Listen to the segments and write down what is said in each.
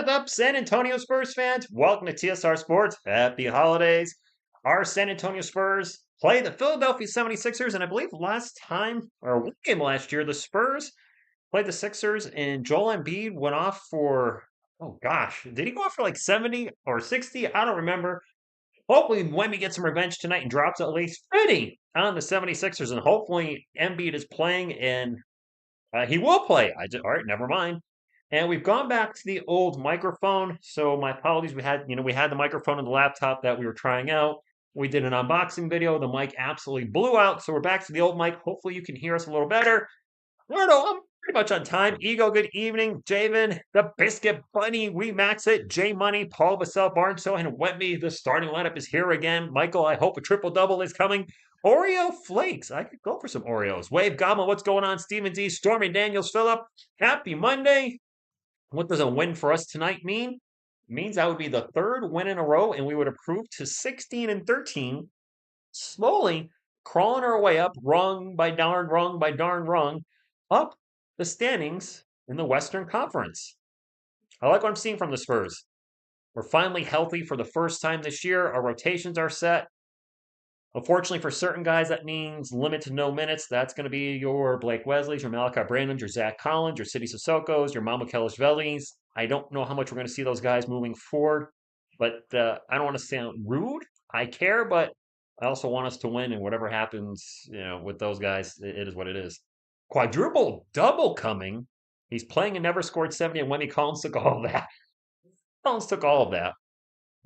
What up, San Antonio Spurs fans? Welcome to TSR Sports. Happy holidays. Our San Antonio Spurs play the Philadelphia 76ers, and I believe last time, or one game last year, the Spurs played the Sixers, and Joel Embiid went off for, oh gosh, did he go off for like 70 or 60? I don't remember. Hopefully, Wemby gets some revenge tonight and drops at least 50 on the 76ers, and hopefully Embiid is playing and he will play. All right, never mind. And we've gone back to the old microphone. So my apologies. We had the microphone on the laptop that we were trying out. We did an unboxing video. The mic absolutely blew out. So we're back to the old mic. Hopefully you can hear us a little better. No, I'm pretty much on time. Ego, good evening. Javen, the Biscuit Bunny, We Max It, J Money, Paul Vassell, Barnso, and Wetme. The starting lineup is here again. Michael, I hope a triple double is coming. Oreo Flakes. I could go for some Oreos. Wave Goblin, what's going on? Stephen D, Stormy Daniels, Phillip. Happy Monday. What does a win for us tonight mean? It means that would be the third win in a row, and we would improve to 16 and 13, slowly crawling our way up, rung by darn rung, up the standings in the Western Conference. I like what I'm seeing from the Spurs. We're finally healthy for the first time this year. Our rotations are set. Unfortunately, for certain guys, that means limit to no minutes. That's going to be your Blake Wesleys, your Malachi Brandons, your Zach Collins, your City Sissokos, your Mama Kelishvelis. I don't know how much we're going to see those guys moving forward, but I don't want to sound rude. I care, but I also want us to win, and whatever happens, with those guys, it is what it is. Quadruple double coming. He's playing and never scored 70, and Wendy Collins took all of that. Collins took all of that.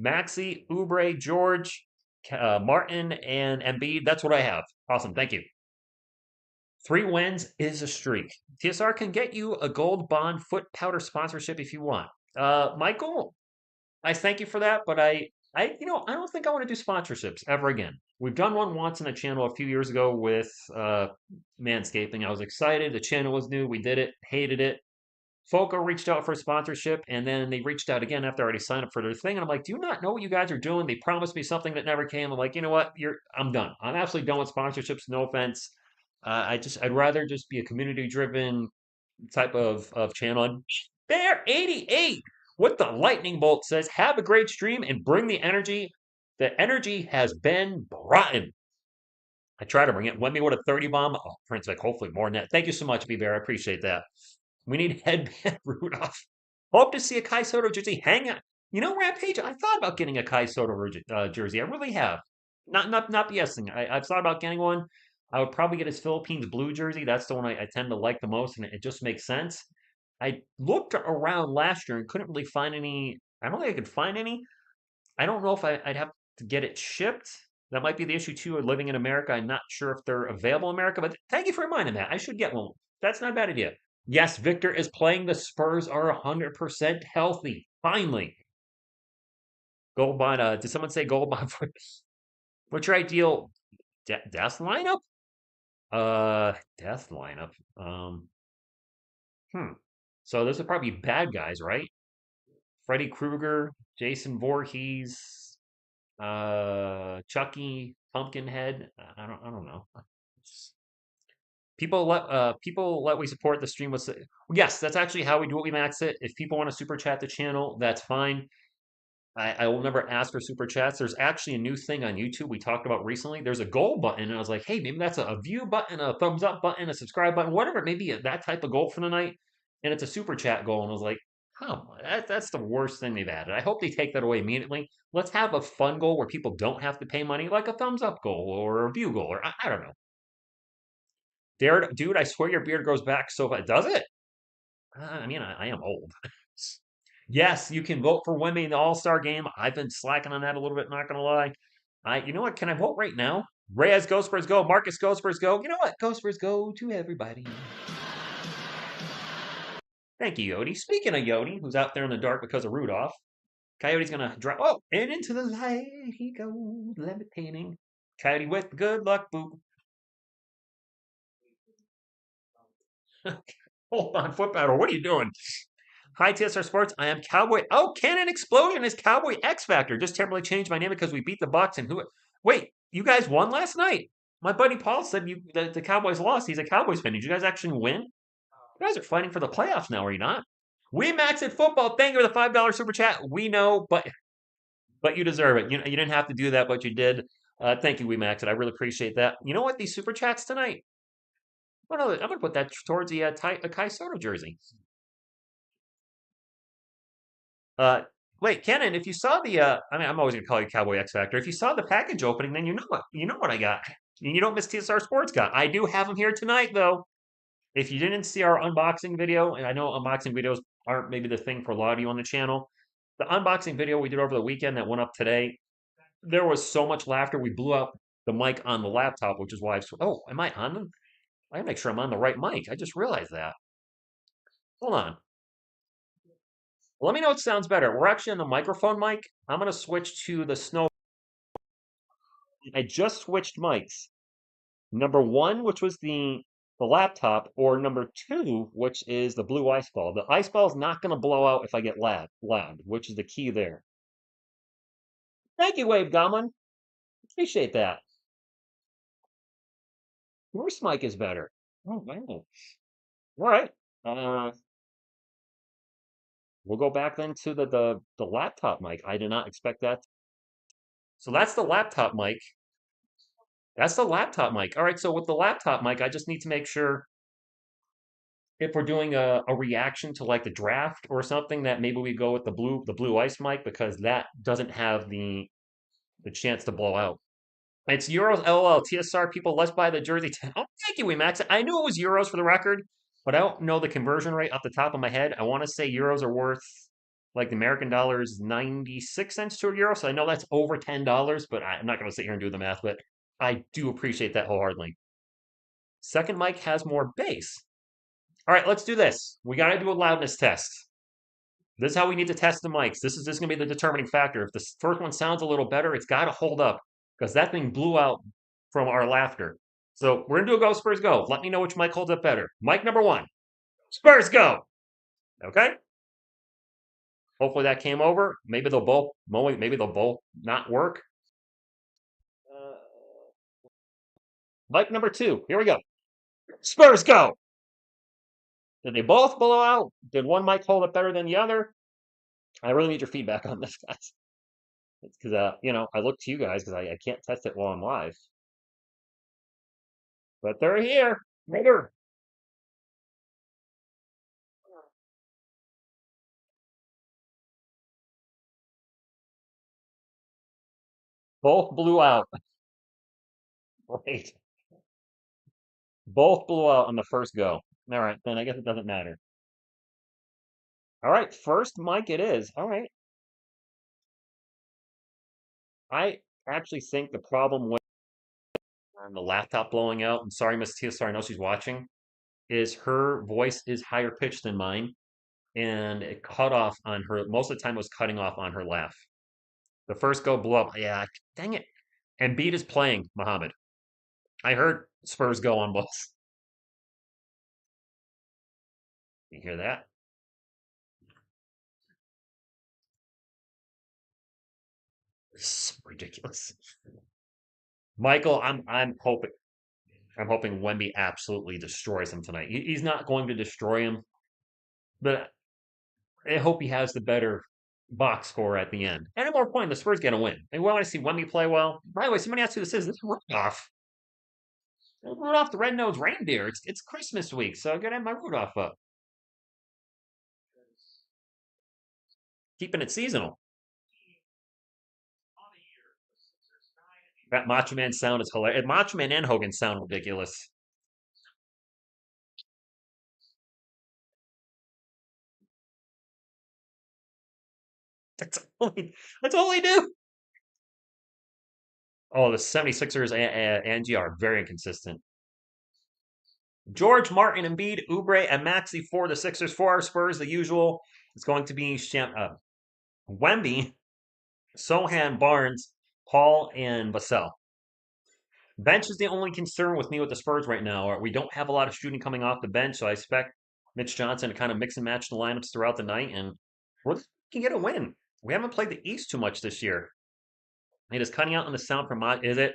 Maxi, Oubre, George, Martin, and Embiid. That's what I have. Awesome. Thank you. 3 wins is a streak. TSR can get you a gold bond foot powder sponsorship if you want. Michael, I thank you for that, but I don't think I want to do sponsorships ever again. We've done one once on the channel a few years ago with manscaping. I was excited. The channel was new. We did it. Hated it. Foco reached out for a sponsorship, and then they reached out again after I already signed up for their thing. And I'm like, do you not know what you guys are doing? They promised me something that never came. I'm like, you know what? I'm done. I'm absolutely done with sponsorships. No offense. I'd rather just be a community-driven type of channel. And Bear 88, what the lightning bolt says. Have a great stream and bring the energy. The energy has been brought in. I try to bring it. Went me with a 30 bomb. Oh, Prince, like hopefully more than that. Thank you so much, B-Bear. I appreciate that. We need headband Rudolph. Hope to see a Kai Soto jersey. Hang on. Rampage, I thought about getting a Kai Soto jersey. I really have. Not BSing. I've thought about getting one. I would probably get his Philippines blue jersey. That's the one I tend to like the most, and it just makes sense. I looked around last year and couldn't really find any. I don't think I could find any. I don't know if I'd have to get it shipped. That might be the issue too. Living in America, I'm not sure if they're available in America, but thank you for reminding that. I should get one. That's not a bad idea. Yes, Victor is playing. The Spurs are 100% healthy. Finally. Gold bond. Did someone say gold bond? What's your ideal death lineup? Death lineup. So those are probably bad guys, right? Freddy Krueger, Jason Voorhees, Chucky, Pumpkinhead. I don't know. People let we support the stream with. Yes, that's actually how we do it. We max it. If people want to super chat the channel, that's fine. I will never ask for super chats. There's actually a new thing on YouTube we talked about recently. There's a goal button, and I was like, hey, maybe that's a view button, a thumbs up button, a subscribe button, whatever. Maybe that type of goal for the night, and it's a super chat goal. And I was like, that's the worst thing they've added. I hope they take that away immediately. Let's have a fun goal where people don't have to pay money, like a thumbs up goal or a view goal, or I don't know. Dude, I swear your beard grows back so fast. Does it? I mean, I am old. Yes, you can vote for Wemby in the All-Star game. I've been slacking on that a little bit, not gonna lie. You know what? Can I vote right now? Reyes, Go Spurs, go. Marcus, Go Spurs, go. You know what? Go Spurs, go to everybody. Thank you, Yodi. Speaking of Yodi, who's out there in the dark because of Rudolph, Coyote's gonna drop. Oh, and into the light he goes, levitating. Coyote with good luck, boo. Hold on, foot battle. What are you doing? Hi, TSR Sports. I am Cowboy. Oh, Cannon Explosion is Cowboy X Factor. Just temporarily changed my name because we beat the Bucks. And wait, you guys won last night? My buddy Paul said the Cowboys lost. He's a Cowboys fan. Did you guys actually win? You guys are fighting for the playoffs now, are you not? We Max it football. Thank you for the $5 super chat. We know, but you deserve it. You didn't have to do that, but you did. Thank you, We Max it. I really appreciate that. You know what? These super chats tonight. I'm gonna put that towards the Kai Soto jersey. Uh, Wait, Kenan, if you saw the, I mean, I'm always gonna call you Cowboy X Factor. If you saw the package opening, then you know what I got. And you don't miss TSR Sports got. I do have them here tonight, though. If you didn't see our unboxing video, and I know unboxing videos aren't maybe the thing for a lot of you on the channel, the unboxing video we did over the weekend that went up today, there was so much laughter. We blew up the mic on the laptop, which is why oh, am I on them? I gotta make sure I'm on the right mic. I just realized that. Hold on. Let me know what sounds better. We're actually on the microphone mic. I'm gonna switch to the snow. I just switched mics. Number one, which was the laptop, or number two, which is the blue ice ball. The ice ball is not going to blow out if I get loud, which is the key there. Thank you, Wave Goblin. Appreciate that. First mic is better. Oh, wow. All right. Uh, we'll go back then to the laptop mic. I did not expect that. So that's the laptop mic. That's the laptop mic. All right. So with the laptop mic, I just need to make sure if we're doing a reaction to like the draft or something that maybe we go with the blue ice mic because that doesn't have the chance to blow out. It's Euros LOL TSR people. Let's buy the jersey. Oh, thank you, Max. I knew it was Euros for the record, but I don't know the conversion rate off the top of my head. I want to say Euros are worth like the American dollar is 96 cents to a euro. So I know that's over $10, but I'm not going to sit here and do the math, but I do appreciate that wholeheartedly. Second mic has more bass. All right, let's do this. We got to do a loudness test. This is how we need to test the mics. This is going to be the determining factor. If the first one sounds a little better, it's got to hold up because that thing blew out from our laughter. So we're going to do a Go Spurs Go. Let me know which mic holds up better. Mic number one, Spurs Go. Okay? Hopefully that came over. Maybe they'll both not work. Mic number two, here we go. Spurs Go. Did they both blow out? Did one mic hold up better than the other? I really need your feedback on this, guys. Because, I look to you guys because I can't test it while I'm live. But they're here. Later. Both blew out. Wait. Both blew out on the first go. All right, then I guess it doesn't matter. All right, first mic it is. All right. I actually think the problem with the laptop blowing out, I'm sorry, Miss TSR, I know she's watching, is her voice is higher pitched than mine. And it cut off on her. Most of the time it was cutting off on her laugh. The first go blew up. Yeah, dang it. And Embiid is playing, Muhammad. I heard Spurs go on both. You hear that? It's ridiculous. Michael, I'm hoping Wemby absolutely destroys him tonight. He's not going to destroy him, but I hope he has the better box score at the end. And at more point, the Spurs get a win. And we want to see Wemby play well. By the way, somebody asked who this is. This is Rudolph. Rudolph the red-nosed reindeer. It's Christmas week, so I gotta have my Rudolph up. Keeping it seasonal. That Macho Man sound is hilarious. Macho Man and Hogan sound ridiculous. That's all they do. Oh, the 76ers and Angie are very inconsistent. George, Martin, Embiid, Oubre, and Maxey for the Sixers. For our Spurs, the usual. It's going to be Wemby, Sohan, Barnes, Paul, and Vassell. Bench is the only concern with me with the Spurs right now. We don't have a lot of shooting coming off the bench, so I expect Mitch Johnson to kind of mix and match the lineups throughout the night, and we can get a win. We haven't played the East too much this year. It is cutting out on the sound from is it?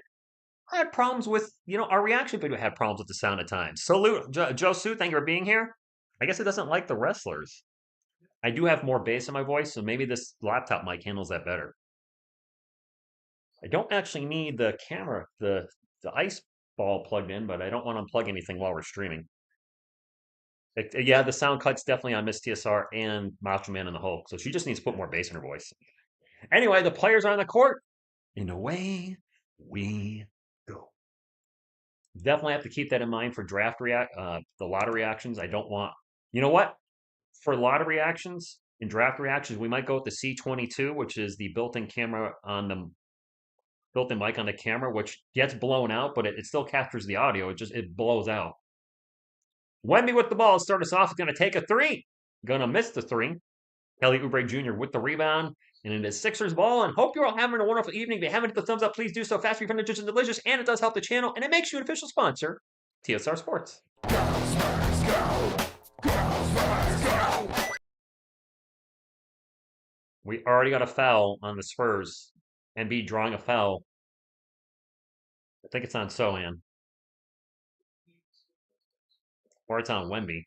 I had problems with, our reaction video had problems with the sound at times. Salute, Joe Sue, thank you for being here. I guess it doesn't like the wrestlers. I do have more bass in my voice, so maybe this laptop mic handles that better. I don't actually need the camera, the ice ball plugged in, but I don't want to unplug anything while we're streaming. Yeah, the sound cut's definitely on Miss TSR and Macho Man and the Hulk, so she just needs to put more bass in her voice. Anyway, the players are on the court, and away we go. Definitely have to keep that in mind for the lottery reactions. I don't want, you know what? For lottery reactions and draft reactions, we might go with the C22, which is the built-in camera on the built-in mic on the camera, which gets blown out, but it still captures the audio. It blows out. Wemby with the ball start us off. Is going to take a three. Going to miss the three. Kelly Oubre Jr. with the rebound. And it is Sixers ball. And hope you're all having a wonderful evening. If you haven't hit the thumbs up, please do so fast. We find it just delicious. And it does help the channel. And it makes you an official sponsor, TSR Sports. Go, Spurs, go! Go, Spurs, go! We already got a foul on the Spurs. Embiid drawing a foul. I think it's on Sohan. Or it's on Wemby.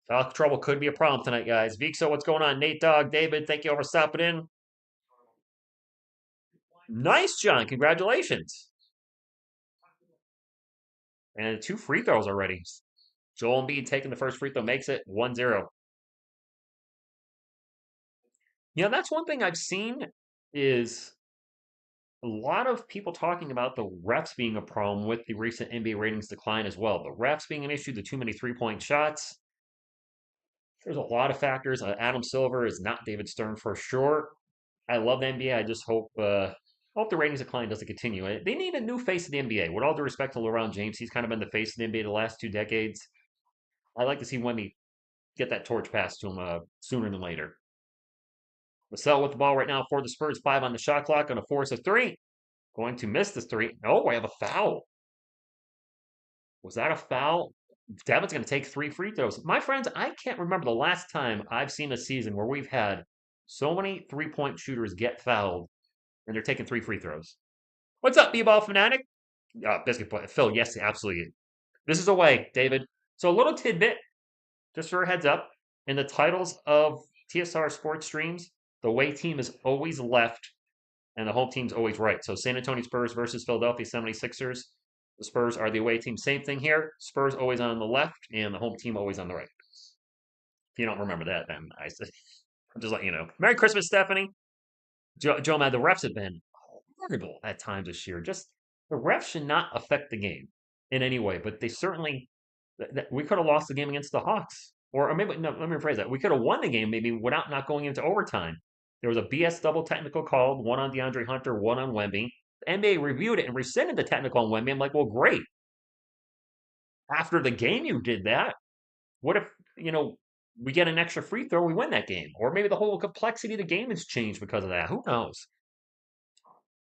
Foul trouble could be a problem tonight, guys. Vixo, what's going on? Nate Dogg, David, thank you all for stopping in. Nice, John. Congratulations. And 2 free throws already. Joel Embiid taking the first free throw makes it 1-0. That's one thing I've seen is a lot of people talking about the refs being a problem with the recent NBA ratings decline as well. The refs being an issue, the too many three-point shots. There's a lot of factors. Adam Silver is not David Stern for sure. I love the NBA. I just hope the ratings decline doesn't continue. They need a new face of the NBA. With all due respect to LeBron James, he's kind of been the face of the NBA the last 2 decades. I'd like to see Wemby get that torch passed to him sooner than later. Vassell with the ball right now for the Spurs. 5 on the shot clock. Going to force a 3. Going to miss this 3. Oh, I have a foul. Was that a foul? Devin's going to take 3 free throws. My friends, I can't remember the last time I've seen a season where we've had so many three-point shooters get fouled and they're taking 3 free throws. What's up, B-Ball Fanatic? Biscuit Boy. Phil, yes, absolutely. This is away, David. So a little tidbit, just for a heads up, in the titles of TSR Sports streams, the away team is always left and the home team's always right. So San Antonio Spurs versus Philadelphia 76ers. The Spurs are the away team. Same thing here. Spurs always on the left and the home team always on the right. If you don't remember that, then I'm just letting you know. Merry Christmas, Stephanie. Joe, man, the refs have been horrible at times this year. Just the refs should not affect the game in any way, but they certainly. We could have lost the game against the Hawks, or maybe no. Let me rephrase that. We could have won the game maybe without not going into overtime. There was a BS double technical called, one on DeAndre Hunter, one on Wemby. The NBA reviewed it and rescinded the technical on Wemby. I'm like, well, great. After the game, you did that. What if we get an extra free throw, we win that game, or maybe the whole complexity of the game has changed because of that. Who knows?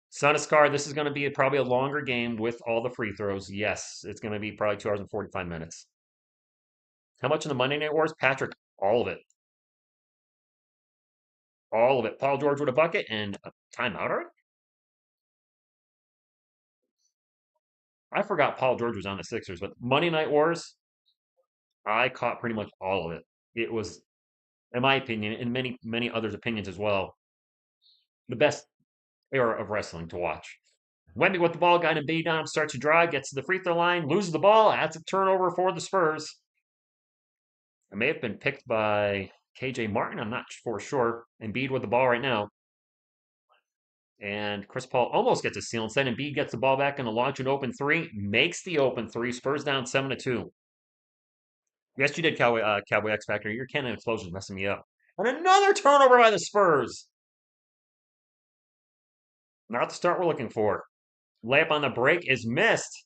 Son of Scar, this is going to be probably a longer game with all the free throws. Yes, it's going to be probably 2 hours and 45 minutes. How much in the Monday Night Wars? Patrick, all of it. All of it. Paul George with a bucket and a timeout already? I forgot Paul George was on the Sixers, but Monday Night Wars, I caught pretty much all of it. It was, in my opinion, and many, many others' opinions as well, the best era of wrestling to watch. Wemby with the ball, got Embiid down, starts to drive, gets to the free throw line, loses the ball, adds a turnover for the Spurs. It may have been picked by KJ Martin, I'm not for sure. Embiid with the ball right now. And Chris Paul almost gets a steal. Instead, Embiid gets the ball back and launch an open 3, makes the open 3. Spurs down 7-2. Yes, you did, Cowboy X Factor. Your cannon explosion messing me up. And another turnover by the Spurs. Not the start we're looking for. Layup on the break is missed.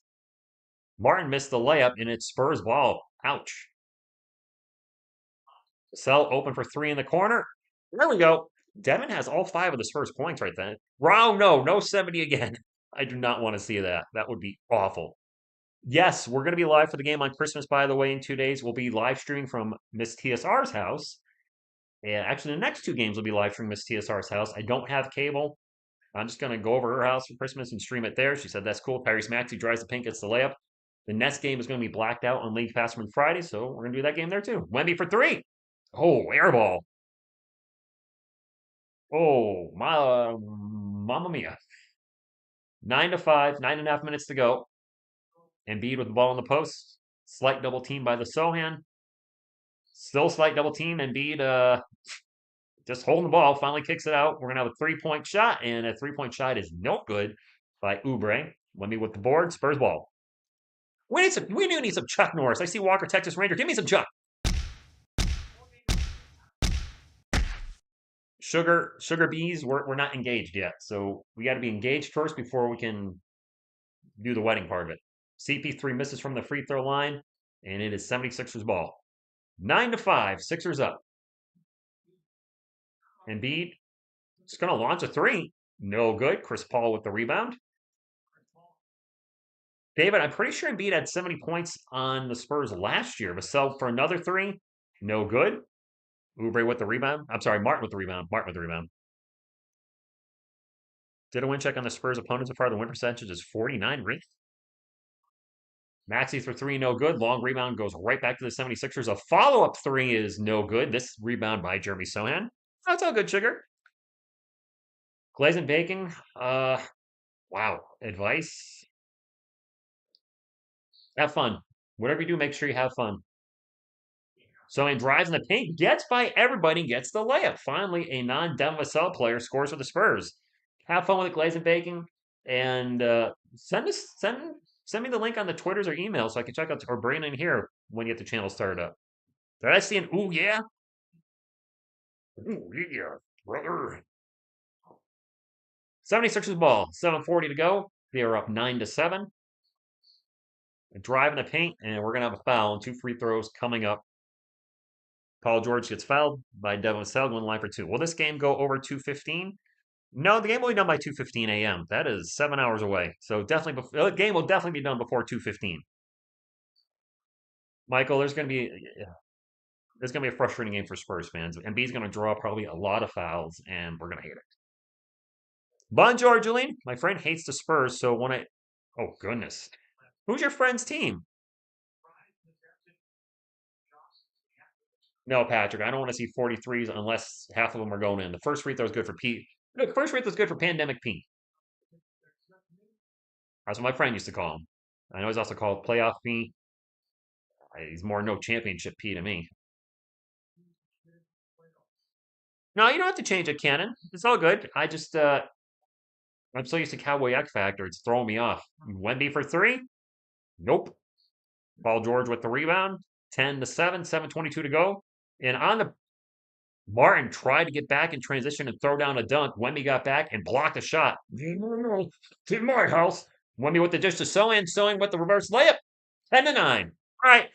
Martin missed the layup, and it's Spurs ball. Ouch. Vassell open for 3 in the corner. There we go. Devin has all 5 of the Spurs points right then. Wow, no 70 again. I do not want to see that. That would be awful. Yes, we're going to be live for the game on Christmas, by the way, in 2 days. We'll be live streaming from Miss TSR's house. And actually, the next 2 games will be live from Miss TSR's house. I don't have cable. I'm just going to go over her house for Christmas and stream it there. She said that's cool. Tyrese Maxey drives the paint, gets the layup. The next game is going to be blacked out on League Pass on Friday, so we're going to do that game there too. Wemby for 3. Oh, air ball. Oh, my, mamma mia. 9-5, 9.5 minutes to go. Embiid with the ball in the post. Slight double team by the Sohan. Still slight double team. Embiid just holding the ball. Finally kicks it out. We're going to have a 3-point shot, and a 3-point shot is no good by Oubre. Wemby with the board. Spurs ball. We do need some Chuck Norris. I see Walker, Texas Ranger. Give me some Chuck. Sugar bees, we're not engaged yet. So we got to be engaged first before we can do the wedding part of it. CP3 misses from the free throw line, and it is 76ers ball. 9-5, Sixers up. Embiid is going to launch a three. No good. Chris Paul with the rebound. David, I'm pretty sure Embiid had 70 points on the Spurs last year. Vassell for another three. No good. Oubre with the rebound. I'm sorry, Martin with the rebound. Martin with the rebound. Did a win check on the Spurs opponents so far. The win percentage is 49. Really? Maxey for three, no good. Long rebound goes right back to the 76ers. A follow-up three is no good. This rebound by Jeremy Sohan. That's all good, Sugar. Glaze and baking. Wow. Advice. Have fun. Whatever you do, make sure you have fun. Sohan drives in the paint, gets by everybody, gets the layup. Finally, a non-Devin Vassell player scores for the Spurs. Have fun with the glaze and baking, and send me the link on the Twitters or email so I can check out or bring it in here when you get the channel started up. Did I see an ooh yeah? Ooh yeah, brother. 76ers ball, 7:40 to go. They are up 9-7. A drive in the paint, and we're gonna have a foul and two free throws coming up. Paul George gets fouled by Devin Vassell, going line for two. Will this game go over 2:15? No, the game will be done by 2:15 a.m. That is 7 hours away. So definitely, the game will definitely be done before 2:15. Michael, there's gonna be a frustrating game for Spurs fans. Embiid's gonna draw probably a lot of fouls, and we're gonna hate it. Bonjour, Julian. My friend hates the Spurs, so when I, oh goodness, who's your friend's team? No, Patrick, I don't want to see 43s unless half of them are going in. The first free throw is good for Pete. The first free throw is good for Pandemic Pete. That's what my friend used to call him. I know he's also called Playoff Pete. He's more no championship P to me. No, you don't have to change a canon. It's all good. I'm so used to Cowboy X Factor. It's throwing me off. Wemby for three? Nope. Paul George with the rebound. 10-7, 7:22 to go. And on the Martin tried to get back in transition and throw down a dunk. Wemby got back and blocked a shot. To my house. Wemby with the dish to Sewing with the reverse layup. 10-9. All right.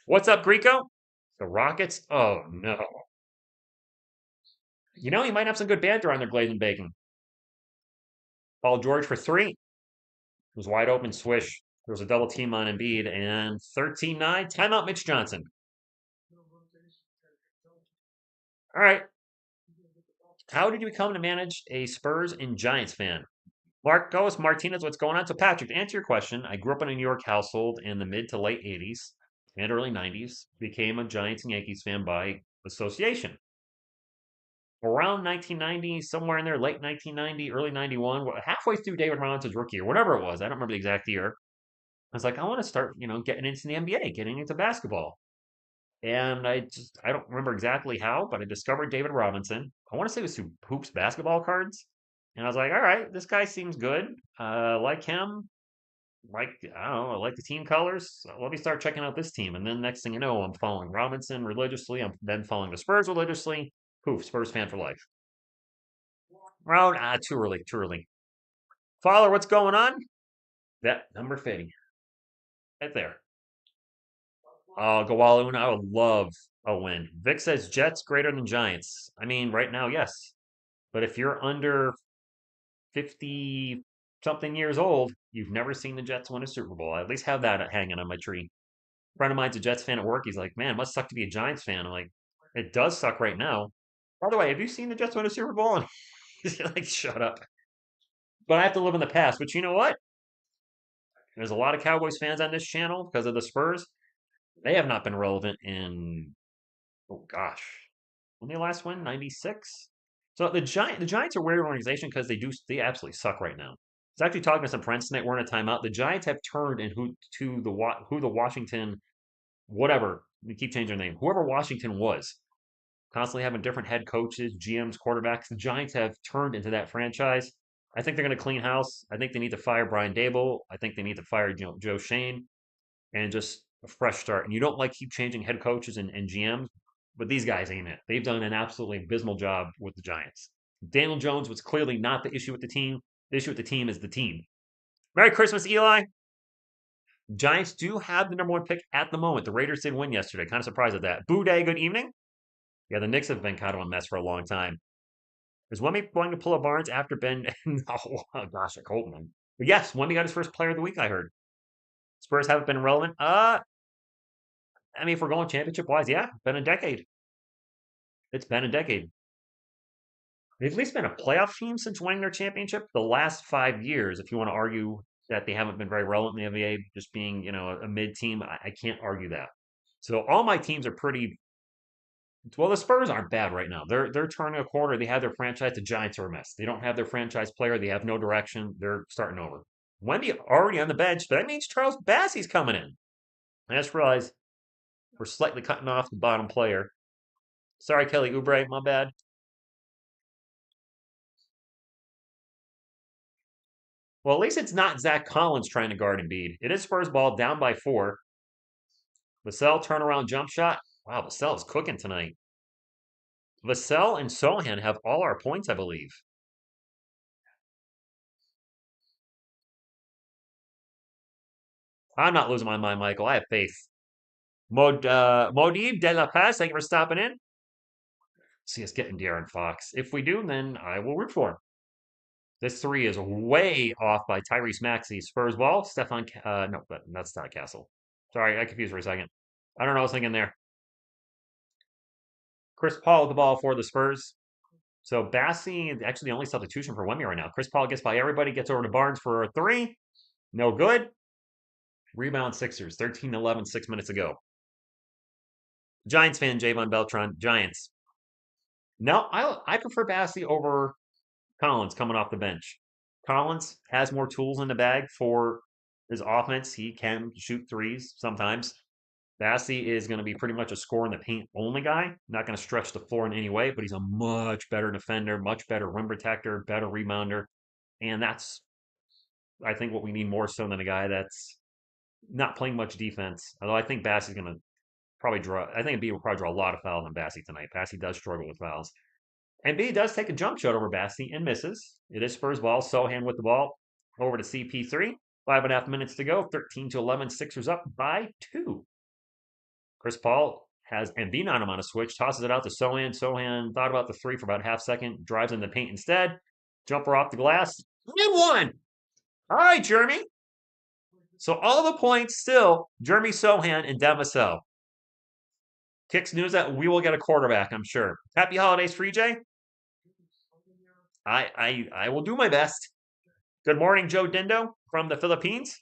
What's up, Greco? The Rockets? Oh no. You know, he might have some good banter on their Glaze and Bacon. Paul George for three. It was wide open swish. There was a double team on Embiid and 13-9. Timeout, Mitch Johnson. All right. How did you become to manage a Spurs and Giants fan? Marcos Martinez, what's going on? So, Patrick, to answer your question, I grew up in a New York household in the mid to late 80s and early 90s. Became a Giants and Yankees fan by association. Around 1990, somewhere in there, late 1990, early 91, halfway through David Robinson's rookie year, whatever it was, I don't remember the exact year. I was like, I want to start, getting into the NBA, getting into basketball. And I don't remember exactly how, but I discovered David Robinson. I want to say it was through Hoops basketball cards. And I was like, all right, this guy seems good. Like him. I don't know, I like the team colors. So let me start checking out this team. And then next thing you know, I'm following Robinson religiously. I'm then following the Spurs religiously. Poof, Spurs fan for life. Round, too early, too early. Fowler, what's going on? That number 50. Right there. Gawaluna, I would love a win. Vic says Jets greater than Giants. I mean, right now, yes. But if you're under 50 something years old, you've never seen the Jets win a Super Bowl. I at least have that hanging on my tree. A friend of mine's a Jets fan at work. He's like, man, it must suck to be a Giants fan. I'm like, it does suck right now. By the way, have you seen the Jets win a Super Bowl? And he's like, shut up. But I have to live in the past. But you know what? There's a lot of Cowboys fans on this channel because of the Spurs. They have not been relevant in Oh gosh, when they last win, 96. So the Giants are a weird organization because they absolutely suck right now. I was actually talking to some friends tonight. We're in a timeout. The Giants have turned in who the Washington whatever they keep changing their name. Whoever Washington was, constantly having different head coaches, GMs, quarterbacks. The Giants have turned into that franchise. I think they're going to clean house. I think they need to fire Brian Dable. I think they need to fire Joe Shane and just a fresh start. And you don't like keep changing head coaches and GMs, but these guys ain't it. They've done an absolutely abysmal job with the Giants. Daniel Jones was clearly not the issue with the team. The issue with the team is the team. Merry Christmas, Eli. Giants do have the number one pick at the moment. The Raiders did win yesterday. Kind of surprised at that. Boo Day, good evening. Yeah, the Knicks have been kind of a mess for a long time. Is Wemby going to pull a Barnes after Ben? Oh gosh, I hope not. But yes, Wemby got his first player of the week, I heard. Spurs haven't been relevant. I mean, if we're going championship wise, yeah, been a decade. It's been a decade. They've at least been a playoff team since winning their championship. The last 5 years, if you want to argue that they haven't been very relevant in the NBA, just being, a mid team, I can't argue that. So all my teams are pretty well. The Spurs aren't bad right now. They're turning a corner. They have their franchise. The Giants are a mess. They don't have their franchise player. They have no direction. They're starting over. Wemby already on the bench, but that means Charles Bassey's coming in. I just realized we're slightly cutting off the bottom player. Sorry, Kelly Oubre, my bad. Well, at least it's not Zach Collins trying to guard Embiid. It is Spurs ball down by 4. Vassell turnaround jump shot. Wow, Vassell is cooking tonight. Vassell and Sohan have all our points, I believe. I'm not losing my mind, Michael. I have faith. Modib de la Paz, thank you for stopping in. See us getting De'Aaron Fox. If we do, then I will root for him. This three is way off by Tyrese Maxey. Spurs ball. Stefan. No, but that's not Castle. Sorry, I confused for a second. I don't know what I was thinking there. Chris Paul with the ball for the Spurs. So Bassey is actually the only substitution for Wemby right now. Chris Paul gets by everybody, gets over to Barnes for a three. No good. Rebound Sixers. 13-11, 6 minutes ago. Giants fan, Javon Beltran. Giants. No, I prefer Bassey over Collins coming off the bench. Collins has more tools in the bag for his offense. He can shoot threes sometimes. Bassey is going to be pretty much a score in the paint only guy. Not going to stretch the floor in any way, but he's a much better defender, much better rim protector, better rebounder. And that's, I think, what we need more so than a guy that's not playing much defense. Although I think Bassey's going to probably draw, I think Embiid will probably draw a lot of fouls on Bassey tonight. Bassey does struggle with fouls. Embiid does take a jump shot over Bassey and misses. It is Spurs ball. Sohan with the ball over to CP3. 5.5 minutes to go. 13-11. Sixers up by 2. Chris Paul has Embiid on him on a switch. Tosses it out to Sohan. Sohan thought about the three for about half second. Drives in the paint instead. Jumper off the glass. And one. All right, Jeremy. So all the points still Jeremy Sohan and Devin Vassell. Kicks news that we will get a quarterback, I'm sure. Happy holidays, Free J. I will do my best. Good morning, Joe Dindo from the Philippines.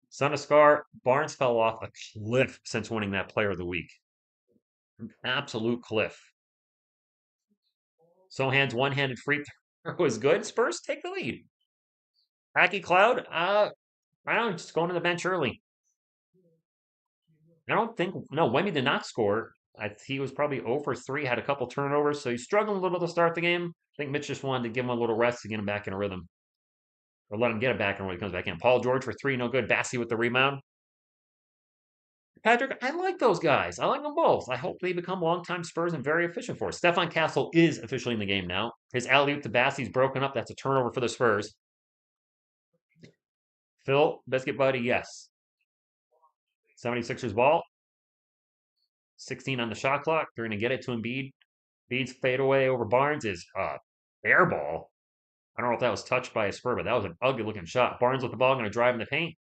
Son of Scar, Barnes fell off a cliff since winning that Player of the Week. An absolute cliff. Sohan's one-handed free throw was good. Spurs take the lead. Hacky Cloud, I don't know, just going to the bench early. I don't think, no, Wemby did not score. He was probably 0 for 3, had a couple turnovers, so he's struggling a little to start the game. I think Mitch just wanted to give him a little rest to get him back in a rhythm. Or let him get it back when he comes back in. Paul George for 3, no good. Bassey with the rebound. Patrick, I like those guys. I like them both. I hope they become longtime Spurs and very efficient for us. Stefan Castle is officially in the game now. His alley-oop to Bassey's broken up. That's a turnover for the Spurs. Phil, Biscuit Buddy, yes. 76ers ball. 16 on the shot clock. They're going to get it to Embiid. Embiid's fadeaway over Barnes is air ball. I don't know if that was touched by a Spur, but that was an ugly looking shot. Barnes with the ball, going to drive in the paint.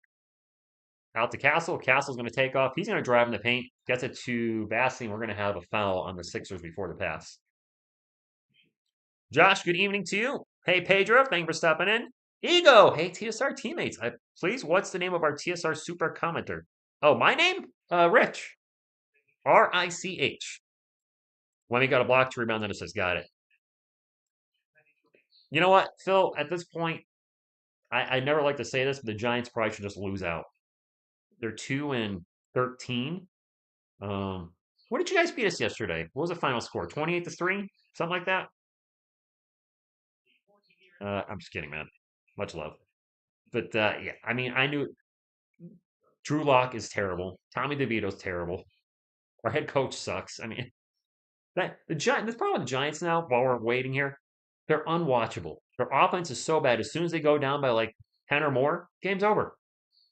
Out to Castle. Castle's going to take off. He's going to drive in the paint. Gets it to Bassey, and we're going to have a foul on the Sixers before the pass. Josh, good evening to you. Hey, Pedro, thank you for stopping in. Ego, hey, TSR teammates. Please, what's the name of our TSR super commenter? Oh, my name? Rich. R-I-C-H. When we got a block to rebound and assist. Got it. You know what, Phil? At this point, I never like to say this, but the Giants probably should just lose out. They're 2-13. Um, what did you guys beat us yesterday? What was the final score? 28-3, something like that. I'm just kidding, man. Much love, but yeah, I mean, I knew Drew Lock is terrible. Tommy DeVito's terrible. Our head coach sucks. I mean, that the Giant. The problem with the Giants now, while we're waiting here, they're unwatchable. Their offense is so bad. As soon as they go down by like 10 or more, game's over.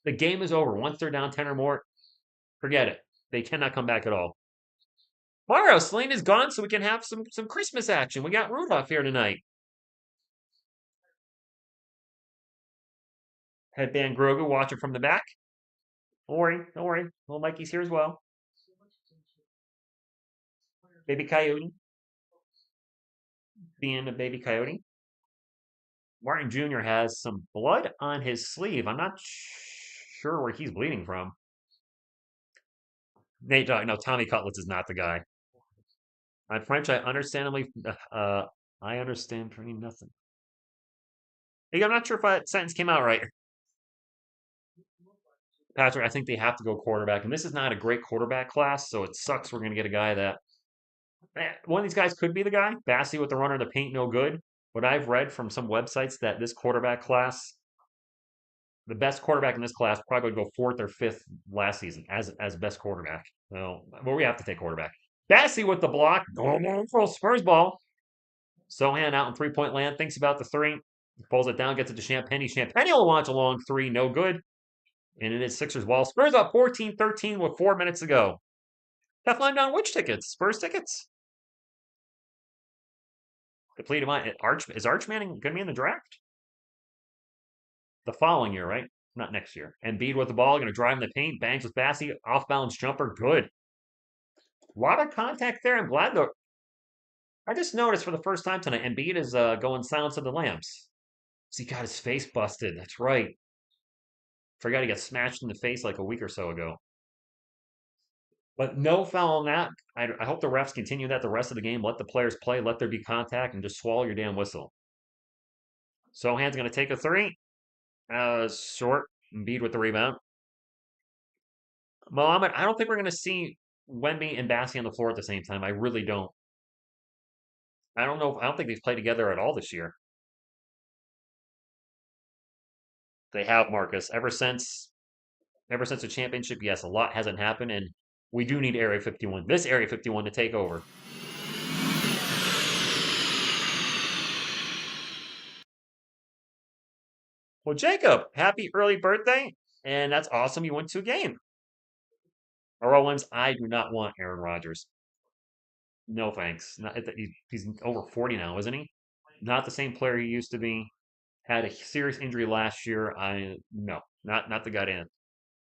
The game is over. Once they're down 10 or more, forget it. They cannot come back at all. Mario, Selene is gone, so we can have some Christmas action. We got Rudolph here tonight. Headband Grogu watching from the back. Don't worry, don't worry. Little Mikey's here as well. Baby Coyote being a baby coyote. Martin Jr. has some blood on his sleeve. I'm not sure where he's bleeding from. Nate, no, Tommy Cutlets is not the guy. I'm French. I understand pretty nothing. Hey, I'm not sure if that sentence came out right. Patrick, I think they have to go quarterback, and this is not a great quarterback class, so it sucks we're going to get a guy that one of these guys could be the guy. Bassey with the runner in the paint, no good. But I've read from some websites that this quarterback class, the best quarterback in this class, probably would go fourth or fifth last season as best quarterback. Well, we have to take quarterback. Bassey with the block, going for a Spurs ball. Sohan out in 3-point land, thinks about the three, pulls it down, gets it to Champagny. Champagny will launch a long three, no good. And it is Sixers ball. Spurs up 14-13 with 4 minutes to go. Teflon down which tickets? Spurs tickets? Depleted mine. Is Arch Manning going to be in the draft? The following year, right? Not next year. Embiid with the ball, going to drive in the paint, bangs with Bassey, off balance jumper, good. A lot of contact there. I'm glad though. I just noticed for the first time tonight, Embiid is going Silence of the Lambs. So he got his face busted. That's right. Forgot he got smashed in the face like a week or so ago. But no foul on that. I hope the refs continue that the rest of the game. Let the players play. Let there be contact, and just swallow your damn whistle. Sohan's going to take a three. Short. Embiid with the rebound. Mohamed, I don't think we're going to see Wemby and Bassey on the floor at the same time. I really don't. I don't know. I don't think they've played together at all this year. They have, Marcus. Ever since the championship, yes, a lot hasn't happened, and we do need Area 51. This Area 51 to take over. Well, Jacob, happy early birthday, and that's awesome. You went to a game. Earl Williams, I do not want Aaron Rodgers. No thanks. He's over 40 now, isn't he? Not the same player he used to be. Had a serious injury last year. No, not the guy to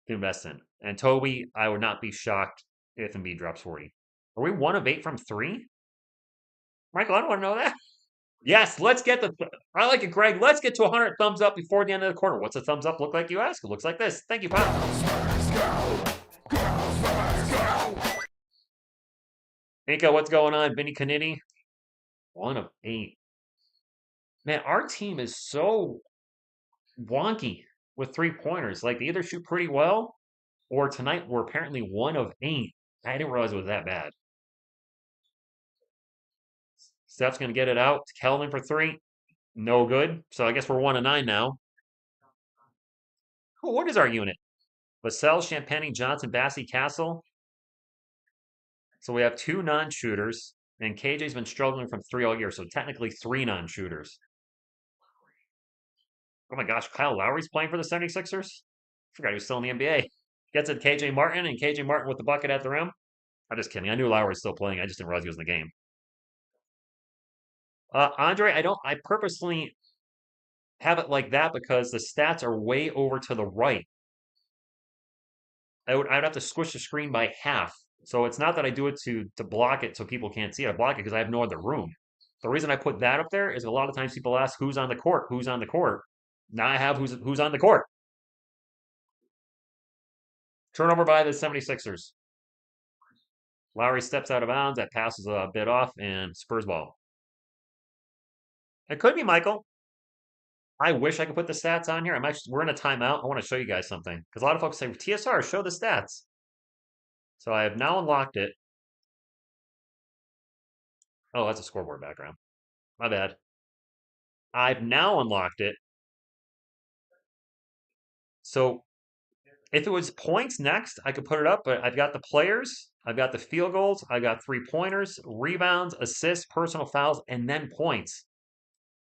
invest in. And Toby, I would not be shocked if Embiid drops 40. Are we 1 of 8 from three? Michael, I don't want to know that. Yes, let's get the. I like it, Greg. Let's get to 100 thumbs up before the end of the quarter. What's a thumbs up look like, you ask? It looks like this. Thank you, pal. Nico, what's going on? Vinny Canini? 1 of 8. Man, our team is so wonky with 3-pointers. Like, they either shoot pretty well, or tonight we're apparently 1 of 8. I didn't realize it was that bad. Steph's going to get it out. Kelvin for three. No good. So I guess we're 1 of 9 now. What is our unit? Vassell, Champagny, Johnson, Bassey, Castle. So we have 2 non-shooters, and KJ's been struggling from 3 all year, so technically 3 non-shooters. Oh my gosh, Kyle Lowry's playing for the 76ers? Forgot he was still in the NBA. Gets it KJ Martin, and KJ Martin with the bucket at the rim. I'm just kidding. I knew Lowry was still playing. I just didn't realize he was in the game. Andre, I purposely have it like that because the stats are way over to the right. I'd have to squish the screen by half. So it's not that I do it to block it so people can't see it. I block it because I have no other room. The reason I put that up there is a lot of times people ask who's on the court, who's on the court. Now I have who's on the court. Turnover by the 76ers. Lowry steps out of bounds. That passes a bit off, and Spurs ball. It could be Michael. I wish I could put the stats on here. We're in a timeout. I want to show you guys something because a lot of folks say TSR show the stats. So I have now unlocked it. Oh, that's a scoreboard background. My bad. I've now unlocked it. So if it was points next, I could put it up, but I've got the players, I've got the field goals, I've got 3-pointers, rebounds, assists, personal fouls, and then points.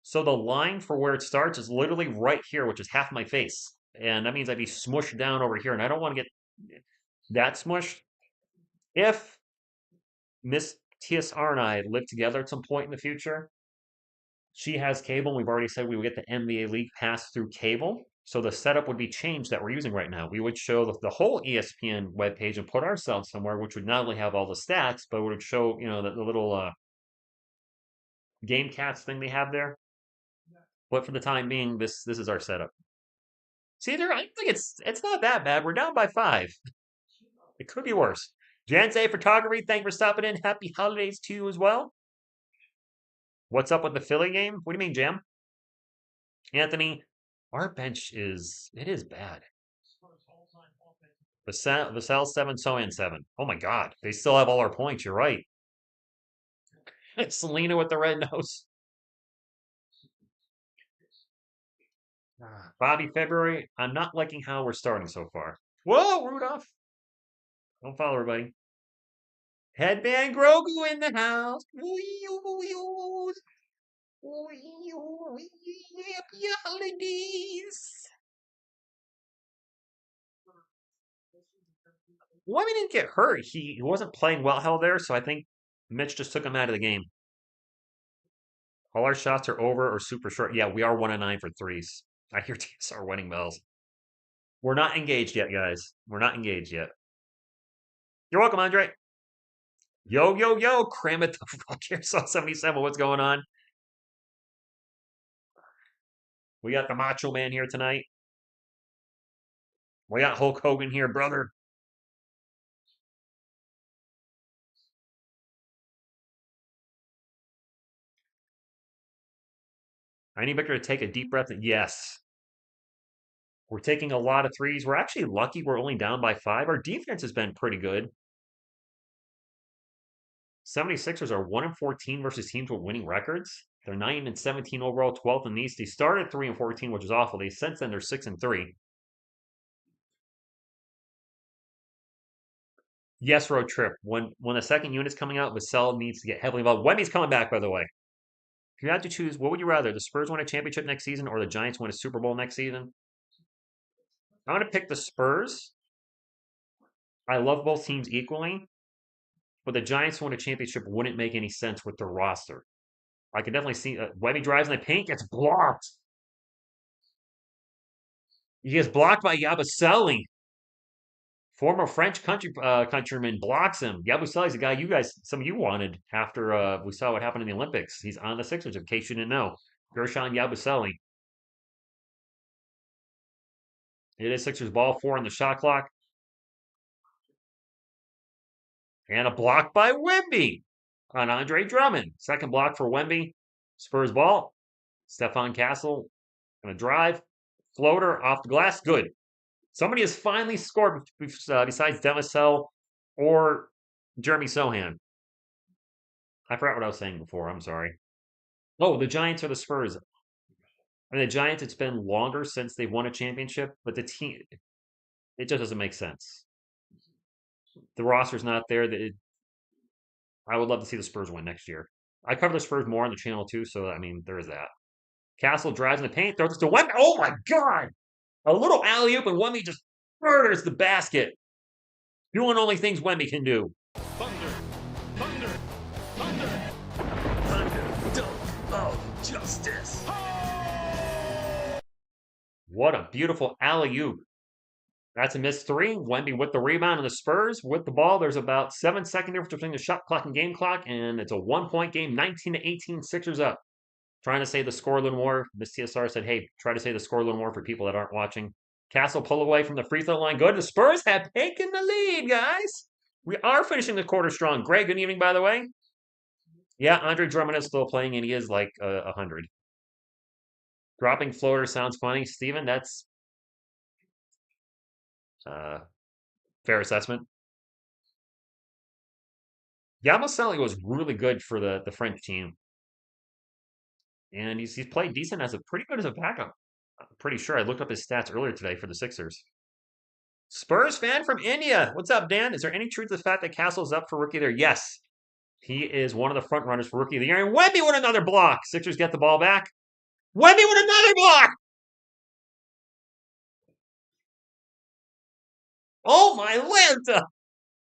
So the line for where it starts is literally right here, which is half my face. And that means I'd be smushed down over here, and I don't want to get that smushed. If Miss TSR and I live together at some point in the future, she has cable, and we've already said we would get the NBA League Pass through cable. So the setup would be changed that we're using right now. We would show the whole ESPN webpage and put ourselves somewhere, which would not only have all the stats, but would show, the little game cats thing they have there. But for the time being, this is our setup. See, I think it's not that bad. We're down by 5. It could be worse. Jansay Photography, thank you for stopping in. Happy holidays to you as well. What's up with the Philly game? What do you mean, Jam? Anthony, our bench is bad. Vassell 7, Sohan 7. Oh my God, they still have all our points. You're right. Selena with the red nose. Bobby February, I'm not liking how we're starting so far. Whoa, Rudolph. Don't follow everybody. Headband Grogu in the house. Happy holidays. Webby didn't get hurt. He wasn't playing well hell there, so I think Mitch just took him out of the game. All our shots are over or super short. Yeah, we are 1 of 9 for threes. I hear TSR wedding bells. We're not engaged yet, guys. We're not engaged yet. You're welcome, Andre. Yo, yo, yo, cram it the fuck here. So 77, what's going on? We got the Macho Man here tonight. We got Hulk Hogan here, brother. I need Victor to take a deep breath. Yes. We're taking a lot of threes. We're actually lucky we're only down by 5. Our defense has been pretty good. 76ers are 1 and 14 versus teams with winning records. They're 9 and 17 overall, 12th in the East. They started 3 and 14, which is awful. Since then they're 6 and 3. Yes, road trip. When the second unit's coming out, Vassell needs to get heavily involved. Wemmy's coming back, by the way. If you had to choose, what would you rather? The Spurs win a championship next season or the Giants win a Super Bowl next season? I'm going to pick the Spurs. I love both teams equally, but the Giants win a championship wouldn't make any sense with the roster. I could definitely see Webby drives in the paint, gets blocked. He gets blocked by Yabusele. Former French countryman blocks him. Yabusele's the guy some of you wanted after we saw what happened in the Olympics. He's on the Sixers, in case you didn't know. Gershon Yabusele. It is Sixers ball, 4 on the shot clock. And a block by Wemby on Andre Drummond. Second block for Wemby. Spurs ball. Stephon Castle going to drive. Floater off the glass. Good. Somebody has finally scored besides Demisel or Jeremy Sohan. I forgot what I was saying before. I'm sorry. Oh, the Giants or the Spurs. I mean, the Giants, it's been longer since they've won a championship, but the team, it just doesn't make sense. The roster's not there. I would love to see the Spurs win next year. I cover the Spurs more on the channel too, so I mean, there is that. Castle drives in the paint, throws it to Wemby. Oh my God! A little alley oop, and Wemby just murders the basket. Doing only things Wemby can do. Thunder, thunder, thunder, thunder, dunk of justice. What a beautiful alley oop. That's a missed 3. Wemby with the rebound, and the Spurs with the ball. There's about 7 seconds difference between the shot clock and game clock, and it's a 1-point game, 19 to 18, Sixers up. Trying to say the score a little more. Miss TSR said, hey, try to say the score a little more for people that aren't watching. Castle pull away from the free throw line. Good. The Spurs have taken the lead, guys. We are finishing the quarter strong. Greg, good evening, by the way. Yeah, Andre Drummond is still playing, and he is like 100. Dropping floater sounds funny. Steven, that's uh, fair assessment. Yabusele was really good for the French team, and he's played decent as a pretty good as a backup. I'm pretty sure I looked up his stats earlier today for the Sixers. Spurs fan from India. What's up, Dan? Is there any truth to the fact that Castle is up for rookie of the year? Yes. He is one of the front runners for rookie of the year. And Wemby with another block. Sixers get the ball back. Wemby with another block. Oh my Lanta.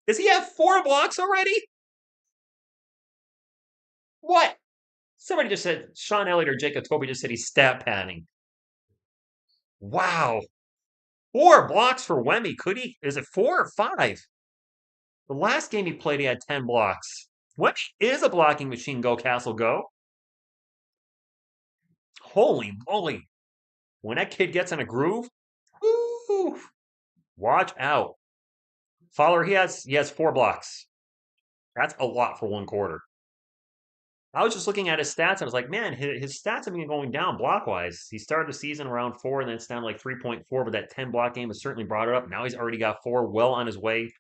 Does he have 4 blocks already? What? Somebody just said Sean Elliott or Jacob Toby just said he's stat padding. Wow. 4 blocks for Wemby. Could he? Is it 4 or 5? The last game he played, he had 10 blocks. Wemby is a blocking machine. Go, Castle, go. Holy moly. When that kid gets in a groove, woo, watch out. Fowler, he has 4 blocks. That's a lot for one quarter. I was just looking at his stats. I was like, man, his stats have been going down block wise. He started the season around 4, and then it's down to like 3.4. But that 10 block game has certainly brought it up. Now he's already got 4, well on his way,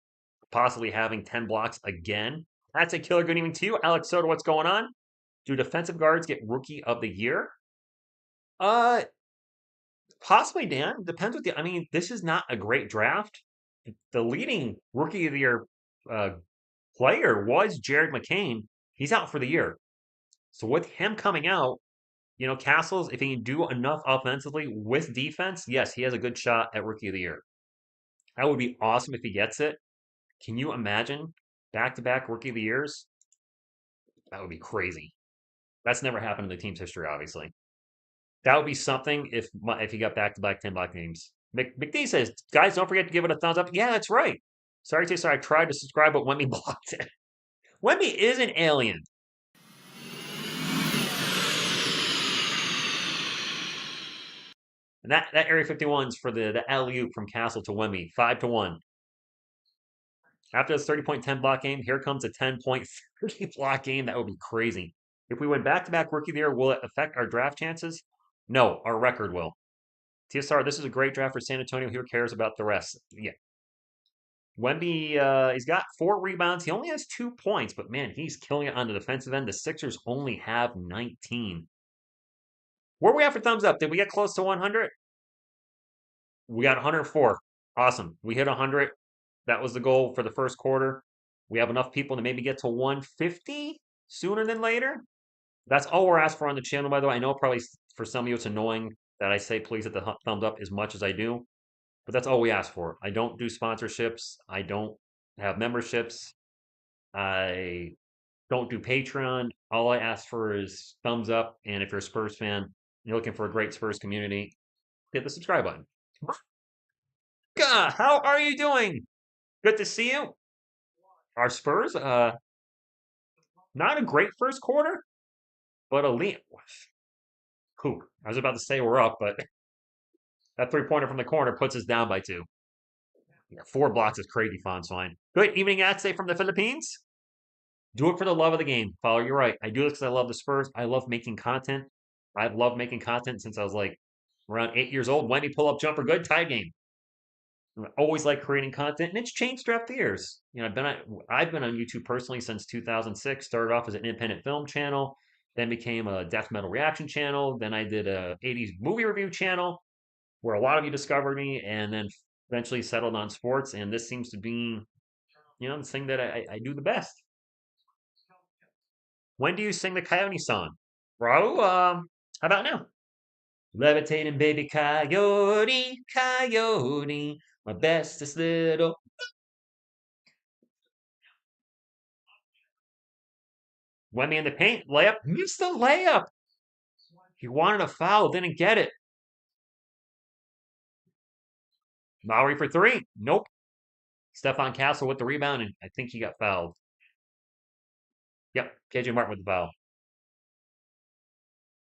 possibly having 10 blocks again. That's a killer. Good evening to you, Alex Soto. What's going on? Do defensive guards get rookie of the year? Uh, Possibly, Dan. Depends what the. I mean, this is not a great draft. The leading rookie of the year uh, player was Jared McCain. He's out for the year. So with him coming out, Castles, if he can do enough offensively with defense, yes, he has a good shot at rookie of the year. That would be awesome if he gets it. Can you imagine back-to-back rookie of the years? That would be crazy. That's never happened in the team's history, obviously. That would be something if he got back-to-back 10 block games. McD says, guys, don't forget to give it a thumbs up. Yeah, that's right. Sorry, Taser, I tried to subscribe, but Wemby blocked it. Wemby is an alien. And that Area 51's for the alley-oop from Castle to Wemby, 5-1. After this 30-point 10 block game, here comes a 10-point 30 block game. That would be crazy. If we went back-to-back rookie of the year, will it affect our draft chances? No, our record will. TSR, this is a great draft for San Antonio. Who cares about the rest? Yeah. Wemby, he's got 4 rebounds. He only has 2 points, but man, he's killing it on the defensive end. The Sixers only have 19. Where are we at for thumbs up? Did we get close to 100? We got 104. Awesome. We hit 100. That was the goal for the first quarter. We have enough people to maybe get to 150 sooner than later. That's all we're asked for on the channel, by the way. I know probably for some of you it's annoying that I say please hit the thumbs up as much as I do, but that's all we ask for. I don't do sponsorships. I don't have memberships. I don't do Patreon. All I ask for is thumbs up. And if you're a Spurs fan, you're looking for a great Spurs community, hit the subscribe button. How are you doing? Good to see you. Our Spurs, not a great first quarter, but elite. Cool. I was about to say we're up, but that 3-pointer from the corner puts us down by 2. Yeah, 4 blocks is crazy fun, swine. Good evening, Atse from the Philippines. Do it for the love of the game. Follow, you're right. I do this because I love the Spurs. I love making content. I've loved making content since I was like around 8 years old. Wemby pull up jumper, good tie game. I always like creating content, and it's changed throughout the years. I've been on YouTube personally since 2006. Started off as an independent film channel, then became a death metal reaction channel. Then I did a 80s movie review channel, where a lot of you discovered me, and then eventually settled on sports. And this seems to be, the thing that I do the best. When do you sing the Coyote song, bro? How about now? Levitating baby coyote, coyote, my bestest little. Wemby in the paint, layup, missed the layup. He wanted a foul, didn't get it. Lowry for 3, nope. Stephon Castle with the rebound, and I think he got fouled. Yep, KJ Martin with the foul.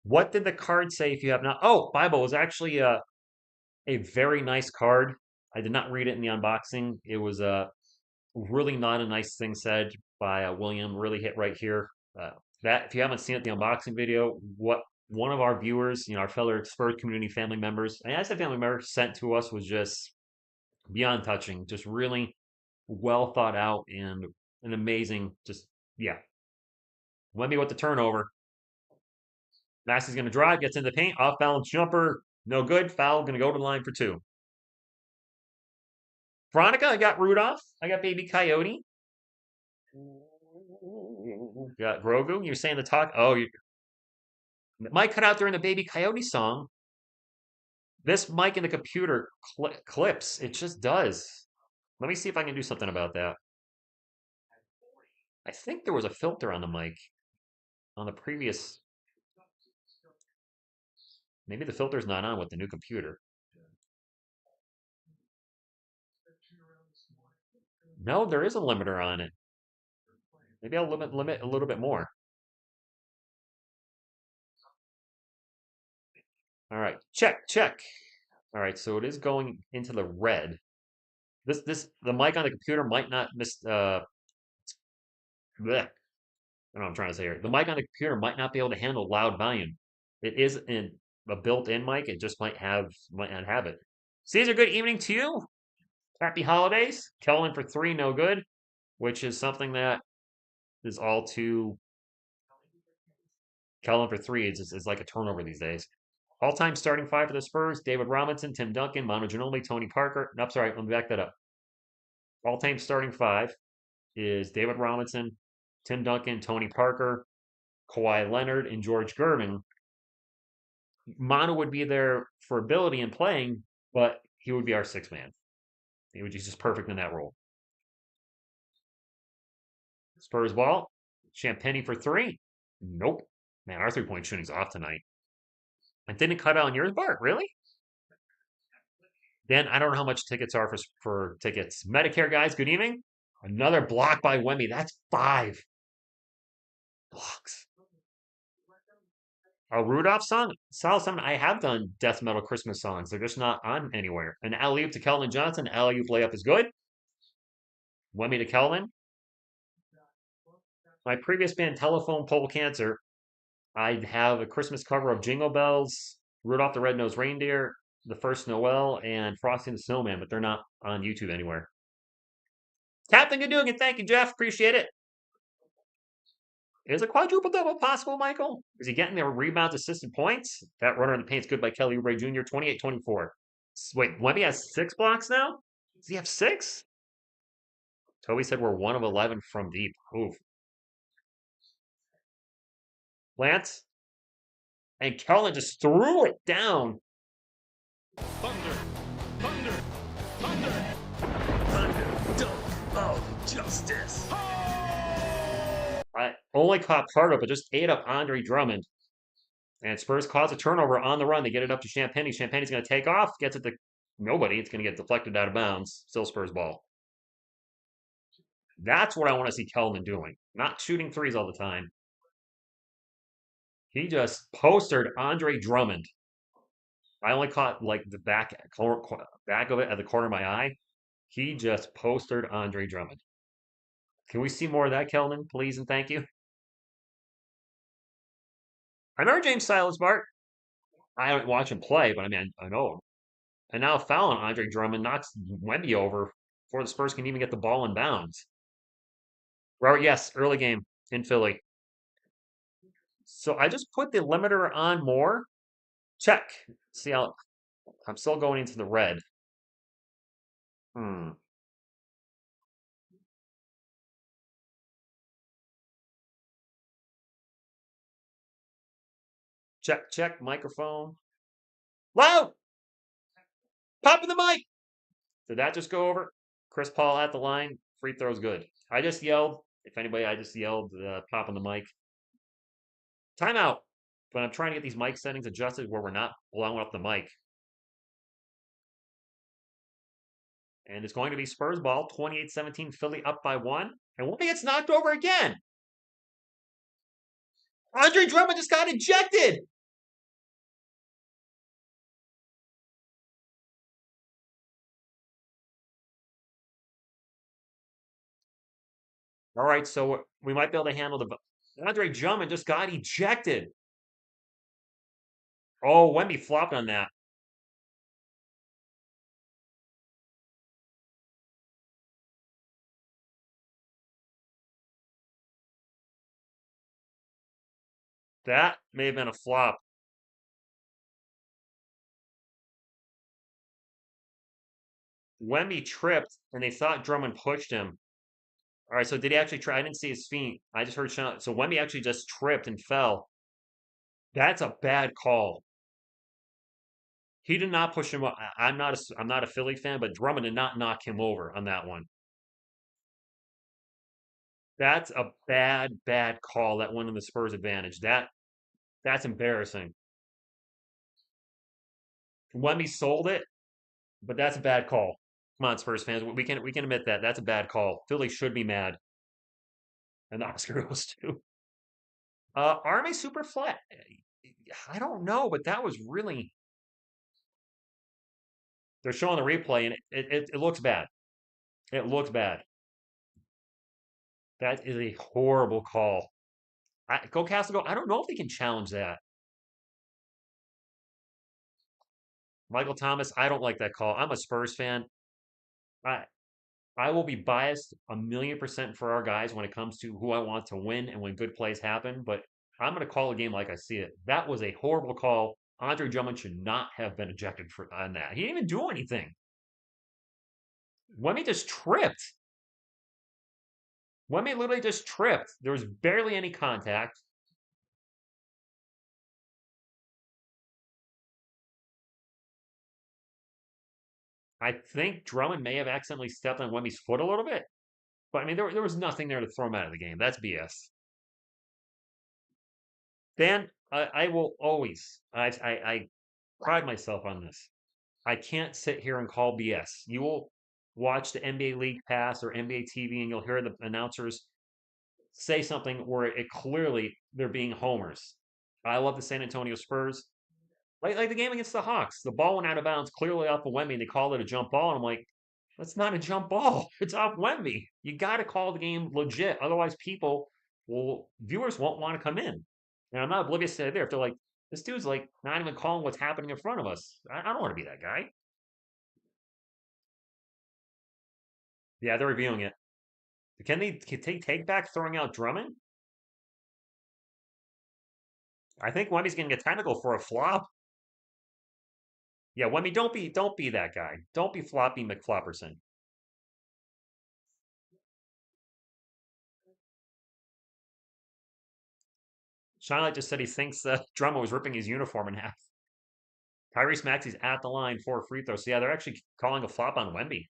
What did the card say if you have not? Oh, Bible was actually a very nice card. I did not read it in the unboxing. It was Really not a nice thing said by William. Really hit right here. Uh, that if you haven't seen it, the unboxing video, what one of our viewers, our fellow Spurs community family members, and as a family member, sent to us was just beyond touching. Just really well thought out and an amazing. Just yeah, Wemby with the turnover. Massey's going to drive, gets in the paint, off balance jumper, no good. Foul, going to go to the line for two. Veronica, I got Rudolph. I got Baby Coyote. Got Grogu. You're saying the talk. Oh, might cut out during the Baby Coyote song. This mic in the computer clips. It just does. Let me see if I can do something about that. I think there was a filter on the mic on the previous. Maybe the filter's not on with the new computer. No, there is a limiter on it. Maybe I'll limit a little bit more. All right, check. All right, so it is going into the red. The mic on the computer might not miss bleh. I don't know what I'm trying to say here. The mic on the computer might not be able to handle loud volume. It is in a built-in mic. It just might not have it. Caesar, good evening to you. Happy holidays. Kellen for three, no good, which is something that is all too. Kellen for three is like a turnover these days. All-time starting five for the Spurs: David Robinson, Tim Duncan, Manu Ginobili, Tony Parker. No, sorry, let me back that up. All-time starting five is David Robinson, Tim Duncan, Tony Parker, Kawhi Leonard, and George Gervin. Manu would be there for ability and playing, but he would be our sixth man. He would be just perfect in that role. Spurs ball. Champagny for three. Nope. Man, our three-point shooting's off tonight. And didn't cut out on yours, Bart. Really? Dan, I don't know how much tickets are for tickets. Medicare guys, good evening. Another block by Wemby. That's 5 blocks. A Rudolph song? Solid something. I have done death metal Christmas songs. They're just not on anywhere. An alley-oop to Keldon Johnson. Alley-oop layup is good. Wemby to Keldon. My previous band, Telephone Pole Cancer, I have a Christmas cover of Jingle Bells, Rudolph the Red-Nosed Reindeer, The First Noel, and Frosty the Snowman, but they're not on YouTube anywhere. Captain Gadoogan, thank you, Jeff. Appreciate it. Is a quadruple double possible, Michael? Is he getting their rebounds, assisted points? That runner in the paint's good by Kelly Oubre Jr., 28-24. Wait, Wemby has 6 blocks now? Does he have 6? Toby said we're 1 of 11 from deep. Oof. Lance? And Kellen just threw it down. Thunder, thunder, thunder, thunder, dunk of justice. I only caught part of it, just ate up Andre Drummond. And Spurs cause a turnover on the run. They get it up to Champagny. Champagny's going to take off, gets it to nobody. It's going to get deflected out of bounds. Still Spurs ball. That's what I want to see Kelman doing. Not shooting threes all the time. He just postered Andre Drummond. I only caught like the back of it at the corner of my eye. He just postered Andre Drummond. Can we see more of that, Kelman, please and thank you? I remember James Silas, Bart. I don't watch him play, but I mean, I know him. And now foul on Andre Drummond knocks Wemby over before the Spurs can even get the ball in bounds. Robert, yes, early game in Philly. So I just put the limiter on more. Check. See how I'm still going into the red. Check, microphone. Loud! Popping the mic! Did that just go over? Chris Paul at the line. Free throw's good. I just yelled. If anybody, I just yelled, popping the mic. Timeout. But I'm trying to get these mic settings adjusted where we're not blowing up the mic. And it's going to be Spurs ball, 28-17, Philly up by 1. And Wemby gets knocked over again. Andre Drummond just got ejected. All right, so we might be able to handle the. Andre Drummond just got ejected. Oh, Wemby flopped on that. That may have been a flop. Wemby tripped, and they thought Drummond pushed him. All right, so did he actually try? I didn't see his feet. I just heard Sean. So Wemby actually just tripped and fell. That's a bad call. He did not push him up. I'm not a Philly fan, but Drummond did not knock him over on that one. That's a bad call. That went in the Spurs advantage. That's embarrassing. Wemby sold it, but that's a bad call. Come on, Spurs fans. We can admit that. That's a bad call. Philly should be mad. And the Oscar goes to Army Super Flat. I don't know, but that was really. They're showing the replay, and it looks bad. It looks bad. That is a horrible call. Go Castle, go. I don't know if they can challenge that. Michael Thomas, I don't like that call. I'm a Spurs fan. I I will be biased 1,000,000% for our guys when it comes to who I want to win and when good plays happen, but I'm going to call a game like I see it. That was a horrible call. Andre Drummond should not have been ejected for on that. He didn't even do anything. Wemby just tripped. Wemby literally just tripped. There was barely any contact. I think Drummond may have accidentally stepped on Wemby's foot a little bit, but I mean, there was nothing there to throw him out of the game. That's BS. Dan, I will always, I pride myself on this. I can't sit here and call BS. You will watch the NBA League Pass or NBA TV and you'll hear the announcers say something where it clearly they're being homers. I love the San Antonio Spurs. Like the game against the Hawks. The ball went out of bounds clearly off of Wemby and they called it a jump ball. And I'm like, that's not a jump ball. It's off Wemby. You got to call the game legit. Otherwise, viewers won't want to come in. And I'm not oblivious to that there. If they're like, this dude's like not even calling what's happening in front of us. I don't want to be that guy. Yeah, they're reviewing it. Can they take back throwing out Drummond? I think Wemby's getting a technical for a flop. Yeah, Wemby, don't be that guy. Don't be floppy McFlopperson. Charlotte just said he thinks Drummond was ripping his uniform in half. Tyrese Maxey's at the line for a free throw. So yeah, they're actually calling a flop on Wemby.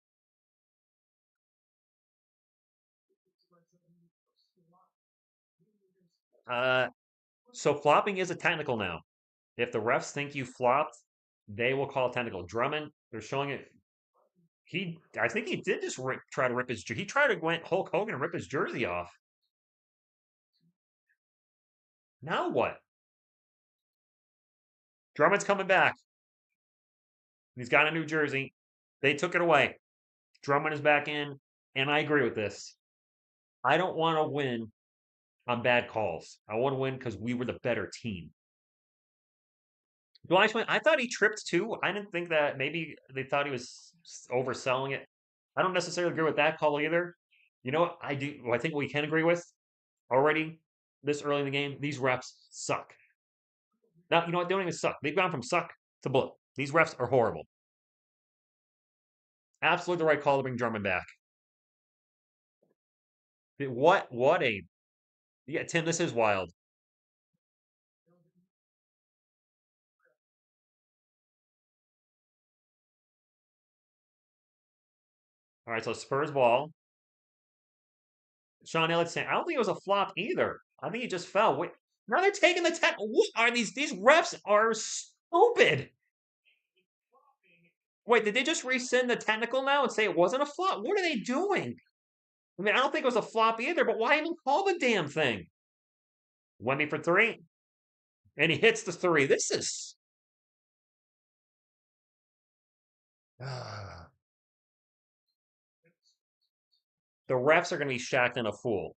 Uh, so flopping is a technical now. If the refs think you flopped, they will call technical. Drummond, they're showing it. I think he did just try to rip his. He tried to went Hulk Hogan and rip his jersey off. Now what? Drummond's coming back. He's got a new jersey. They took it away. Drummond is back in, and I agree with this. I don't want to win on bad calls. I want to win because we were the better team. I thought he tripped too. I didn't think that maybe they thought he was overselling it. I don't necessarily agree with that call either. You know what? I do. I think we can agree with already this early in the game. These refs suck. Now, you know what? They don't even suck. They've gone from suck to blue. These refs are horrible. Absolutely the right call to bring Drummond back. What a yeah, Tim, this is wild. All right, so Spurs ball. Sean Elliott saying, I don't think it was a flop either. I think he just fell. Wait, now they're taking the tech. What are these refs are stupid. Wait, did they just rescind the technical now and say it wasn't a flop? What are they doing? I mean, I don't think it was a flop either, but why even call the damn thing? Wemby for three, and he hits the three. This is The refs are going to be shacked in a fool.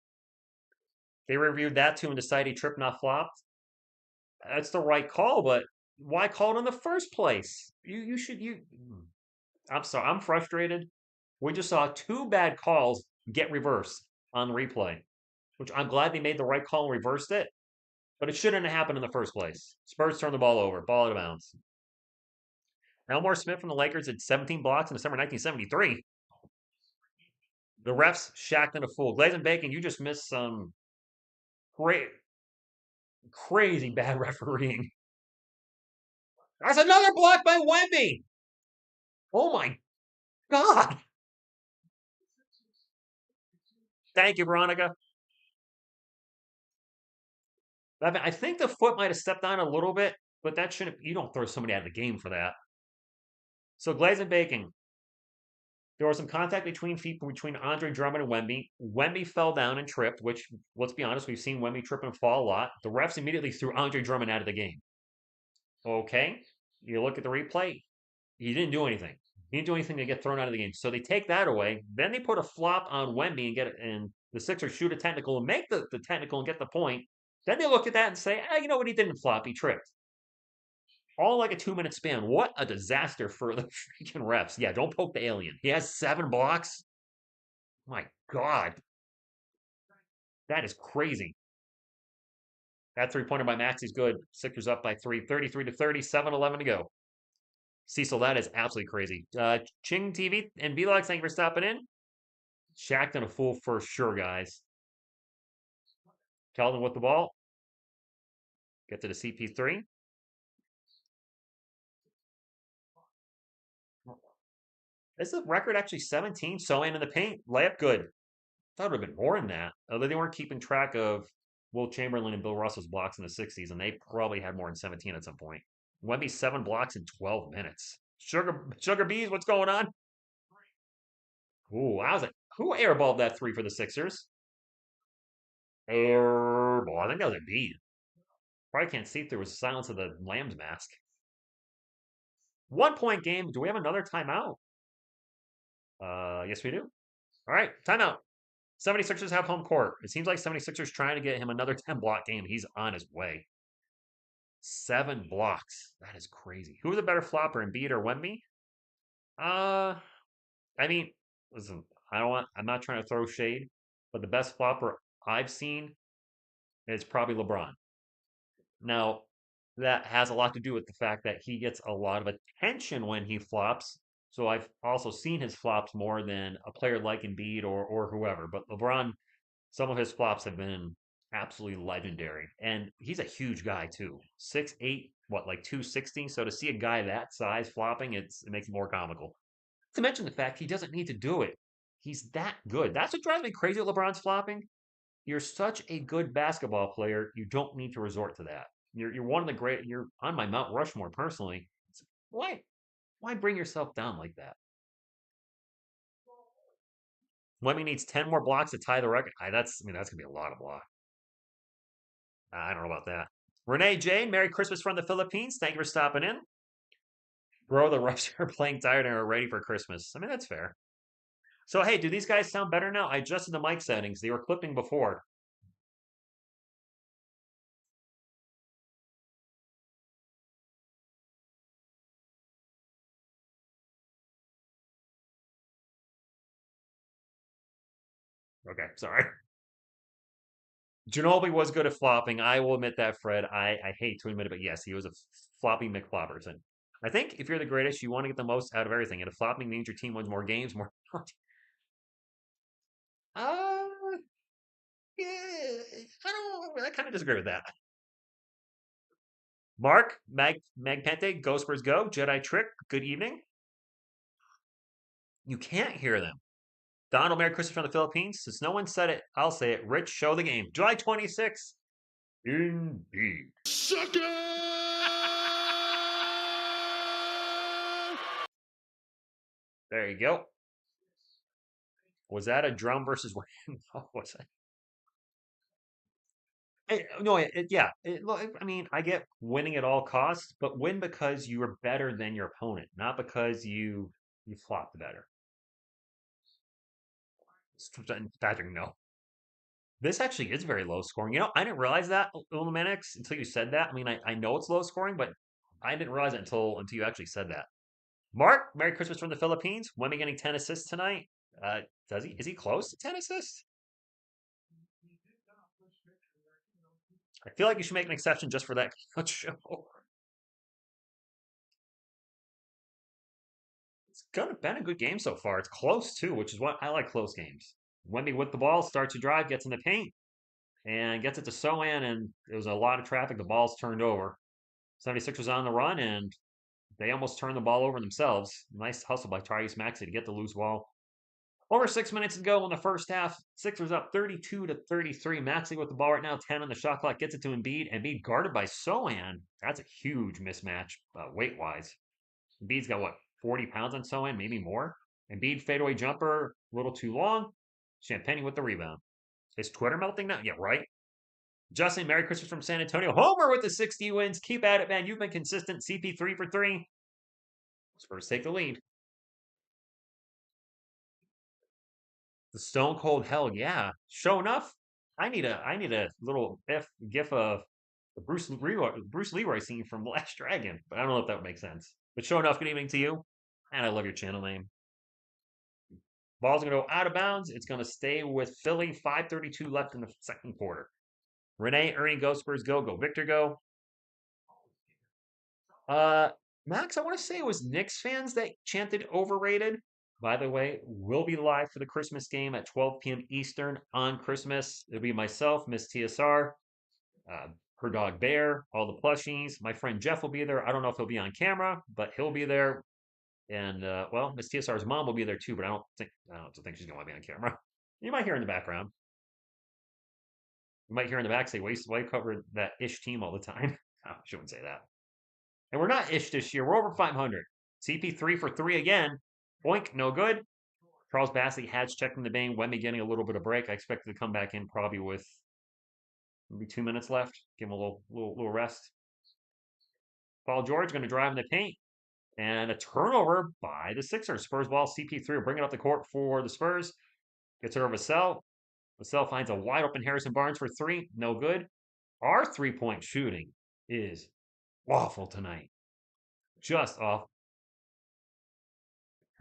They reviewed that too and decided he tripped, not flopped. That's the right call, but why call it in the first place? You should you. I'm sorry. I'm frustrated. We just saw two bad calls get reversed on replay, which I'm glad they made the right call and reversed it, but it shouldn't have happened in the first place. Spurs turned the ball over, ball out of bounds. Elmore Smith from the Lakers had 17 blocks in December 1973. The refs shacked in a fool. Glazen Bacon, you just missed some great, crazy bad refereeing. That's another block by Wemby. Oh my God. Thank you, Veronica. I think the foot might have stepped on a little bit, but that shouldn't. You don't throw somebody out of the game for that. So Glazen Bacon, there was some contact between feet between Andre Drummond and Wemby. Wemby fell down and tripped, which, let's be honest, we've seen Wemby trip and fall a lot. The refs immediately threw Andre Drummond out of the game. Okay, you look at the replay, he didn't do anything. He didn't do anything to get thrown out of the game. So they take that away. Then they put a flop on Wemby and get it, and the Sixers shoot a technical and make the technical and get the point. Then they look at that and say, you know what? He didn't flop. He tripped. All like a 2 minute span. What a disaster for the freaking refs. Yeah, don't poke the alien. He has 7 blocks. My God. That is crazy. That 3-pointer by Max is good. Sixers up by 3, 33 to 30, 7-11 to go. Cecil, that is absolutely crazy. Ching TV and Vlogs, thank you for stopping in. Shacked and a fool for sure, guys. Keldon with the ball. Get to the CP3. Is the record actually 17? So in the paint, layup good. Thought it would have been more than that. Although they weren't keeping track of Will Chamberlain and Bill Russell's blocks in the 60s, and they probably had more than 17 at some point. Wemby 7 blocks in 12 minutes. Sugar Bees, what's going on? Ooh, I was like, who airballed that 3 for the Sixers? Airball. I think that was a beat. Probably can't see if there was silence of the Lamb's mask. 1 point game. Do we have another timeout? Yes, we do. All right, timeout. 76ers have home court. It seems like 76ers trying to get him another 10 block game. He's on his way. 7 blocks. That is crazy. Who was a better flopper, Embiid or Wemby? I mean, listen, I'm not trying to throw shade, but the best flopper I've seen is probably LeBron. Now, that has a lot to do with the fact that he gets a lot of attention when he flops. So I've also seen his flops more than a player like Embiid or whoever. But LeBron, some of his flops have been absolutely legendary. And he's a huge guy too. 6'8", what, like 260? So to see a guy that size flopping, it makes it more comical. To mention the fact he doesn't need to do it. He's that good. That's what drives me crazy with LeBron's flopping. You're such a good basketball player, you don't need to resort to that. You're one of the great. You're on my Mount Rushmore personally. Why bring yourself down like that? Wemby needs 10 more blocks to tie the record. That's gonna be a lot of block. I don't know about that. Renee J, Merry Christmas from the Philippines. Thank you for stopping in. Bro, the Rush are playing tired and are ready for Christmas. I mean, that's fair. So hey, do these guys sound better now? I adjusted the mic settings. They were clipping before. Okay, sorry. Ginobili was good at flopping. I will admit that, Fred. I hate to admit it, but yes, he was a floppy McFlopperson. I think if you're the greatest, you want to get the most out of everything. And if flopping means your team wins more games, more. uh, yeah, I kind of disagree with that. Mark, Magpente, Go Spurs Go, Jedi Trick, good evening. You can't hear them. Donald, Merry Christmas from the Philippines. Since no one said it, I'll say it. Rich, show the game. July 26th. Indeed. Sucker! There you go. Was that a drum versus win? No, was it? No, yeah. I mean, I get winning at all costs, but win because you are better than your opponent, not because you flopped better. Patrick, no. This actually is very low scoring. I didn't realize that, Illuminix, until you said that. I mean, I know it's low scoring, but I didn't realize it until you actually said that. Mark, Merry Christmas from the Philippines. Wemby getting 10 assists tonight. Does he? Is he close to 10 assists? I feel like you should make an exception just for that show. It's been a good game so far. It's close too, which is what I like close games. Wemby with the ball starts to drive, gets in the paint, and gets it to Sohan, and there was a lot of traffic. The ball's turned over. 76ers on the run, and they almost turned the ball over themselves. Nice hustle by Tyrese Maxey to get the loose ball. Over 6 minutes to go in the first half. Sixers up 32-33. Maxey with the ball right now, 10 on the shot clock, gets it to Embiid. Embiid guarded by Sohan. That's a huge mismatch weight-wise. Embiid's got, what, 40 pounds on Sohan, maybe more? Embiid fadeaway jumper, a little too long. Champagne with the rebound. Is Twitter melting now? Yeah, right. Justin, Merry Christmas from San Antonio. Homer with the 60 wins. Keep at it, man. You've been consistent. CP 3 for 3. Spurs take the lead. The Stone Cold Hell, yeah. Show enough. I need a little gif of the Bruce Leroy scene from Last Dragon, but I don't know if that would make sense. But show enough. Good evening to you, and I love your channel name. Ball's gonna go out of bounds. It's gonna stay with Philly. 5:32 left in the second quarter. Renee, Ernie, go Spurs, go Victor, go. Uh, Max, I want to say it was Knicks fans that chanted overrated. By the way, we'll be live for the Christmas game at 12 p.m. Eastern on Christmas. It'll be myself, Miss TSR, her dog Bear, all the plushies. My friend Jeff will be there. I don't know if he'll be on camera, but he'll be there. And well, Miss TSR's mom will be there too, but I don't think she's gonna want to be on camera. You might hear in the background. You might hear in the back say, why you cover that ish team all the time? I shouldn't say that. And we're not ish this year. We're over 500. CP 3 for 3 again. Boink, no good. Charles Bassey has checked in the bank. Wemby getting a little bit of break. I expect to come back in probably with maybe 2 minutes left. Give him a little rest. Paul George going to drive in the paint. And a turnover by the Sixers. Spurs ball. CP3 will bring it up the court for the Spurs. Gets it over Vassell. Vassell finds a wide open Harrison Barnes for 3. No good. Our 3-point shooting is awful tonight. Just off.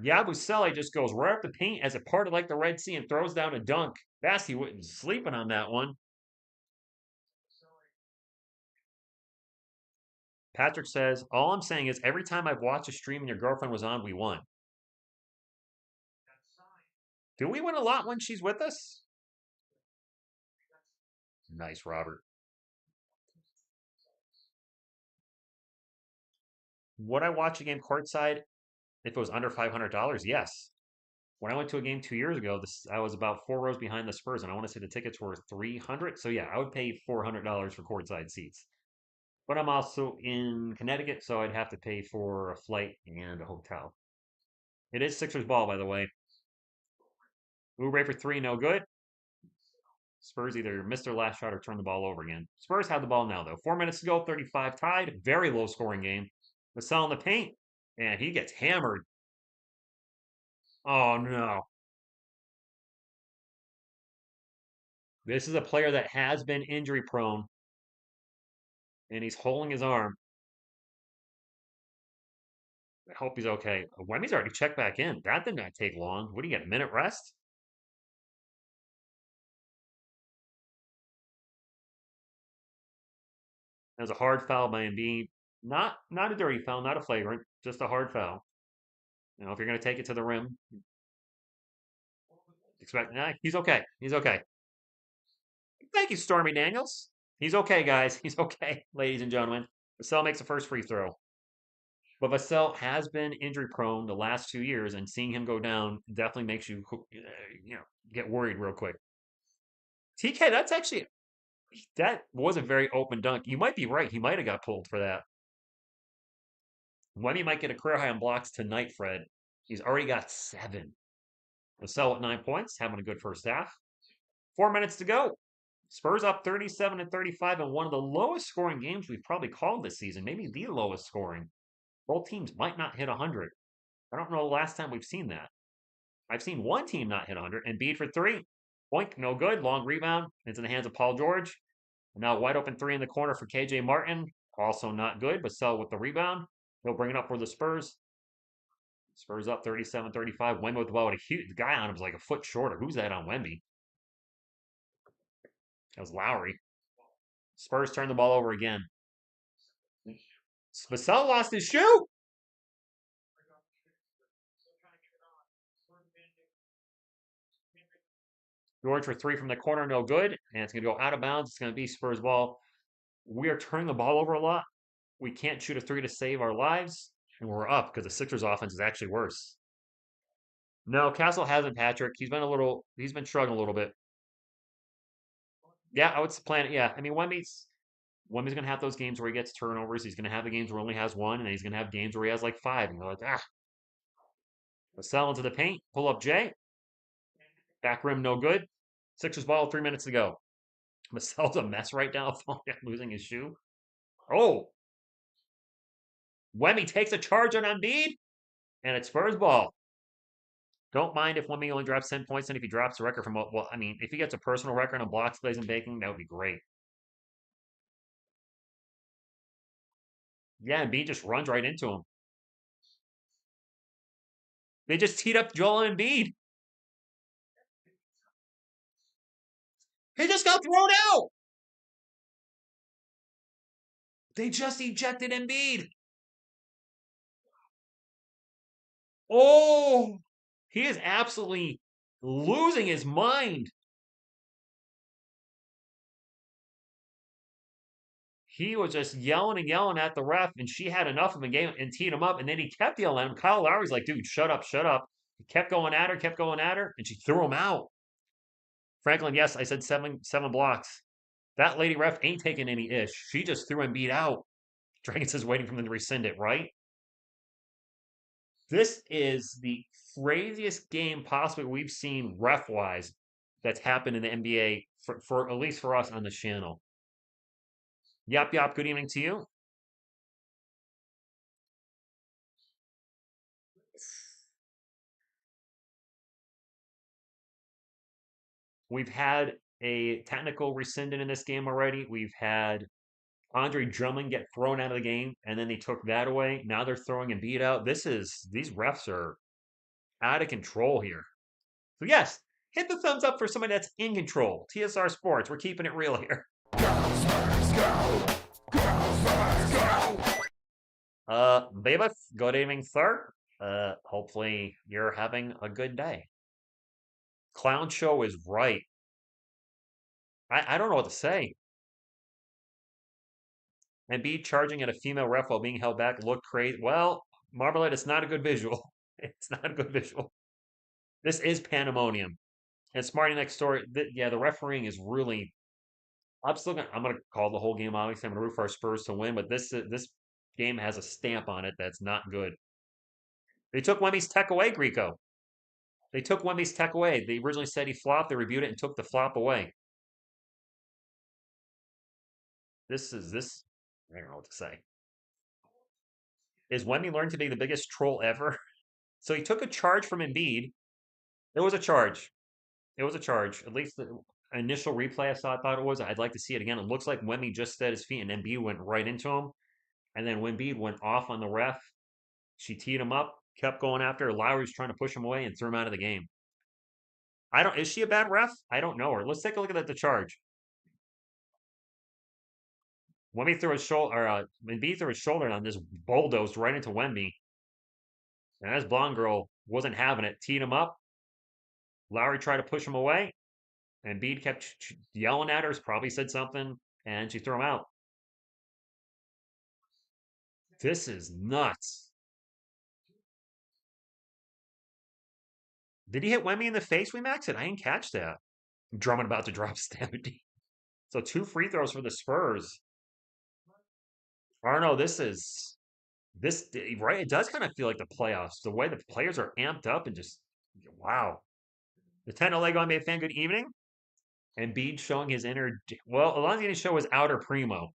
Yabusele just goes right up the paint as a part of like the Red Sea and throws down a dunk. Bassey wasn't sleeping on that one. Patrick says, all I'm saying is every time I've watched a stream and your girlfriend was on, we won. Do we win a lot when she's with us? Nice, Robert. Would I watch a game courtside if it was under $500? Yes. When I went to a game 2 years ago, I was about 4 rows behind the Spurs, and I want to say the tickets were $300. So yeah, I would pay $400 for courtside seats. But I'm also in Connecticut, so I'd have to pay for a flight and a hotel. It is Sixers ball, by the way. Oubre for 3, no good. Spurs either missed their last shot or turned the ball over again. Spurs have the ball now, though. 4 minutes to go, 35 tied. Very low scoring game. Vassell in the paint, and he gets hammered. Oh, no. This is a player that has been injury prone, and he's holding his arm. I hope he's okay. Wemmy's already checked back in. That did not take long. What do you get, a minute rest? That was a hard foul by Embiid. Not a dirty foul, not a flagrant, just a hard foul. You know, if you're going to take it to the rim, he's okay. He's okay. Thank you, Stormy Daniels. He's okay, guys. He's okay, ladies and gentlemen. Vassell makes the first free throw. But Vassell has been injury prone the last 2 years, and seeing him go down definitely makes you, get worried real quick. TK, that was a very open dunk. You might be right. He might have got pulled for that. Wemby might get a career high on blocks tonight, Fred. He's already got 7. Vassell at 9 points, having a good first half. 4 minutes to go. Spurs up 37-35 in one of the lowest scoring games we've probably called this season, maybe the lowest scoring. Both teams might not hit 100. I don't know the last time we've seen that. I've seen one team not hit 100. Embiid for three. Boink, no good. Long rebound. It's in the hands of Paul George. Now wide open three in the corner for KJ Martin. Also not good, but Sell with the rebound. He'll bring it up for the Spurs. Spurs up 37-35. Wemby with the ball with a huge guy on him is like a foot shorter. Who's that on Wemby? That was Lowry. Spurs turn the ball over again. Vassell lost his shoe. George for three from the corner, no good. And it's going to go out of bounds. It's going to be Spurs ball. We are turning the ball over a lot. We can't shoot a three to save our lives. And we're up because the Sixers offense is actually worse. No, Castle hasn't, Patrick. He's been struggling a little bit. Yeah, I would plan it. Yeah, I mean, Wemby's gonna have those games where he gets turnovers. He's gonna have the games where he only has one, and then he's gonna have games where he has like five. And you're like, ah. Vassell into the paint, pull up Jay, back rim, no good. Sixers ball, 3 minutes to go. Vassell's a mess right now, losing his shoe. Oh, Wemby takes a charge on Embiid, and it's Spurs ball. Don't mind if Wemby only drops 10 points, and if he drops the record from, well, I mean, if he gets a personal record on blocks, plays, and baking, that would be great. Yeah, Embiid just runs right into him. They just teed up Joel Embiid. He just got thrown out. They just ejected Embiid. Oh, he is absolutely losing his mind. He was just yelling and yelling at the ref, and she had enough of him and teed him up, and then he kept yelling at him. Kyle Lowry's like, dude, shut up, shut up. He kept going at her, and she threw him out. Franklin, yes, I said seven blocks. That lady ref ain't taking any ish. She just threw Embiid out. Dragons is waiting for them to rescind it, right? This is the craziest game possibly we've seen ref-wise that's happened in the NBA for at least for us on the channel. Yap, good evening to you. We've had a technical rescinded in this game already. We've had Andre Drummond get thrown out of the game, and then they took that away. Now they're throwing Embiid out. These refs are out of control here. So yes, hit the thumbs up for somebody that's in control. TSR Sports, we're keeping it real here. Babeth, good evening, sir. Hopefully you're having a good day. Clown Show is right. I don't know what to say. Embiid charging at a female ref while being held back looked crazy. Well, Marmalade, it's not a good visual. It's not a good visual. This is pandemonium. And Smarty next door, yeah, the refereeing is really. I'm gonna call the whole game. Obviously, I'm gonna root for our Spurs to win, but this game has a stamp on it that's not good. They took Wemmy's tech away, Greco. They took Wemmy's tech away. They originally said he flopped. They reviewed it and took the flop away. This. I don't know what to say. Is Wemby learned to be the biggest troll ever? So he took a charge from Embiid. It was a charge. It was a charge. At least the initial replay I thought it was. I'd like to see it again. It looks like Wemby just set his feet and Embiid went right into him. And then Embiid went off on the ref. She teed him up, kept going after her. Lowry's trying to push him away and threw him out of the game. Is she a bad ref? I don't know her. Let's take a look at the charge. Wemby threw his shoulder, Embiid threw his shoulder on this bulldozed right into Wemby. And this blonde girl wasn't having it. Teed him up. Lowry tried to push him away. And Embiid kept yelling at her, probably said something, and she threw him out. This is nuts. Did he hit Wemby in the face? We maxed it. I didn't catch that. Drummond about to drop 70. So 2 free throws for the Spurs. I don't know. This right. It does kind of feel like the playoffs. The way the players are amped up and just wow. The 10 Lego NBA fan. Good evening. Embiid showing his inner. Well, as long as he didn't show his outer primo.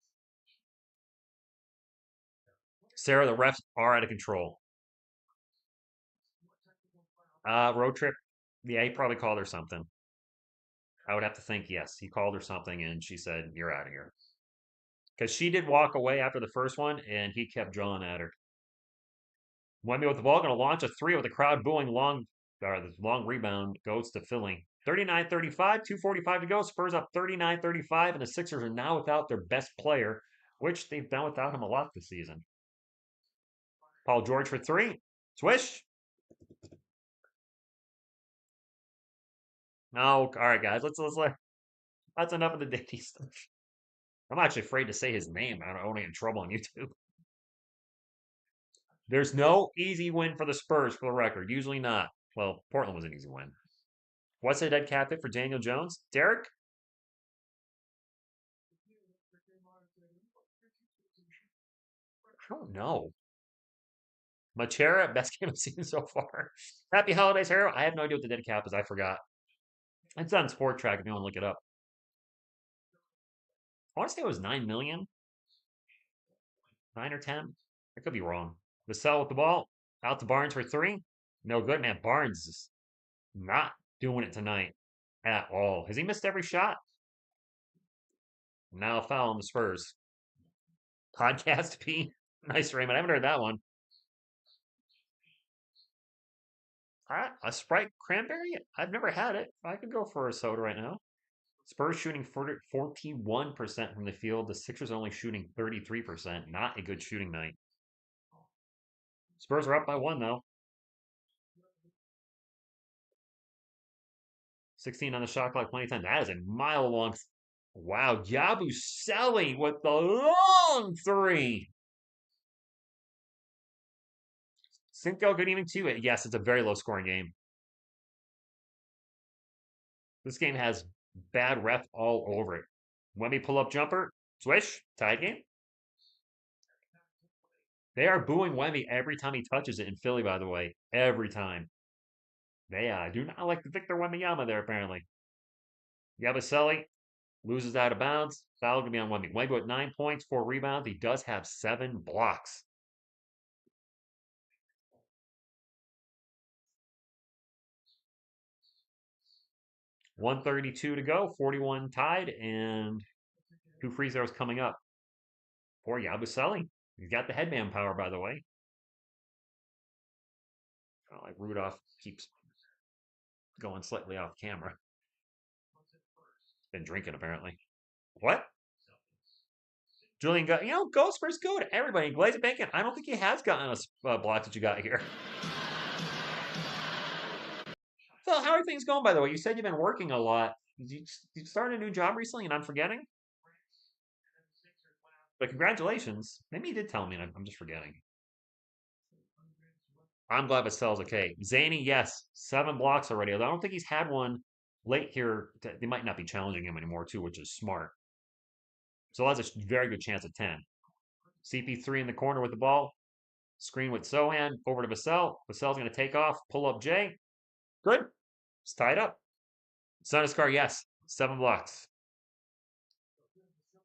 Sarah, the refs are out of control. Road trip Yeah, he probably called her something. I would have to think, yes, he called her something and she said, "You're out of here." Because she did walk away after the first one and he kept drawing at her. Wemby with the ball, going to launch a three with the crowd booing long. The long rebound goes to Philly. 39-35, 2:45 to go. Spurs up 39-35, and the Sixers are now without their best player, which they've done without him a lot this season. Paul George for three. Swish. No, all right, guys. Let's let. That's enough of the Diddy stuff. I'm actually afraid to say his name. I don't want to get in trouble on YouTube. There's no easy win for the Spurs, for the record. Usually not. Well, Portland was an easy win. What's a dead cap hit for Daniel Jones? Derek? I don't know. Machera, best game I've seen so far. Happy holidays, Hero. I have no idea what the dead cap is. I forgot. It's on Sport Track if you want to look it up. I want to say it was 9 million, 9 or 10. I could be wrong. Vassell with the ball. Out to Barnes for three. No good, man. Barnes is not doing it tonight at all. Has he missed every shot? Now a foul on the Spurs. Podcast P. Nice, Raymond. I haven't heard that one. A Sprite cranberry? I've never had it. I could go for a soda right now. Spurs shooting 41% from the field. The Sixers only shooting 33%. Not a good shooting night. Spurs are up by one, though. 16 on the shot clock, plenty of time. That is a mile long. Wow. Yabusele with the long three. Cinco, good evening to you. Yes, it's a very low scoring game. This game has bad ref all over it. Wemby pull up jumper. Swish. Tied game. They are booing Wemby every time he touches it in Philly, by the way. Every time. They do not like the Victor Wembanyama there, apparently. Yabusele loses out of bounds. Foul going to be on Wemby. Wemby with 9 points, 4 rebounds. He does have 7 blocks. $132 to go, 41 tied, and 2 free throws coming up for Yabusele. He's got the headband power, by the way. Like Rudolph keeps going slightly off camera. Been drinking, apparently. What? Julian, go Spurs, go to everybody. Glaze Bacon, I don't think he has gotten us blocks that you got here. Phil, how are things going, by the way? You said you've been working a lot. Did you start a new job recently and I'm forgetting? But congratulations. Maybe you did tell me and I'm just forgetting. I'm glad Vassell's okay. Zany, yes. 7 blocks already. Although I don't think he's had one late here. They might not be challenging him anymore, too, which is smart. So that's a very good chance at 10. CP3 in the corner with the ball. Screen with Sohan. Over to Vassell. Vassell's going to take off. Pull up Jay. Good. It's tied up. Soniscar, yes. 7 blocks.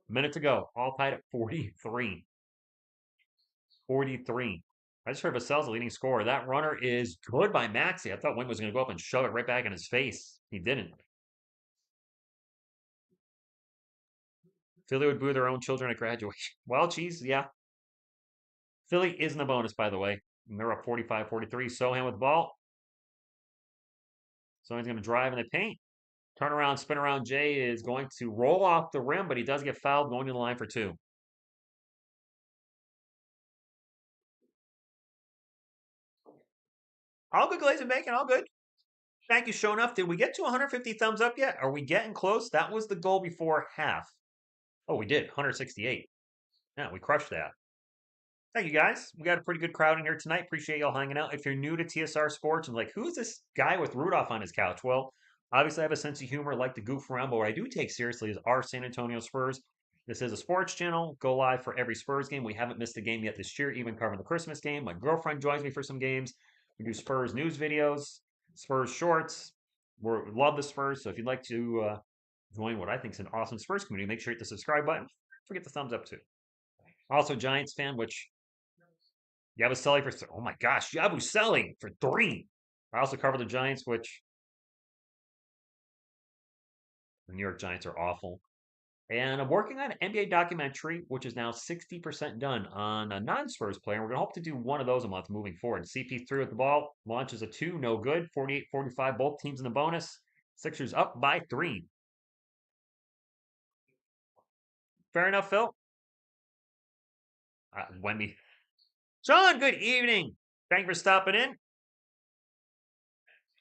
Minute to go. All tied at 43. 43. I just heard Vassell's the leading scorer. That runner is good by Maxey. I thought Wynn was going to go up and shove it right back in his face. He didn't. Philly would boo their own children at graduation. Well, geez, yeah. Philly is in the bonus, by the way. And they're up 45-43. Sohan with the ball. Sohan's going to drive in the paint. Turn around, spin around. Jay is going to roll off the rim, but he does get fouled going to the line for 2. All good, Glaze and Bacon. All good. Thank you, showing up. Did we get to 150 thumbs up yet? Are we getting close? That was the goal before half. Oh, we did. 168. Yeah, we crushed that. Thank you, guys. We got a pretty good crowd in here tonight. Appreciate y'all hanging out. If you're new to TSR Sports and like, who's this guy with Rudolph on his couch? Well, obviously I have a sense of humor, like to goof around, but what I do take seriously is our San Antonio Spurs. This is a sports channel. Go live for every Spurs game. We haven't missed a game yet this year, even covering the Christmas game. My girlfriend joins me for some games. We do Spurs news videos, Spurs shorts. We love the Spurs. So if you'd like to join what I think is an awesome Spurs community, make sure you hit the subscribe button. Don't forget the thumbs up too. Also, Giants fan, which Yabusele for oh my gosh, Yabusele for 3. I also cover the Giants, which The New York Giants are awful. And I'm working on an NBA documentary, which is now 60% done on a non-Spurs player. We're going to hope to do one of those a month moving forward. CP3 with the ball, launches a 2, no good. 48-45, both teams in the bonus. Sixers up by 3. Fair enough, Phil? Wemby. John, good evening. Thank you for stopping in.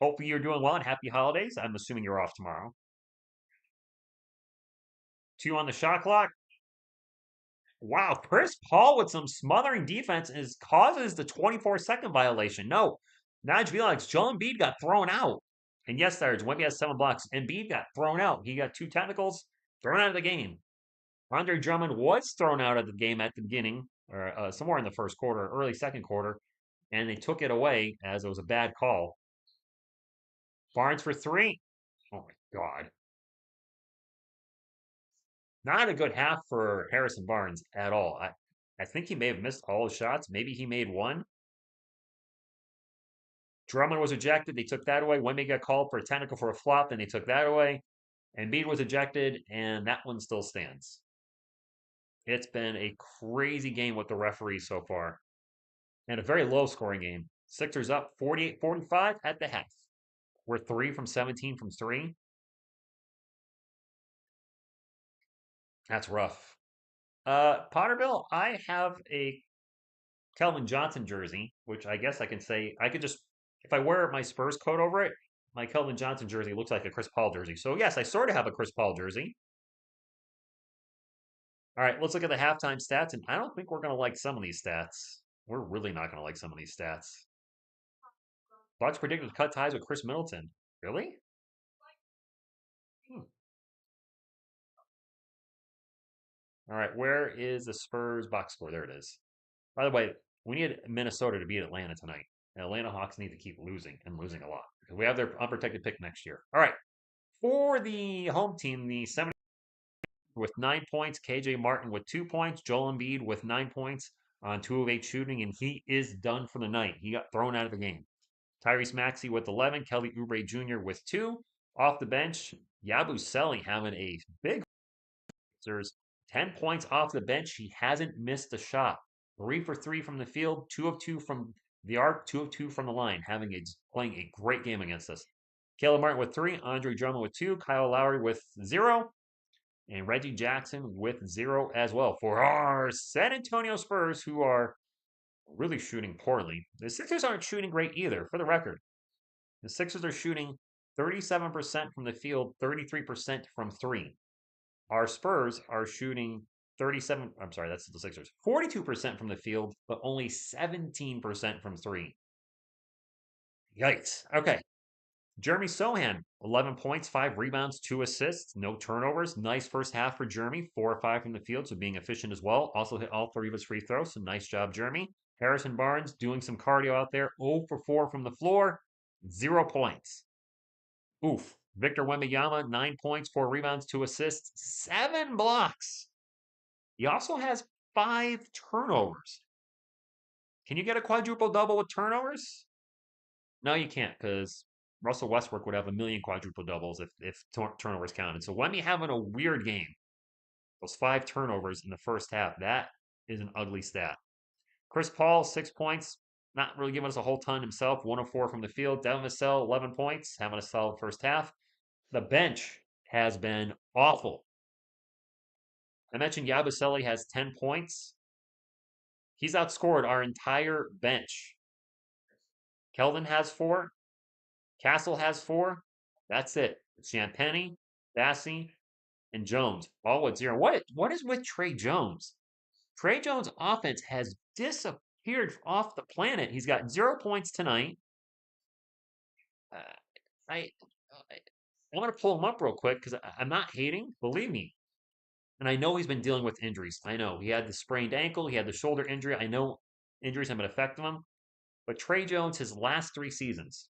Hopefully you're doing well and happy holidays. I'm assuming you're off tomorrow. 2 on the shot clock. Wow, Chris Paul with some smothering defense causes the 24-second violation. No, now you realize Joel Embiid got thrown out. And yes, Sarge, Wemby has 7 blocks. Embiid got thrown out. He got 2 technicals, thrown out of the game. Andre Drummond was thrown out of the game at the beginning, or somewhere in the first quarter, early second quarter, and they took it away as it was a bad call. Barnes for 3. Oh my God. Not a good half for Harrison Barnes at all. I think he may have missed all his shots. Maybe he made one. Drummond was ejected. They took that away. Wemby got called for a technical for a flop, and they took that away. Embiid was ejected, and that one still stands. It's been a crazy game with the referees so far. And a very low-scoring game. Sixers up 48-45 at the half. We're 3 from 17 from 3. That's rough. Potterville, I have a Kelvin Johnson jersey, which I guess I can say I could just, if I wear my Spurs coat over it, my Kelvin Johnson jersey looks like a Chris Paul jersey. So yes, I sort of have a Chris Paul jersey. All right, let's look at the halftime stats, and I don't think we're going to like some of these stats. We're really not going to like some of these stats. Bucks predicted to cut ties with Chris Middleton. Really? All right, where is the Spurs box score? There it is. By the way, we need Minnesota to beat Atlanta tonight. The Atlanta Hawks need to keep losing and losing a lot because we have their unprotected pick next year. All right, for the home team, the 70 with 9 points, KJ Martin with 2 points, Joel Embiid with 9 points on 2 of 8 shooting, and he is done for the night. He got thrown out of the game. Tyrese Maxey with 11, Kelly Oubre Jr. with 2. Off the bench, Yabusele having a big. There's 10 points off the bench. He hasn't missed a shot. 3 for 3 from the field, 2 of 2 from the arc, 2 of 2 from the line, playing a great game against us. Caleb Martin with 3, Andre Drummond with 2, Kyle Lowry with 0, and Reggie Jackson with 0 as well for our San Antonio Spurs, who are really shooting poorly. The Sixers aren't shooting great either, for the record. The Sixers are shooting 37% from the field, 33% from 3. Our Spurs are shooting 37, I'm sorry, that's the Sixers. 42% from the field, but only 17% from 3. Yikes. Okay. Jeremy Sohan, 11 points, 5 rebounds, 2 assists, no turnovers. Nice first half for Jeremy, 4 or 5 from the field, so being efficient as well. Also hit all 3 of his free throws, so nice job, Jeremy. Harrison Barnes doing some cardio out there, 0 for 4 from the floor, 0 points. Oof. Victor Wembanyama, 9 points, 4 rebounds, 2 assists, 7 blocks. He also has 5 turnovers. Can you get a quadruple double with turnovers? No, you can't, because Russell Westbrook would have a million quadruple doubles if turnovers counted. So Wemby having a weird game. Those 5 turnovers in the first half, that is an ugly stat. Chris Paul, 6 points, not really giving us a whole ton himself. 1 of 4 from the field. Devin Vassell, 11 points, having a solid first half. The bench has been awful. I mentioned Yabusele has 10 points. He's outscored our entire bench. Keldon has 4. Castle has 4. That's it. Champagny, Bassie, and Jones, all with 0. What is with Trey Jones? Trey Jones' offense has disappeared off the planet. He's got 0 points tonight. I want to pull him up real quick because I'm not hating. Believe me. And I know he's been dealing with injuries. I know he had the sprained ankle. He had the shoulder injury. I know injuries have been affecting him. But Trey Jones, his last 3 seasons,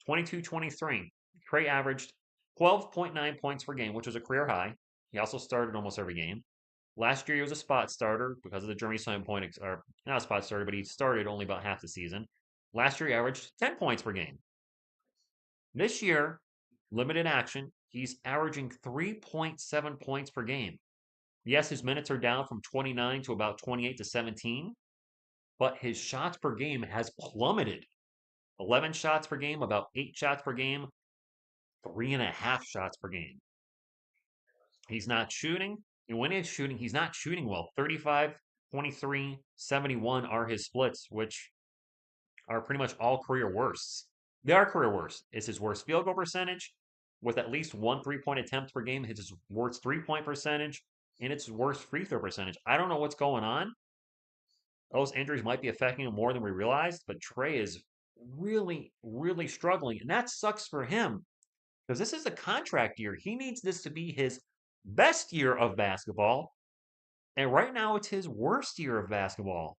22-23, Trey averaged 12.9 points per game, which was a career high. He also started almost every game. Last year, he was a spot starter because of the Jeremy Sohan point, or not a spot starter, but he started only about half the season. Last year, he averaged 10 points per game. This year, limited action, He's averaging 3.7 points per game. Yes, his minutes are down from 29 to about 28 to 17, but his shots per game has plummeted. 11 shots per game, about 8 shots per game, 3.5 shots per game. He's not shooting. And when he's shooting, he's not shooting well. 35, 23, 71 are his splits, which are pretty much all career worsts. They are career worst. It's his worst field goal percentage with at least one 3-point attempt per game. It's his worst 3-point percentage and it's his worst free throw percentage. I don't know what's going on. Those injuries might be affecting him more than we realized, but Trey is really, really struggling. And that sucks for him because this is a contract year. He needs this to be his best year of basketball. And right now, it's his worst year of basketball.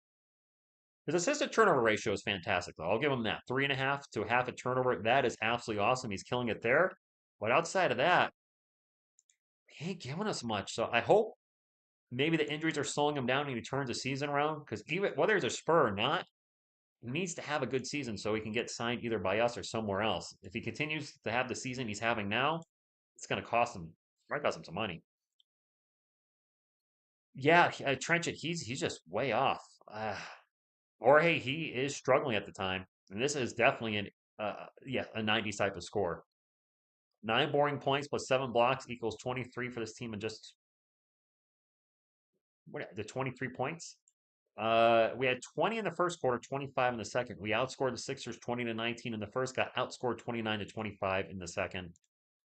His assist to turnover ratio is fantastic, though. I'll give him that. 3.5 to half a turnover. That is absolutely awesome. He's killing it there. But outside of that, he ain't giving us much. So I hope maybe the injuries are slowing him down and he turns the season around. Because even whether he's a Spur or not, he needs to have a good season so he can get signed either by us or somewhere else. If he continues to have the season he's having now, it's going to cost him. Might cost him some money. Yeah, Trenchard, he's just way off. Jorge, he is struggling at the time, and this is definitely a 90 type of score. 9 boring points plus 7 blocks equals 23 for this team, and just the 23 points. We had 20 in the first quarter, 25 in the second. We outscored the Sixers 20-19 in the first, got outscored 29-25 in the second.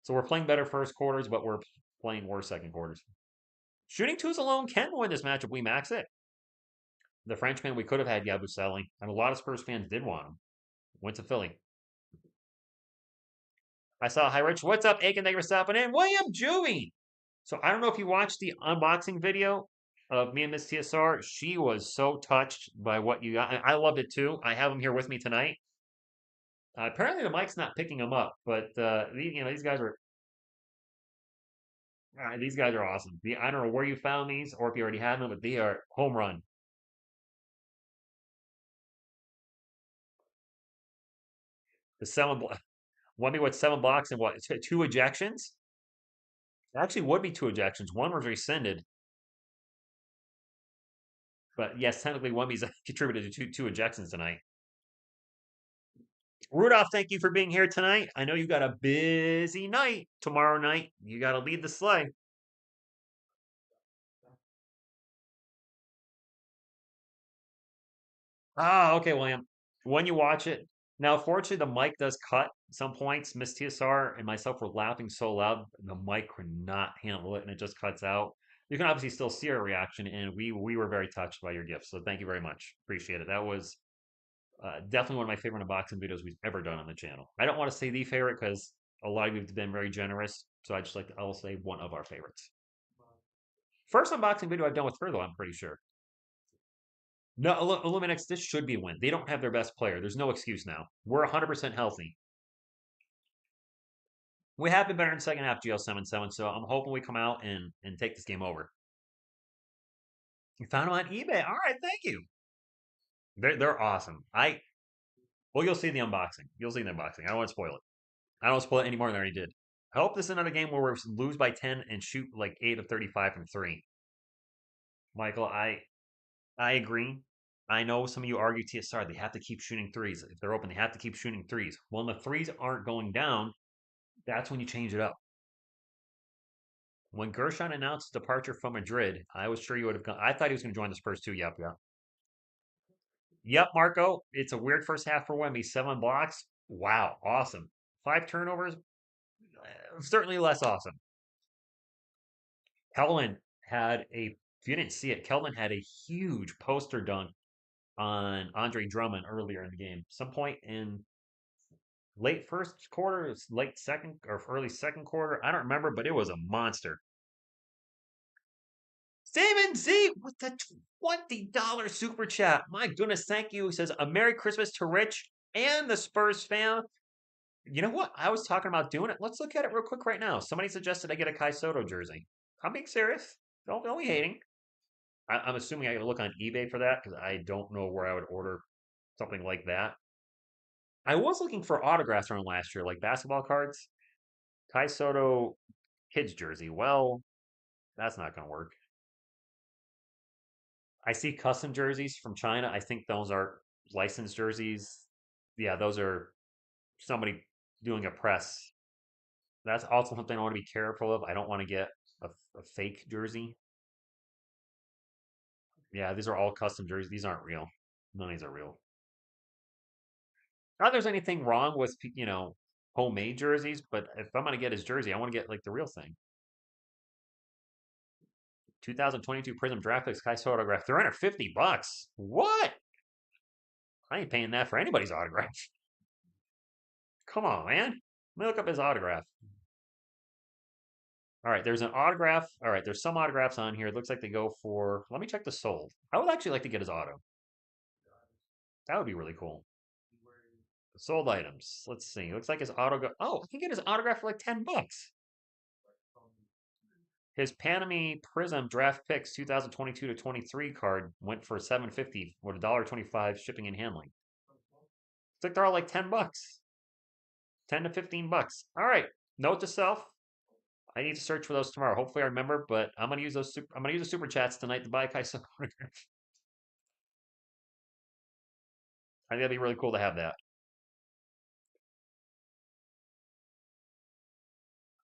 So we're playing better first quarters, but we're playing worse second quarters. Shooting twos alone can win this matchup. We max it. The Frenchman, we could have had Yabusele, and a lot of Spurs fans did want him. Went to Philly. I saw Hi Rich. What's up, Aiken? Thank you for stopping in. William Juvie. So I don't know if you watched the unboxing video of me and Miss TSR. She was so touched by what you got. I loved it too. I have him here with me tonight. Apparently the mic's not picking him up, but these guys are awesome. I don't know where you found these or if you already had them, but they are home run. The seven, Won me with 7 blocks and what? 2 ejections. It actually would be 2 ejections. One was rescinded. But yes, technically Wemby's contributed to two ejections tonight. Rudolph, thank you for being here tonight. I know you got a busy night tomorrow night. You got to lead the sleigh. Ah, okay, William. When you watch it, now, fortunately, the mic does cut at some points. Miss TSR and myself were laughing so loud, the mic could not handle it, and it just cuts out. You can obviously still see our reaction, and we were very touched by your gift. So thank you very much. Appreciate it. That was definitely one of my favorite unboxing videos we've ever done on the channel. I don't want to say the favorite because a lot of you have been very generous. So I'll say one of our favorites. First unboxing video I've done with her, though, I'm pretty sure. No, Illuminix, this should be a win. They don't have their best player. There's no excuse now. We're 100% healthy. We have been better in second half, GL77, so I'm hoping we come out and take this game over. You found them on eBay. All right, thank you. They're awesome. Well, you'll see the unboxing. You'll see the unboxing. I don't want to spoil it. I don't want to spoil it any more than I already did. I hope this is another game where we lose by 10 and shoot like 8 of 35 from 3. Michael, I agree. I know some of you argue TSR, they have to keep shooting threes. If they're open, they have to keep shooting threes. Well, when the threes aren't going down, that's when you change it up. When Gershon announced his departure from Madrid, I was sure he would have gone. I thought he was going to join the Spurs too. Yep, yep. Yep, Marco. It's a weird first half for Wemby. 7 blocks. Wow, awesome. 5 turnovers. Certainly less awesome. Kelvin had if you didn't see it, Kelvin had a huge poster dunk on Andre Drummond earlier in the game. Some point in late first quarter, late second or early second quarter. I don't remember, but it was a monster. Steven Z with the $20 super chat. My goodness, thank you. He says, a Merry Christmas to Rich and the Spurs fan. You know what? I was talking about doing it. Let's look at it real quick right now. Somebody suggested I get a Kai Soto jersey. I'm being serious. Don't be hating. I'm assuming I got to look on eBay for that because I don't know where I would order something like that. I was looking for autographs from last year, like basketball cards. Kai Soto kids jersey. Well, that's not going to work. I see custom jerseys from China. I think those are licensed jerseys. Yeah, those are somebody doing a press. That's also something I want to be careful of. I don't want to get a fake jersey. Yeah, these are all custom jerseys. These aren't real. None of these are real. Not that there's anything wrong with, homemade jerseys, but if I'm going to get his jersey, I want to get like the real thing. 2022 Prism Draft Picks Kai autograph, $350. What? I ain't paying that for anybody's autograph. Come on, man. Let me look up his autograph. All right, there's an autograph. All right, there's some autographs on here. It looks like they go for. Let me check the sold. I would actually like to get his auto. That would be really cool. Sold items. Let's see. It looks like his auto. Oh, I can get his autograph for like $10. His Panami Prism Draft Picks 2022 to 23 card went for $750 with $1.25 shipping and handling. It's like they're all like $10. 10 to $15. All right. Note to self. I need to search for those tomorrow. Hopefully I remember, but I'm gonna use those. I'm gonna use the super chats tonight to buy Kai autograph. I think that'd be really cool to have that.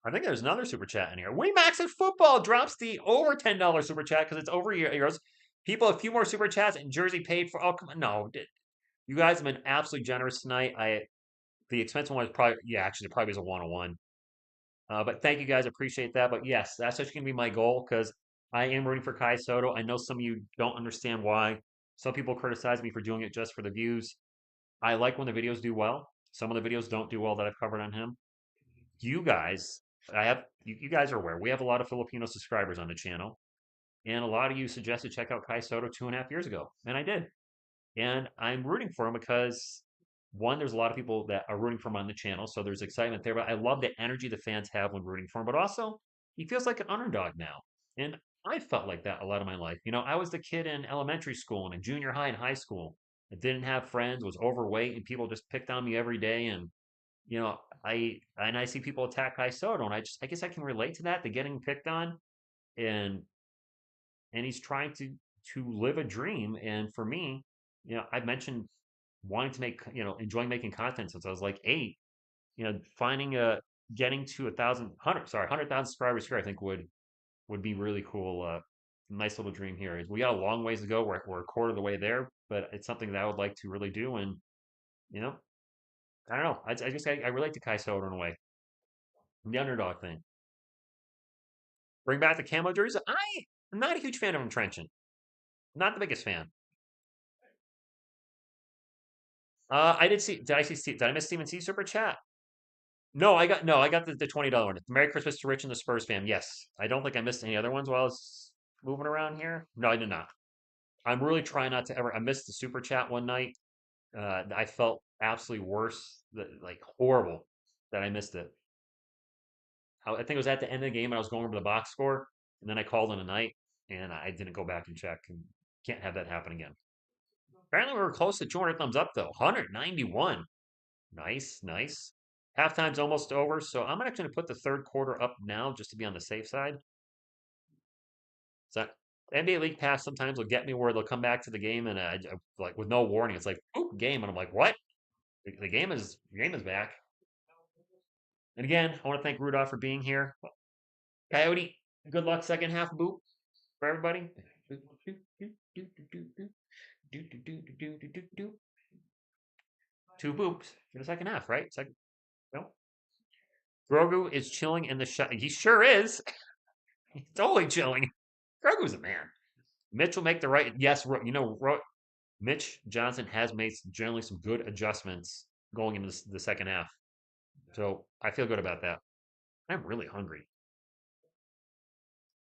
I think there's another super chat in here. We Max at Football drops the over $10 super chat because it's over yours. People, a few more super chats and Jersey paid for. Oh, come on. No. You guys have been absolutely generous tonight. The expensive one was probably, yeah, actually, it probably was a 101. But thank you guys. Appreciate that. But yes, that's actually going to be my goal because I am rooting for Kai Soto. I know some of you don't understand why. Some people criticize me for doing it just for the views. I like when the videos do well. Some of the videos don't do well that I've covered on him. You guys, you guys are aware we have a lot of Filipino subscribers on the channel, and a lot of you suggested check out Kai Soto 2.5 years ago, and I did. And I'm rooting for him because one, there's a lot of people that are rooting for him on the channel, so there's excitement there. But I love the energy the fans have when rooting for him. But also, he feels like an underdog now, and I felt like that a lot of my life. I was the kid in elementary school and in junior high and high school that didn't have friends, was overweight, and people just picked on me every day. And I see people attack Kai Soto, and I guess I can relate to that, to getting picked on, and he's trying to live a dream. And for me, I mentioned wanting to make, enjoying making content since I was like 8. Finding getting to 100,000 subscribers here, I think would be really cool. Nice little dream here. We got a long ways to go. We're a quarter of the way there, but it's something that I would like to really do. And you know, I don't know. I just I relate to Kai Soto in a way. The underdog thing. Bring back the camo jerseys. I'm not a huge fan of entrenchant. Not the biggest fan. I did see. Did I see? Did I miss Steven C super chat? No. I got the $20 one. Merry Christmas to Rich and the Spurs fan. Yes, I don't think I missed any other ones while I was moving around here. No, I did not. I'm really trying not to ever. I missed the super chat one night. I felt absolutely worse, like horrible, that I missed it. I think it was at the end of the game. I was going over the box score, and then I called in a night, and I didn't go back and check. And can't have that happen again. Apparently, we were close to 200 thumbs up though. 191. Nice, nice. Halftime's almost over, so I'm actually going to put the third quarter up now just to be on the safe side. So NBA League Pass sometimes will get me where they'll come back to the game and like with no warning, it's like oop, game, and I'm like, what? The game is back. And again, I want to thank Rudolph for being here. Coyote, good luck second half boop for everybody. Two boops for the second half, right? Second, no. Grogu is chilling in the shot. He sure is. He's totally chilling. Grogu's a man. Mitch will make the right. Yes, Mitch Johnson has made generally some good adjustments going into the second half. So I feel good about that. I'm really hungry.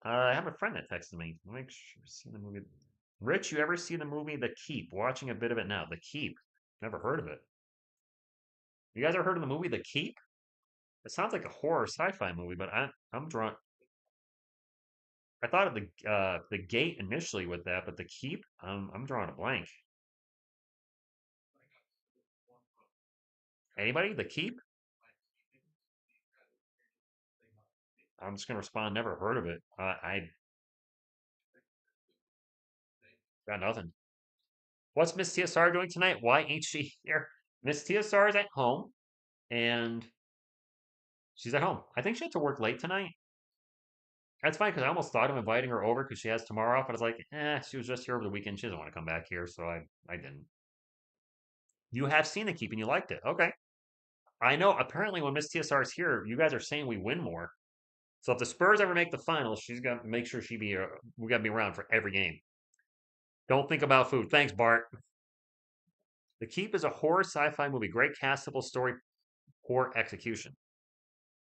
I have a friend that texted me. Make sure see the movie. Rich, you ever see the movie The Keep? Watching a bit of it now. The Keep. Never heard of it. You guys ever heard of the movie The Keep? It sounds like a horror sci-fi movie, but I'm drawn. I thought of the Gate initially with that, but The Keep, I'm drawing a blank. Anybody? The Keep? I'm just gonna respond. Never heard of it. I got nothing. What's Miss TSR doing tonight? Why ain't she here? Miss TSR is at home, and she's at home. I think she had to work late tonight. That's fine because I almost thought of inviting her over because she has tomorrow off. But I was like, she was just here over the weekend. She doesn't want to come back here, so I didn't. You have seen the keep and you liked it. Okay. I know. Apparently, when Miss TSR is here, you guys are saying we win more. So if the Spurs ever make the finals, she's got to make sure we got to be around for every game. Don't think about food. Thanks, Bart. The Keep is a horror sci-fi movie. Great castable story, poor execution.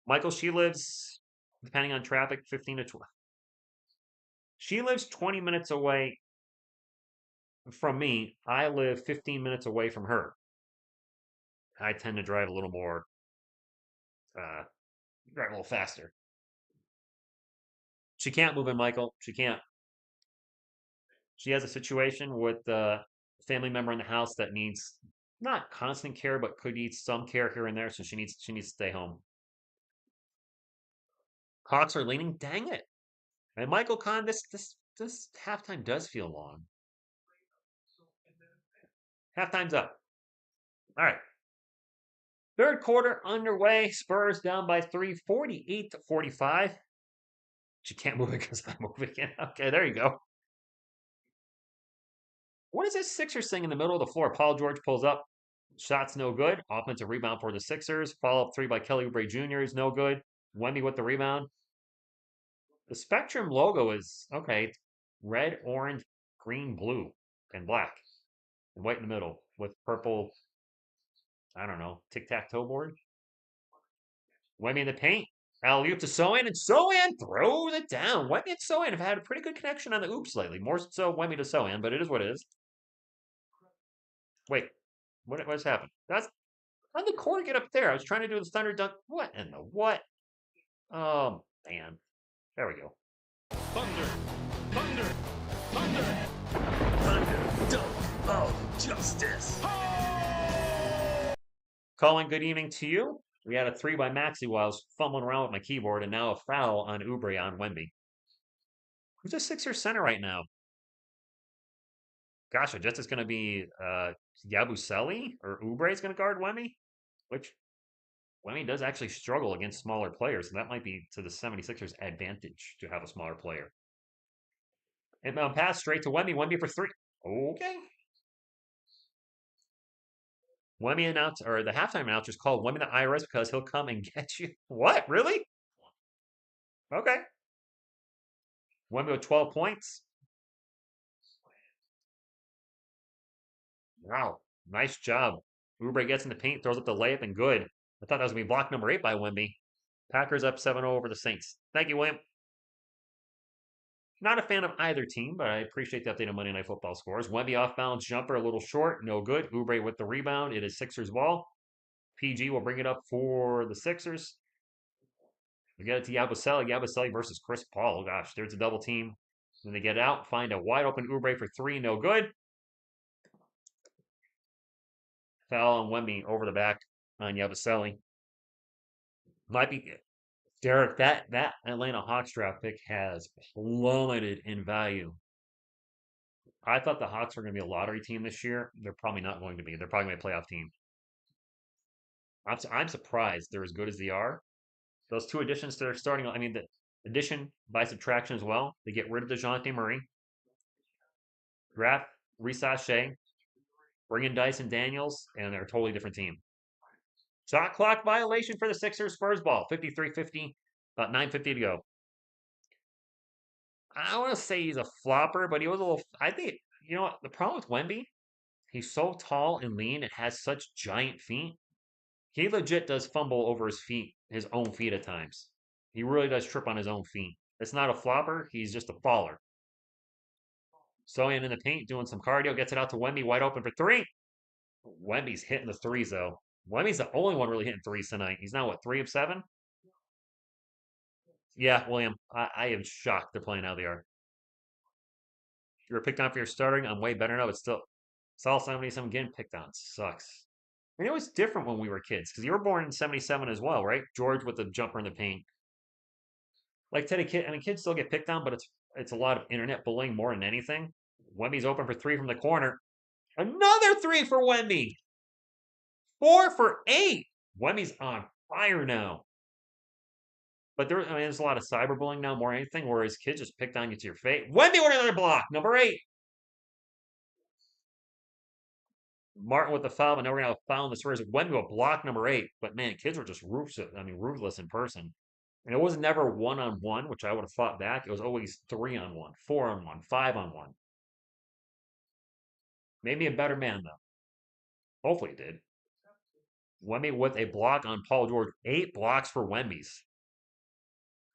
Michael, she lives, depending on traffic, 15 to 12. She lives 20 minutes away from me. I live 15 minutes away from her. I tend to drive a little more, drive a little faster. She can't move in, Michael. She can't. She has a situation with a family member in the house that needs not constant care, but could need some care here and there. So she needs to stay home. Hawks are leaning. Dang it! And Michael Kahn, this halftime does feel long. Halftime's up. All right. Third quarter underway. Spurs down by 3, 48 to 45. She can't move it because I'm moving it. Okay, there you go. What is this Sixers thing in the middle of the floor? Paul George pulls up. Shot's no good. Offensive rebound for the Sixers. Follow up three by Kelly Oubre Jr. is no good. Wemby with the rebound. The Spectrum logo is okay. Red, orange, green, blue, and black. And white in the middle with purple, I don't know, tic-tac-toe board. Wemby in the paint. Alley-oop to Sohan, and Sohan throws it down. Wemby and Sohan have had a pretty good connection on the oops lately. More so Wemby to Sohan, but it is what it is. Wait, what's happened? How'd the cord get up there? I was trying to do the thunder dunk. What in the what? Oh, man. There we go. Thunder, thunder, thunder. Thunder dunk of justice. Calling good evening to you. We had a three by Maxi while I was fumbling around with my keyboard, and now a foul on Oubre on Wemby. Who's the Sixers center right now? Gosh, I guess it's going to be Yabusele or Oubre is going to guard Wemby, which Wemby does actually struggle against smaller players, and that might be to the 76ers' advantage to have a smaller player. Inbound pass straight to Wemby. Wemby for three. Okay. Wemby announced, or the halftime announcer is called Wemby the IRS because he'll come and get you. What? Really? Okay. Wemby with 12 points. Wow. Nice job. Oubre gets in the paint, throws up the layup, and good. I thought that was going to be block number 8 by Wemby. Packers up 7-0 over the Saints. Thank you, William. Not a fan of either team, but I appreciate the updated Monday Night Football scores. Wemby off balance jumper, a little short, no good. Oubre with the rebound. It is Sixers ball. PG will bring it up for the Sixers. We get it to Yabusele. Yabusele versus Chris Paul. Gosh, there's a double team. Then they get out, find a wide open Oubre for three, no good. Foul on Wemby over the back on Yabusele. Might be Derek. That Atlanta Hawks draft pick has plummeted in value. I thought the Hawks were going to be a lottery team this year. They're probably not going to be. They're probably going to be a playoff team. I'm surprised they're as good as they are. Those two additions to their starting, I mean, the addition by subtraction as well. They get rid of DeJounte Murray, draft Risa Shea, bring in Dyson Daniels, and they're a totally different team. Shot clock violation for the Sixers Spurs ball. 53-50, about 9:50 to go. I don't want to say he's a flopper, but he was a little. I think, you know what? The problem with Wemby, he's so tall and lean and has such giant feet. He legit does fumble over his own feet at times. He really does trip on his own feet. It's not a flopper, he's just a faller. Sohan in the paint, doing some cardio, gets it out to Wemby, wide open for three. Wemby's hitting the threes, though. Wemby's the only one really hitting threes tonight. He's now, what, 3 of 7? Yeah, William, I am shocked they're playing how they are. You were picked on for your starting. I'm way better now, but still, Saul 77 getting picked on sucks. And it was different when we were kids because you were born in 77 as well, right? George with the jumper in the paint. Like today, kids still get picked on, but it's a lot of internet bullying more than anything. Wemby's open for three from the corner. Another three for Wemby. 4 for 8. Wemby's on fire now. But there's a lot of cyberbullying now more than anything, whereas kids just picked on you to your face. Wemby with another block, number 8. Martin with the foul, but now we're gonna foul in the Spurs. Wemby with block number 8. But man, kids were just ruthless in person. And it was never 1-on-1, which I would have fought back. It was always 3-on-1, 4-on-1, 5-on-1. Made me a better man though. Hopefully it did. Wemby with a block on Paul George. 8 blocks for Wemby's.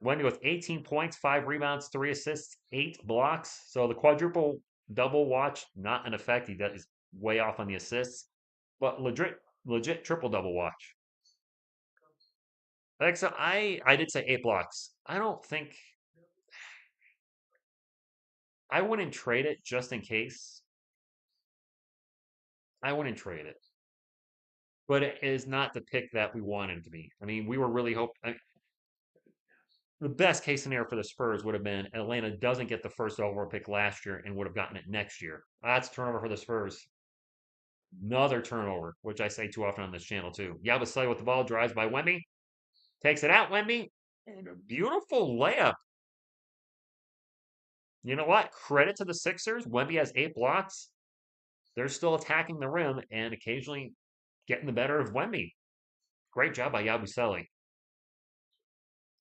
Wemby with 18 points, 5 rebounds, 3 assists, 8 blocks. So the quadruple double watch, not in effect. He is way off on the assists, but legit triple double watch. Like so, I did say 8 blocks. I don't think I wouldn't trade it just in case. I wouldn't trade it, but it is not the pick that we wanted it to be. I mean, we were really hoping. The best case scenario for the Spurs would have been Atlanta doesn't get the first overall pick last year and would have gotten it next year. That's turnover for the Spurs. Another turnover, which I say too often on this channel too. Yabusele with the ball, drives by Wemby, takes it out, Wemby, and a beautiful layup. You know what? Credit to the Sixers. Wemby has 8 blocks. They're still attacking the rim and occasionally getting the better of Wemby. Great job by Yabusele.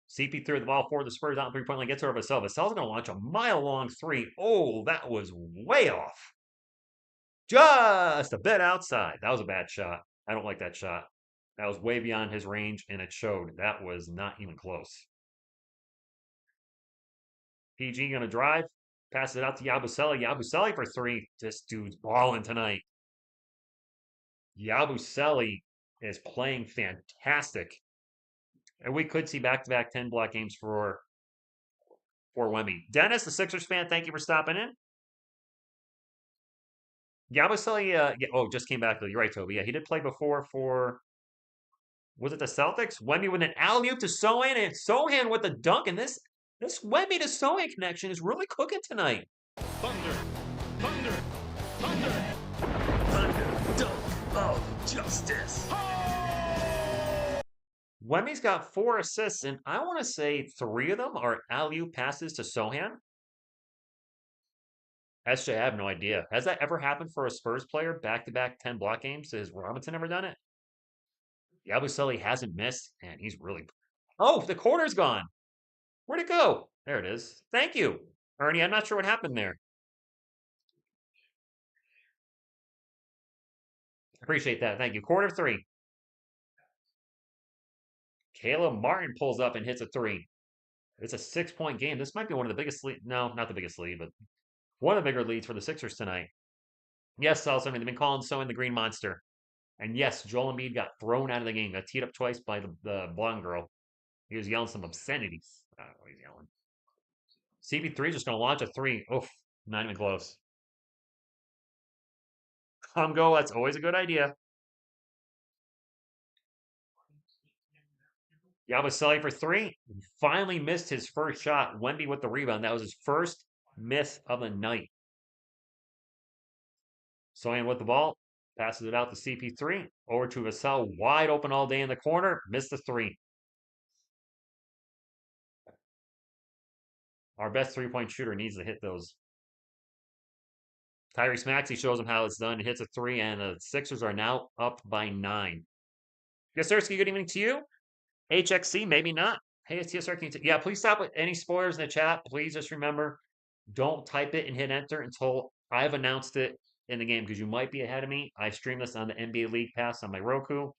CP3 with the ball for the Spurs out in three-point line. Gets over Vassell. Vassell's going to launch a mile-long 3. Oh, that was way off. Just a bit outside. That was a bad shot. I don't like that shot. That was way beyond his range, and it showed. That was not even close. PG going to drive. Passes it out to Yabusele. Yabusele for 3. This dude's balling tonight. Yabusele is playing fantastic. And we could see back-to-back 10-block games for Wemby. Dennis, the Sixers fan, thank you for stopping in. Yabusele, just came back though. You're right, Toby. Yeah, he did play before for, was it the Celtics? Wemby with an alley-oop to Sohan, and Sohan with the dunk. And this Wemby to Sohan connection is really cooking tonight. Thunder, thunder, thunder. Thunder, dunk of justice. Wemby's got 4 assists, and I want to say 3 of them are alley-oop passes to Sohan. SJ, I have no idea. Has that ever happened for a Spurs player? Back-to-back 10-block games? Has Robinson ever done it? Yabusele hasn't missed, and he's really... Oh, the corner's gone. Where'd it go? There it is. Thank you, Ernie. I'm not sure what happened there. Appreciate that. Thank you. Quarter 3. Caleb Martin pulls up and hits a 3. It's a 6-point game. This might be one of the biggest lead. No, not the biggest lead, but one of the bigger leads for the Sixers tonight. Yes, also, they've been calling Sohan the Green Monster. And yes, Joel Embiid got thrown out of the game. Got teed up twice by the blonde girl. He was yelling some obscenities. I don't know what he's yelling. CP3 just going to launch a 3. Oof, not even close. Go, that's always a good idea. Yabusele for 3. He finally missed his first shot. Wemby with the rebound. That was his first miss of the night. Sohan with the ball. Passes it out to CP3. Over to Vassell. Wide open all day in the corner. Missed the 3. Our best 3-point shooter needs to hit those. Tyrese Maxey shows him how it's done. He hits a 3, and the Sixers are now up by 9. Yasirski, good evening to you. HXC, maybe not. Hey, it's TSR. Yeah, please stop with any spoilers in the chat. Please just remember, don't type it and hit enter until I've announced it in the game, because you might be ahead of me. I stream this on the NBA League Pass on my Roku.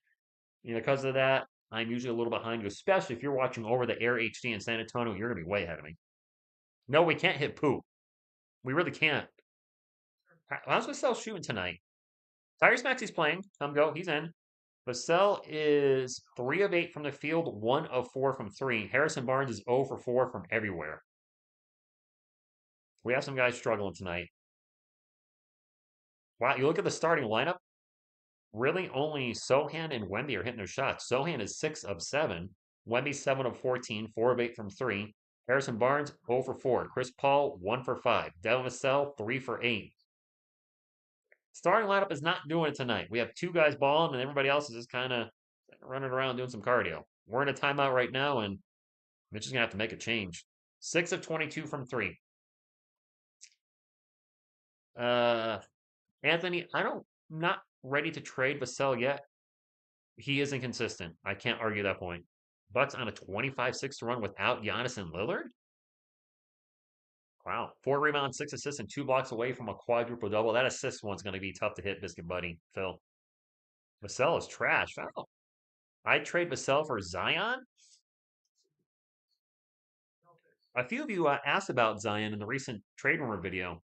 Because of that, I'm usually a little behind you, especially if you're watching over the Air HD in San Antonio. You're going to be way ahead of me. No, we can't hit poop. We really can't. How's Vassell shooting tonight? Tyrese Maxey's playing. Go. He's in. Vassell is 3 of 8 from the field, 1 of 4 from 3. Harrison Barnes is 0 for 4 from everywhere. We have some guys struggling tonight. Wow, you look at the starting lineup. Really, only Sohan and Wemby are hitting their shots. Sohan is 6 of 7. Wemby 7 of 14, 4 of 8 from 3. Harrison Barnes, 0 for 4. Chris Paul, 1 for 5. Devin Vassell, 3 for 8. Starting lineup is not doing it tonight. We have two guys balling, and everybody else is just kind of running around doing some cardio. We're in a timeout right now, and Mitch is going to have to make a change. 6 of 22 from 3. Anthony, not ready to trade Vassell yet. He is inconsistent. I can't argue that point. Bucks on a 25-6 run without Giannis and Lillard? Wow. 4 rebounds, 6 assists, and 2 blocks away from a quadruple double. That assist one's going to be tough to hit, Biscuit Buddy, Phil. Vassell is trash. Oh, I'd trade Vassell for Zion? A few of you asked about Zion in the recent trade rumor video.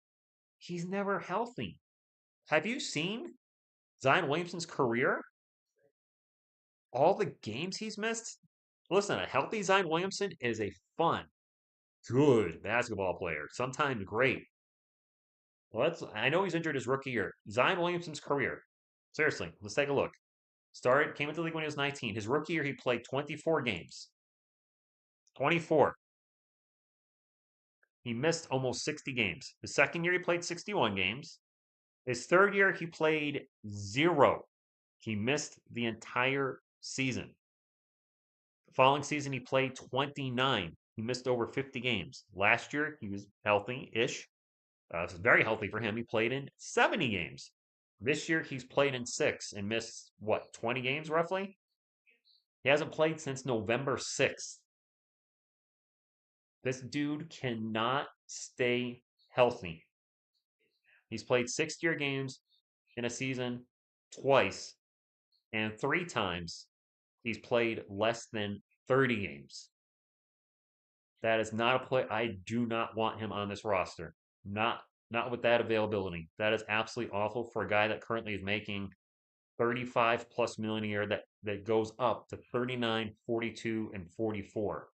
He's never healthy. Have you seen Zion Williamson's career? All the games he's missed? Listen, a healthy Zion Williamson is a fun, good basketball player. Sometimes great. I know he's injured his rookie year. Zion Williamson's career. Seriously, let's take a look. Came into the league when he was 19. His rookie year, he played 24 games. 24. He missed almost 60 games. His second year, he played 61 games. His third year, he played 0. He missed the entire season. The following season, he played 29. He missed over 50 games. Last year, he was healthy-ish. It was very healthy for him. He played in 70 games. This year, he's played in 6 and missed, 20 games roughly? He hasn't played since November 6th. This dude cannot stay healthy. He's played 60 games in a season twice, and 3 times he's played less than 30 games. That is not a play. I do not want him on this roster. Not with that availability. That is absolutely awful for a guy that currently is making 35 plus million a year that goes up to 39, 42, and 44.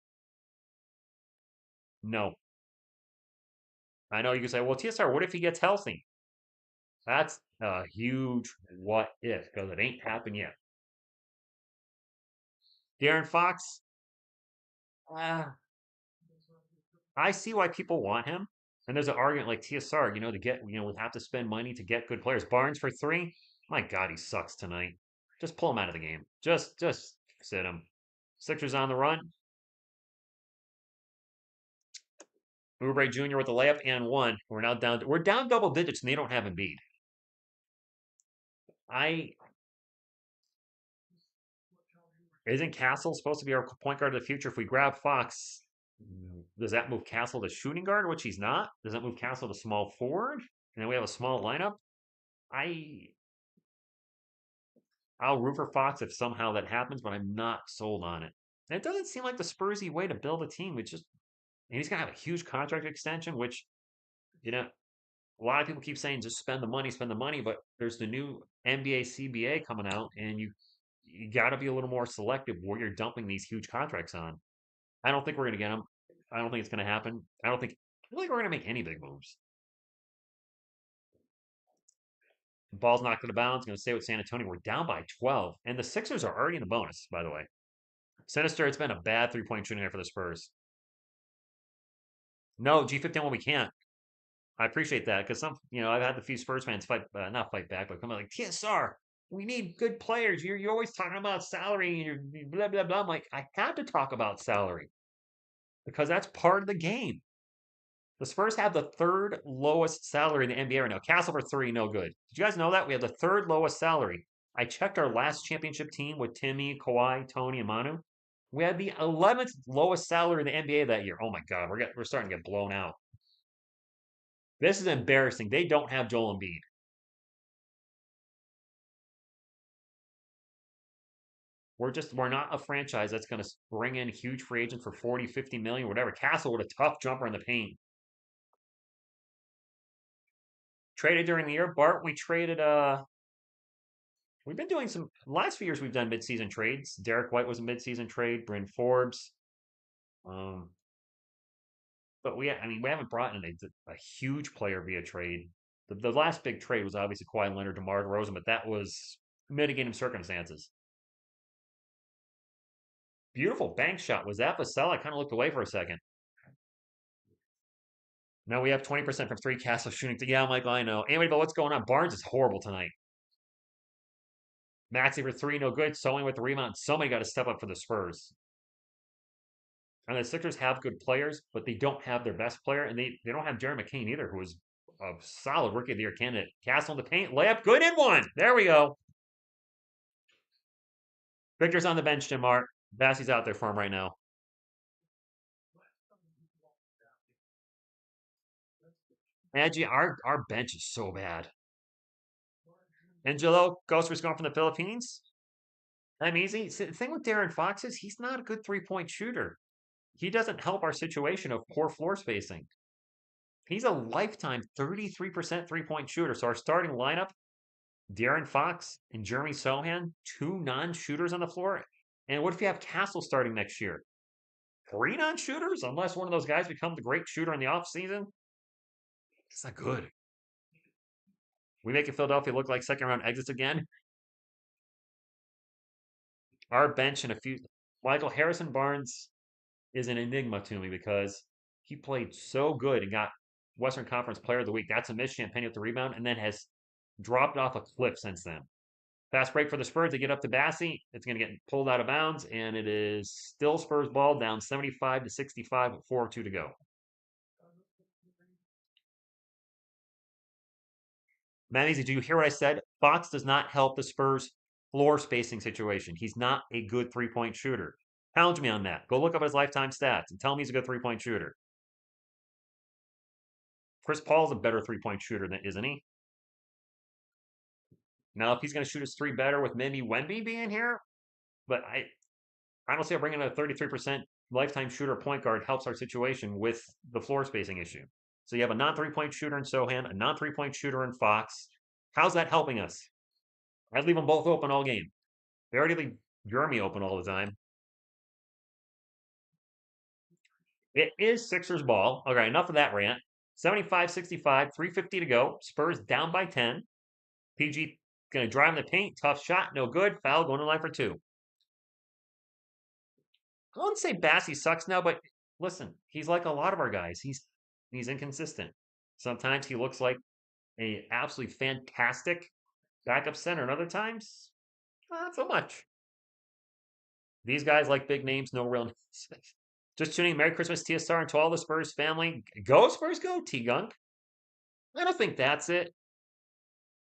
No. I know you can say, well, TSR, what if he gets healthy? That's a huge what if, because it ain't happened yet. De'Aaron Fox, I see why people want him. And there's an argument like TSR, we have to spend money to get good players. Barnes for 3. My God, he sucks tonight. Just pull him out of the game. Just sit him. Sixers on the run. Oubre Jr. with the layup and 1. We're down double digits and they don't have Embiid. Isn't Castle supposed to be our point guard of the future? If we grab Fox, does that move Castle to shooting guard, which he's not? Does that move Castle to small forward? And then we have a small lineup? I'll root for Fox if somehow that happens, but I'm not sold on it. And it doesn't seem like the Spursy way to build a team. And he's gonna have a huge contract extension, which, a lot of people keep saying just spend the money, but there's the new NBA CBA coming out, and you got to be a little more selective where you're dumping these huge contracts on. I don't think we're going to get them. I don't think it's going to happen. I don't think we're going to make any big moves. The ball's not going to bounce. Going to stay with San Antonio. We're down by 12, and the Sixers are already in the bonus. By the way, Sinister. It's been a bad 3-point shooting night for the Spurs. No, G15 when we can't. I appreciate that because I've had a few Spurs fans not fight back, but come out like TSR. We need good players. You're always talking about salary and you're blah blah blah. I'm like, I have to talk about salary because that's part of the game. The Spurs have the 3rd lowest salary in the NBA right now. Castle for 3, no good. Did you guys know that? We have the 3rd lowest salary. I checked our last championship team with Timmy, Kawhi, Tony, and Manu. We had the 11th lowest salary in the NBA that year. Oh my God, we're starting to get blown out. This is embarrassing. They don't have Joel Embiid. We're not a franchise that's going to bring in huge free agents for 40, 50 million, whatever. Castle with a tough jumper in the paint. Traded during the year. Bart, we traded, we've been doing last few years we've done midseason trades. Derek White was a midseason trade. Bryn Forbes. But we haven't brought in a huge player via trade. The last big trade was obviously Kawhi Leonard, DeMar DeRozan, but that was mitigating circumstances. Beautiful bank shot. Was that Vassell? I kind of looked away for a second. No, we have 20% from three. Castle shooting. Yeah, Michael, I know. Anyway, but what's going on? Barnes is horrible tonight. Maxey for three, no good. Sewing with the rebound. Somebody got to step up for the Spurs. And the Sixers have good players, but they don't have their best player, and they don't have Jerry McCain either, who was a solid Rookie of the Year candidate. Castle in the paint, layup, good in one. There we go. Victor's on the bench, Jim Mark. Bassey's out there for him right now. Maggie, our bench is so bad. Angelo, Ghoster's going from the Philippines. I'm easy. The thing with Darren Fox is he's not a good three-point shooter. He doesn't help our situation of poor floor spacing. He's a lifetime 33% three-point shooter. So our starting lineup, Darren Fox and Jeremy Sohan, two non-shooters on the floor. And what if you have Castle starting next year? Three non-shooters? Unless one of those guys becomes a great shooter in the offseason? It's not good. We making Philadelphia look like second round exits again. Our bench and a few. Michael Harrison Barnes is an enigma to me because he played so good and got Western Conference Player of the Week. That's a miss. Champagne with the rebound and then has dropped off a cliff since then. Fast break for the Spurs. They get up to Bassey. It's going to get pulled out of bounds, and it is still Spurs ball down 75 to 65 with 4:02 to go. Manny, do you hear what I said? Fox does not help the Spurs floor spacing situation. He's not a good three-point shooter. Challenge me on that. Go look up his lifetime stats and tell me he's a good three-point shooter. Chris Paul's a better three-point shooter than isn't he? Now, if he's going to shoot his three better with maybe Wemby being here, but I don't see how bringing a 33% lifetime shooter point guard helps our situation with the floor spacing issue. So you have a non-three-point shooter in Sohan, a non-three-point shooter in Fox. How's that helping us? I'd leave them both open all game. They already leave Jeremy open all the time. It is Sixers ball. Okay, enough of that rant. 75-65, 3:50 to go. Spurs down by 10. PG going to drive in the paint. Tough shot, no good. Foul going to line for two. I wouldn't say Bassey sucks now, but listen, he's like a lot of our guys. He's inconsistent. Sometimes he looks like a absolutely fantastic backup center, and other times, not so much. These guys like big names, no real names. Just tuning. Merry Christmas, TSR, and to all the Spurs family. Go Spurs, go T-Gunk. I don't think that's it.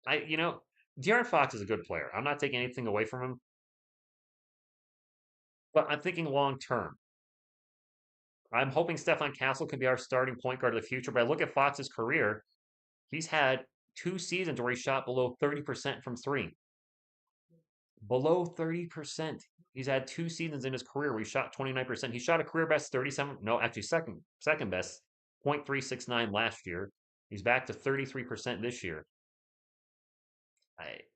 De'Aaron Fox is a good player. I'm not taking anything away from him, but I'm thinking long term. I'm hoping Stefan Castle can be our starting point guard of the future. But I look at Fox's career; he's had 2 seasons where he shot below 30% from three. Below 30%. He's had 2 seasons in his career where he shot 29%. He shot a career best 37. No, actually second best, 0.369 last year. He's back to 33% this year.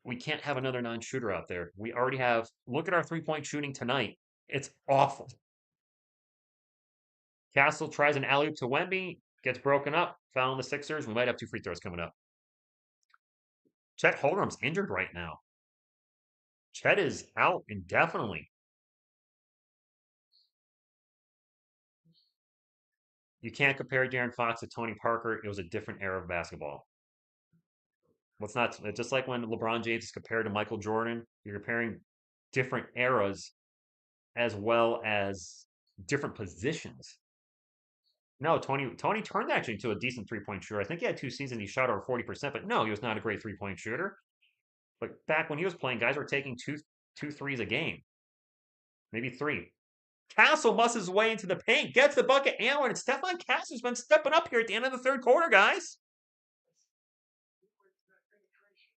We can't have another non-shooter out there. We already have. Look at our three-point shooting tonight. It's awful. Castle tries an alley-oop to Wemby, gets broken up, fouling the Sixers. We might have 2 free throws coming up. Chet Holmgren's injured right now. Chet is out indefinitely. You can't compare De'Aaron Fox to Tony Parker. It was a different era of basketball. Let's not, just like when LeBron James is compared to Michael Jordan, you're comparing different eras as well as different positions. No, Tony turned actually into a decent three-point shooter. I think he had 2 seasons he shot over 40%, but no, he was not a great three-point shooter. But back when he was playing, guys were taking two threes a game. Maybe 3. Castle busts his way into the paint, gets the bucket, and Stefan Castle's been stepping up here at the end of the third quarter, guys.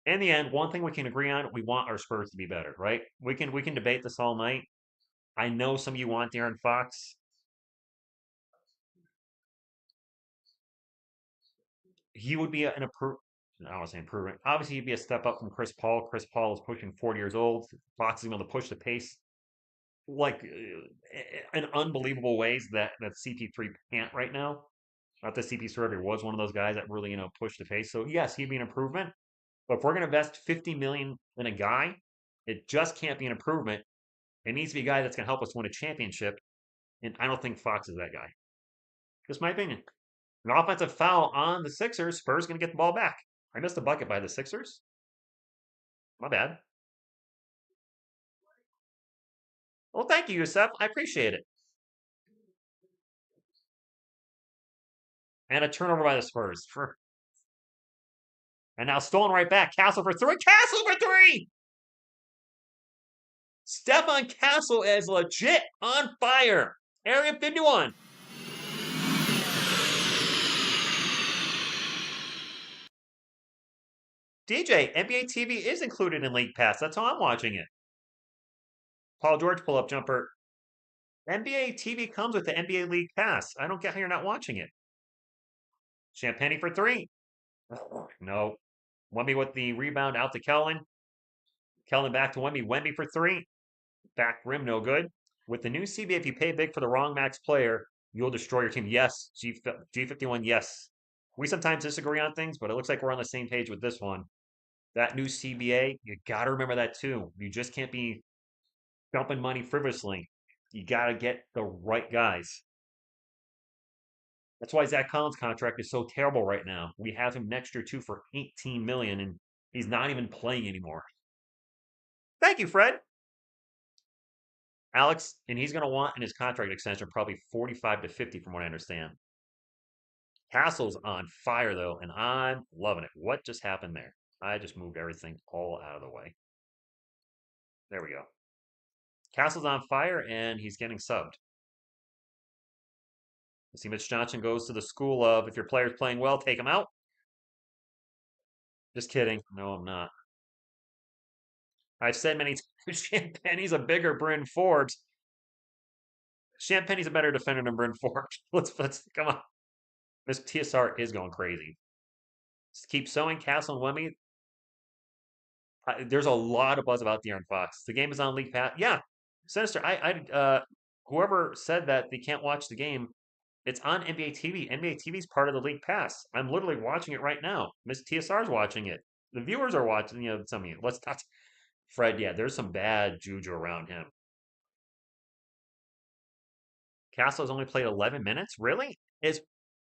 In the end, one thing we can agree on, we want our Spurs to be better, right? We can debate this all night. I know some of you want De'Aaron Fox. He would be an improvement. I don't want to say improvement. Obviously, he'd be a step up from Chris Paul. Chris Paul is pushing 40 years old. Fox is able to push the pace like in unbelievable ways that CP3 can't right now. Not that CP3 ever was one of those guys that really pushed the pace. So yes, he'd be an improvement. But if we're going to invest $50 million in a guy, it just can't be an improvement. It needs to be a guy that's going to help us win a championship. And I don't think Fox is that guy. Just my opinion. An offensive foul on the Sixers. Spurs going to get the ball back. I missed a bucket by the Sixers. My bad. Well, thank you, Yusef. I appreciate it. And a turnover by the Spurs. And now stolen right back. Castle for three. Castle for three! Stephon Castle is legit on fire. Area 51. DJ, NBA TV is included in League Pass. That's how I'm watching it. Paul George pull-up jumper. NBA TV comes with the NBA League Pass. I don't get how you're not watching it. Champagne for three. No. Wemby with the rebound out to Kellen. Kellen back to Wemby. Wemby for three. Back rim, no good. With the new CBA, if you pay big for the wrong max player, you'll destroy your team. Yes, G51, yes. We sometimes disagree on things, but it looks like we're on the same page with this one. That new CBA, you got to remember that too. You just can't be dumping money frivolously. You got to get the right guys. That's why Zach Collins' contract is so terrible right now. We have him next year too for $18 million, and he's not even playing anymore. Thank you, Fred. Alex, and he's going to want in his contract extension probably 45 to 50 from what I understand. Castle's on fire though, and I'm loving it. What just happened there? I just moved everything all out of the way. There we go. Castle's on fire, and he's getting subbed. You see, Mitch Johnson goes to the school of, if your player's playing well, take him out. Just kidding. No, I'm not. I've said many times, Champagne's a bigger Bryn Forbes. Champagne's a better defender than Bryn Forbes. Let's come on. This TSR is going crazy. Just keep sowing Castle and Wemmy. There's a lot of buzz about De'Aaron Fox. The game is on League Pass. Yeah, Sinister. Whoever said that they can't watch the game, it's on NBA TV. NBA TV is part of the League Pass. I'm literally watching it right now. Miss TSR's watching it. The viewers are watching. You know, some of you. Let's not. Fred, yeah, there's some bad juju around him. Castle's only played 11 minutes. Really?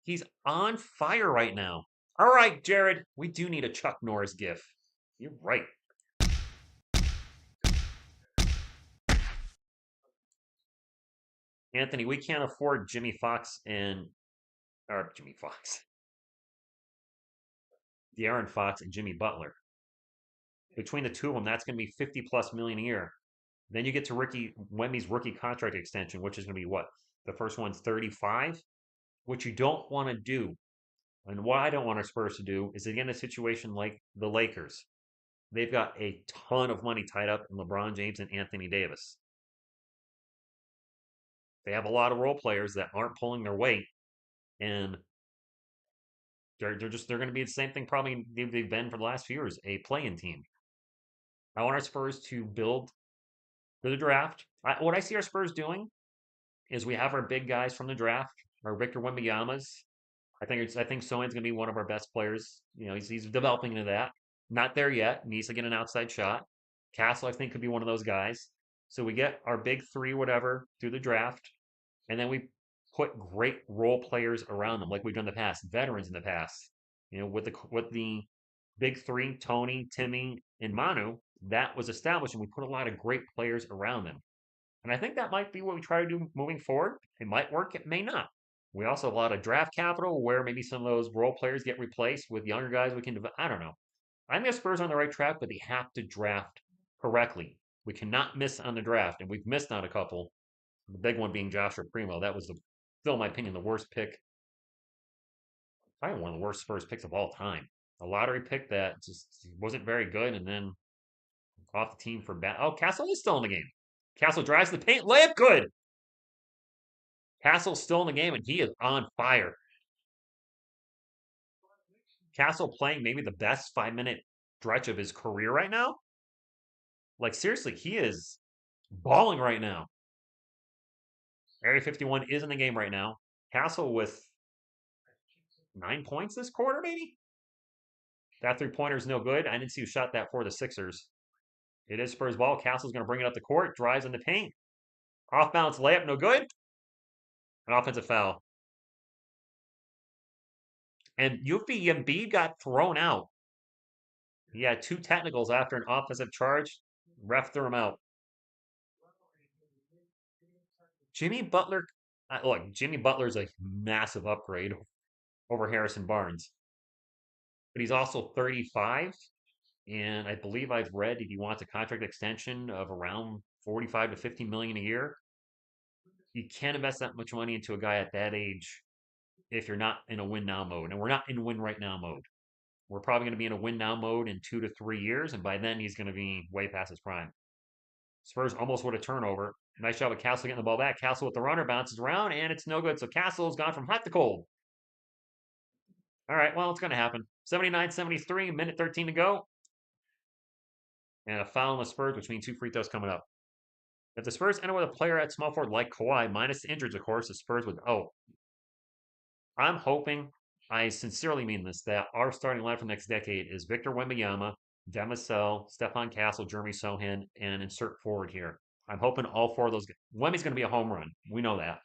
He's on fire right now. All right, Jared, we do need a Chuck Norris gif. You're right. Anthony, we can't afford Jimmy Fox and Jimmy Fox. De'Aaron Fox and Jimmy Butler. Between the two of them, that's going to be 50 plus million a year. Then you get to Wemby's rookie contract extension, which is going to be what? The first one's 35, which you don't want to do. And what I don't want our Spurs to do is to get in a situation like the Lakers. They've got a ton of money tied up in LeBron James and Anthony Davis. They have a lot of role players that aren't pulling their weight, and they're going to be the same thing probably they've been for the last few years, a play-in team. I want our Spurs to build for the draft. What I see our Spurs doing is we have our big guys from the draft, our Victor Wembanyama's. I think Sohan's going to be one of our best players. You know, he's developing into that. Not there yet. Needs to get an outside shot. Castle, I think, could be one of those guys. So we get our big three, whatever, through the draft, and then we put great role players around them, like we've done in the past, veterans in the past. You know, with the big three, Tony, Timmy, and Manu, that was established, and we put a lot of great players around them. And I think that might be what we try to do moving forward. It might work, it may not. We also have a lot of draft capital where maybe some of those role players get replaced with younger guys we can develop. I don't know. I think the Spurs are on the right track, but they have to draft correctly. We cannot miss on the draft, and we've missed on a couple. The big one being Joshua Primo. That was, still in my opinion, the worst pick. Probably one of the worst Spurs picks of all time. A lottery pick that just wasn't very good, and then off the team for bad. Oh, Castle is still in the game. Castle drives the paint. Layup good. Castle's still in the game, and he is on fire. Castle playing maybe the best 5-minute stretch of his career right now. Like, seriously, he is balling right now. Area 51 is in the game right now. Castle with 9 points this quarter, maybe? That three-pointer is no good. I didn't see who shot that for the Sixers. It is Spurs ball. Castle's going to bring it up the court. Drives in the paint. Off-balance layup, no good. An offensive foul. And Yuffie Embiid got thrown out. He had 2 technicals after an offensive charge. Ref threw him out. Jimmy Butler, look, Jimmy Butler's a massive upgrade over Harrison Barnes, but he's also 35, and I believe I've read if he wants a contract extension of around 45 to 50 million a year. You can't invest that much money into a guy at that age if you're not in a win now mode, and we're not in win right now mode. We're probably going to be in a win now mode in 2 to 3 years, and by then he's going to be way past his prime. Spurs almost with a turnover. Nice job of Castle getting the ball back. Castle with the runner bounces around, and it's no good. So Castle's gone from hot to cold. All right, well, it's going to happen. 79-73, minute 13 to go. And a foul on the Spurs, which means 2 free throws coming up. If the Spurs enter with a player at small forward like Kawhi, minus the injuries, of course, the Spurs would. Oh, I'm hoping, I sincerely mean this, that our starting line for the next decade is Victor Wembanyama, Demisel, Stephon Castle, Jeremy Sohan, and insert forward here. I'm hoping all 4 of those. Wemby's going to be a home run. We know that.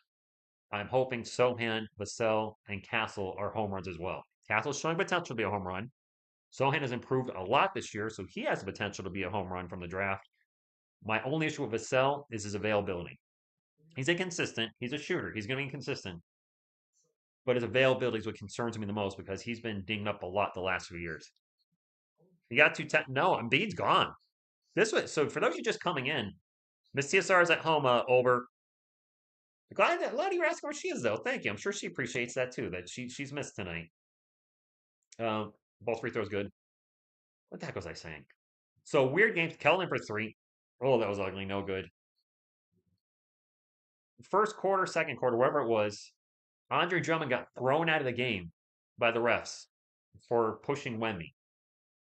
I'm hoping Sohan, Vassell, and Castle are home runs as well. Castle's showing potential to be a home run. Sohan has improved a lot this year, so he has the potential to be a home run from the draft. My only issue with Vassell is his availability. He's inconsistent. He's a shooter. He's going to be inconsistent. But his availability is what concerns me the most because he's been dinged up a lot the last few years. He got 2 No, Embiid's gone. So for those of you just coming in, Miss TSR is at home over. Glad that a lot of you are asking where she is, though. Thank you. I'm sure she appreciates that too. That she's missed tonight. Both free throws good. What the heck was I saying? So weird games. Keldon for 3. Oh, that was ugly. No good. First quarter, second quarter, whatever it was, Andre Drummond got thrown out of the game by the refs for pushing Wemby.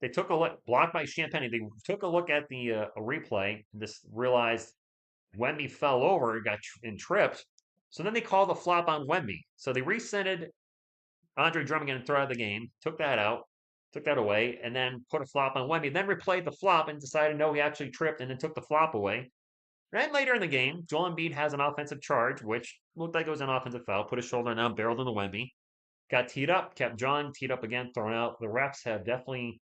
They took a look, blocked by Champagne. They took a look at the a replay. Just realized Wemby fell over, got tripped. So then they called the flop on Wemby. So they rescinded Andre Drummond and throw out of the game, took that away, and then put a flop on Wemby. Then replayed the flop and decided no, he actually tripped, and then took the flop away. Then later in the game, Joel Embiid has an offensive charge, which looked like it was an offensive foul. Put his shoulder down, barreled into Wemby. Got teed up, kept John teed up again, thrown out. The refs have definitely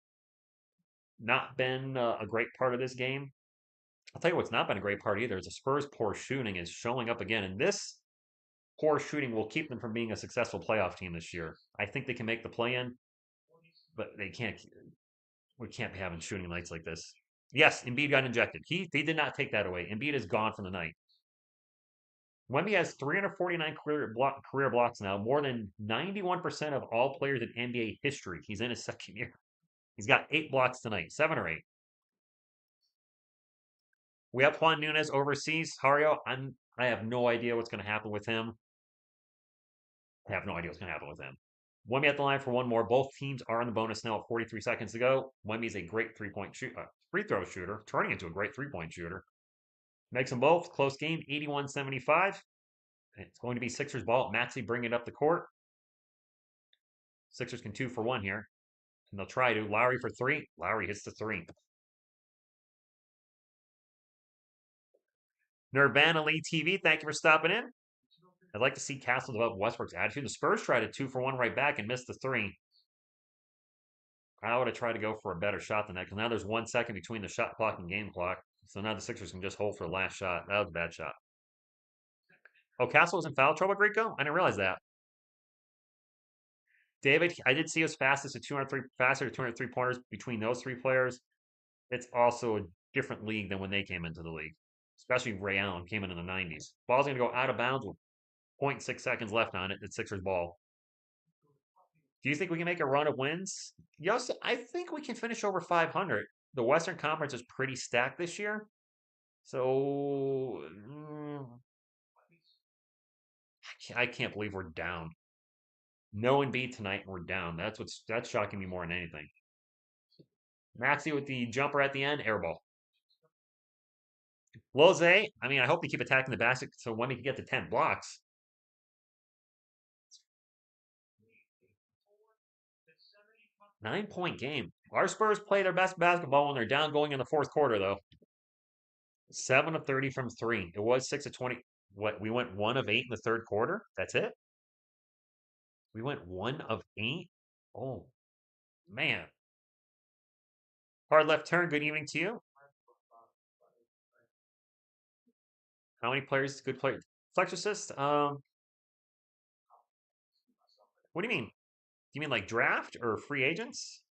not been a great part of this game. I'll tell you what's not been a great part either is the Spurs' poor shooting is showing up again. And this poor shooting will keep them from being a successful playoff team this year. I think they can make the play-in, but they can't. We can't be having shooting nights like this. Yes, Embiid got injected. He did not take that away. Embiid is gone for the night. Wemby has 349 career blocks now, more than 91% of all players in NBA history. He's in his second year. He's got 8 blocks tonight, 7 or 8. We have Juan Nunes overseas. Hario, I have no idea what's going to happen with him. I have no idea what's going to happen with him. Wemby at the line for one more. Both teams are in the bonus now at 43 seconds to go. Wemby's a great free throw shooter, turning into a great 3-point shooter. Makes them both. Close game, 81-75. It's going to be Sixers ball. Maxey bringing it up the court. Sixers can 2 for 1 here. And they'll try to. Lowry for 3. Lowry hits the 3. Nirvana Lee TV, thank you for stopping in. I'd like to see Castle develop Westbrook's attitude. The Spurs tried a 2 for 1 right back and missed the 3. I would have tried to go for a better shot than that because now there's 1 second between the shot clock and game clock. So now the Sixers can just hold for the last shot. That was a bad shot. Oh, Castle was in foul trouble, Greco? I didn't realize that. David, I did see us fastest to 203 pointers between those 3 players. It's also a different league than when they came into the league. Especially Ray Allen came in the 90s. Ball's going to go out of bounds with 0.6 seconds left on it. It's Sixers ball. Do you think we can make a run of wins? Yes, I think we can finish over 500. The Western Conference is pretty stacked this year. So I can't believe we're down. No Embiid tonight and we're down. That's shocking me more than anything. Maxey with the jumper at the end, airball. Loze, I mean, I hope they keep attacking the basket so Wemby can get to 10 blocks. 9-point game. Our Spurs play their best basketball when they're down going in the 4th quarter, though. 7 of 30 from 3. It was 6 of 20. What? We went 1 of 8 in the 3rd quarter? That's it? We went 1 of 8? Oh, man. Hard left turn. Good evening to you. How many players? Good player. Flex assist. What do you mean? Do you mean like draft or free agents?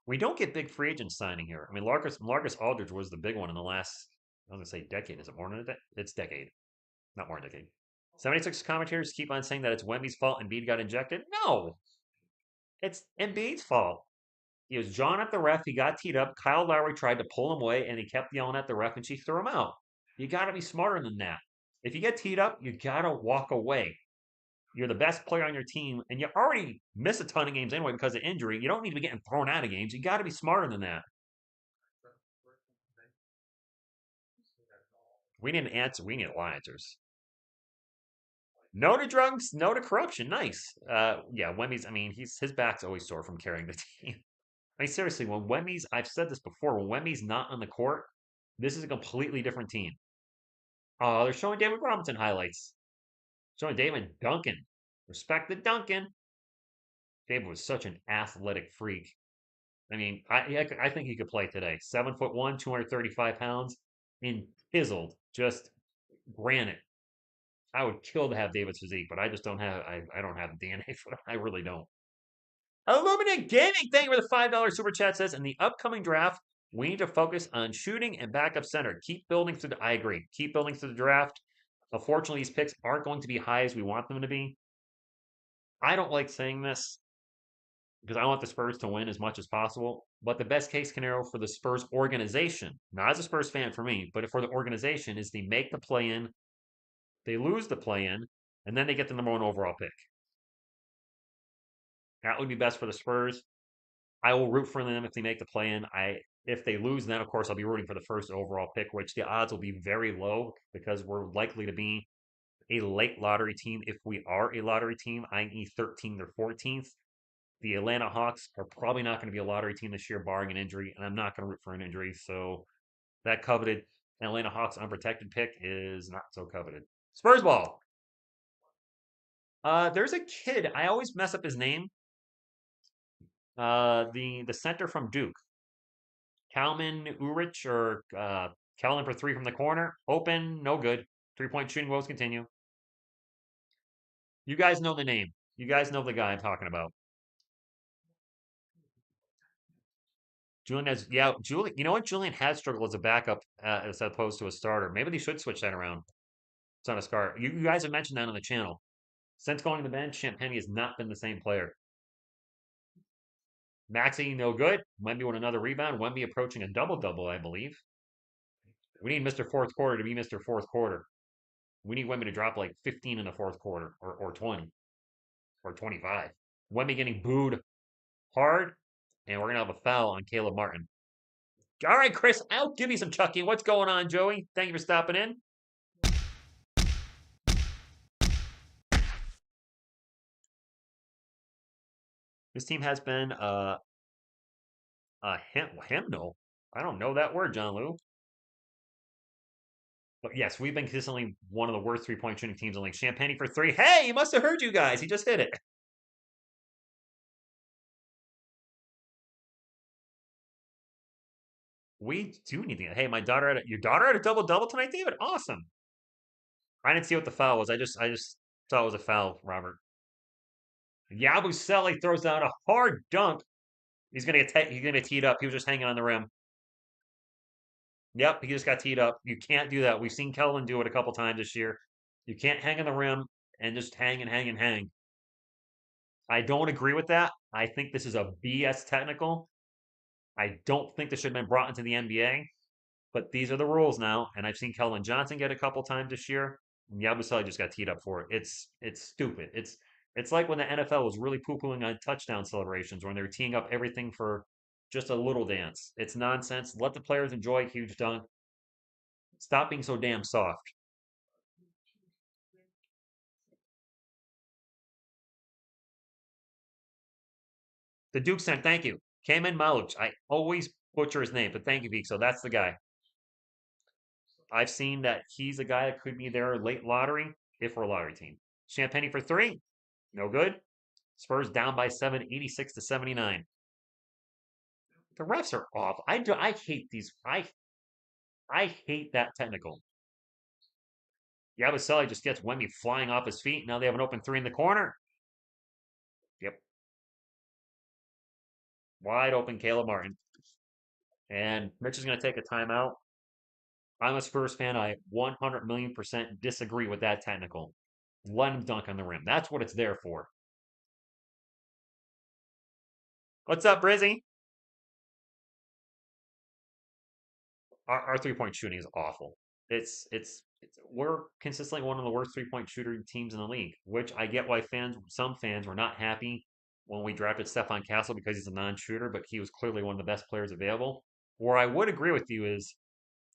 We don't get big free agent signing here. I mean, Marcus Aldridge was the big one in the last, I was gonna say decade. Is it more than a decade? It's decade, not more than a decade. 76 commentators keep on saying that it's Wemby's fault and Embiid got injected. No, it's Embiid's fault. He was jawing at the ref. He got teed up. Kyle Lowry tried to pull him away, and he kept yelling at the ref, and she threw him out. You got to be smarter than that. If you get teed up, you got to walk away. You're the best player on your team, and you already miss a ton of games anyway because of injury. You don't need to be getting thrown out of games. You got to be smarter than that. We need an answer. We need a lot of answers. No to drugs, no to corruption. Nice. Yeah, Wemmy's. I mean, his back's always sore from carrying the team. I mean, seriously, when Wemmy's, I've said this before, when Wemmy's not on the court, this is a completely different team. Oh, they're showing David Robinson highlights. Showing David Duncan. Respect the Duncan. David was such an athletic freak. I mean, I think he could play today. 7'1", 235 pounds, and chiseled, just granite. I would kill to have David's physique, but I just don't have. I don't have the DNA for it. I really don't. Illuminate Gaming, thank you for the $5 super chat. Says in the upcoming draft, we need to focus on shooting and backup center. Keep building through the. I agree. Keep building through the draft. Unfortunately, these picks aren't going to be high as we want them to be. I don't like saying this because I want the Spurs to win as much as possible. But the best case scenario for the Spurs organization, not as a Spurs fan for me, but for the organization, is they make the play in, they lose the play in, and then they get the number one overall pick. That would be best for the Spurs. I will root for them if they make the play in. If they lose, then of course I'll be rooting for the first overall pick, which the odds will be very low because we're likely to be a late lottery team if we are a lottery team, i.e., 13th or 14th. The Atlanta Hawks are probably not going to be a lottery team this year, barring an injury, and I'm not going to root for an injury. So that coveted Atlanta Hawks unprotected pick is not so coveted. Spurs ball. There's a kid. I always mess up his name. The center from Duke, Kalman Urich or Kalman for three from the corner. Open, no good. 3-point shooting woes continue. You guys know the name. You guys know the guy I'm talking about. Julian has, yeah, Julian. You know what? Julian has struggled as a backup as opposed to a starter. Maybe they should switch that around. It's on a scar. You guys have mentioned that on the channel. Since going to the bench, Champagne has not been the same player. Maxey, no good. Wemby with another rebound. Wemby approaching a double-double, I believe. We need Mr. Fourth Quarter to be Mr. Fourth Quarter. We need Wemby to drop like 15 in the fourth quarter or 20 or 25. Wemby getting booed hard, and we're going to have a foul on Caleb Martin. All right, Chris, I'll give you some chucking. What's going on, Joey? Thank you for stopping in. This team has been a hymnal. I don't know that word, John Lou. But yes, we've been consistently one of the worst three-point shooting teams in the league. Champagne for three. Hey, he must have heard you guys. He just hit it. We do need to. Hey, your daughter had a double-double tonight, David. Awesome. I didn't see what the foul was. I just saw it was a foul, Robert. Yabusele throws out a hard dunk. He's gonna get teed up. He was just hanging on the rim. Yep, he just got teed up. You can't do that. We've seen Kelvin do it a couple times this year. You can't hang on the rim and just hang and hang and hang. I don't agree with that. I think this is a BS technical. I don't think this should have been brought into the NBA, but these are the rules now. And I've seen Keldon Johnson get a couple times this year. And Yabusele just got teed up for it. It's stupid. It's like when the NFL was really poo-pooing on touchdown celebrations when they were teeing up everything for just a little dance. It's nonsense. Let the players enjoy a huge dunk. Stop being so damn soft. The Duke sent, thank you. Kamen Maluch. I always butcher his name, but thank you, Vic. So that's the guy. I've seen that he's a guy that could be there late lottery if we're a lottery team. Champagne for three. No good. Spurs down by 7, 86-79. The refs are off. I hate these. I hate that technical. Yabusele just gets Wemby flying off his feet. Now they have an open three in the corner. Yep. Wide open Caleb Martin. And Mitch is going to take a timeout. I'm a Spurs fan. I 100 million% disagree with that technical. Let him dunk on the rim. That's what it's there for. What's up, Brizzy? Our 3-point shooting is awful. It's we're consistently one of the worst 3-point shooter teams in the league, which I get why some fans were not happy when we drafted Stephon Castle because he's a non-shooter, but he was clearly one of the best players available. Where I would agree with you is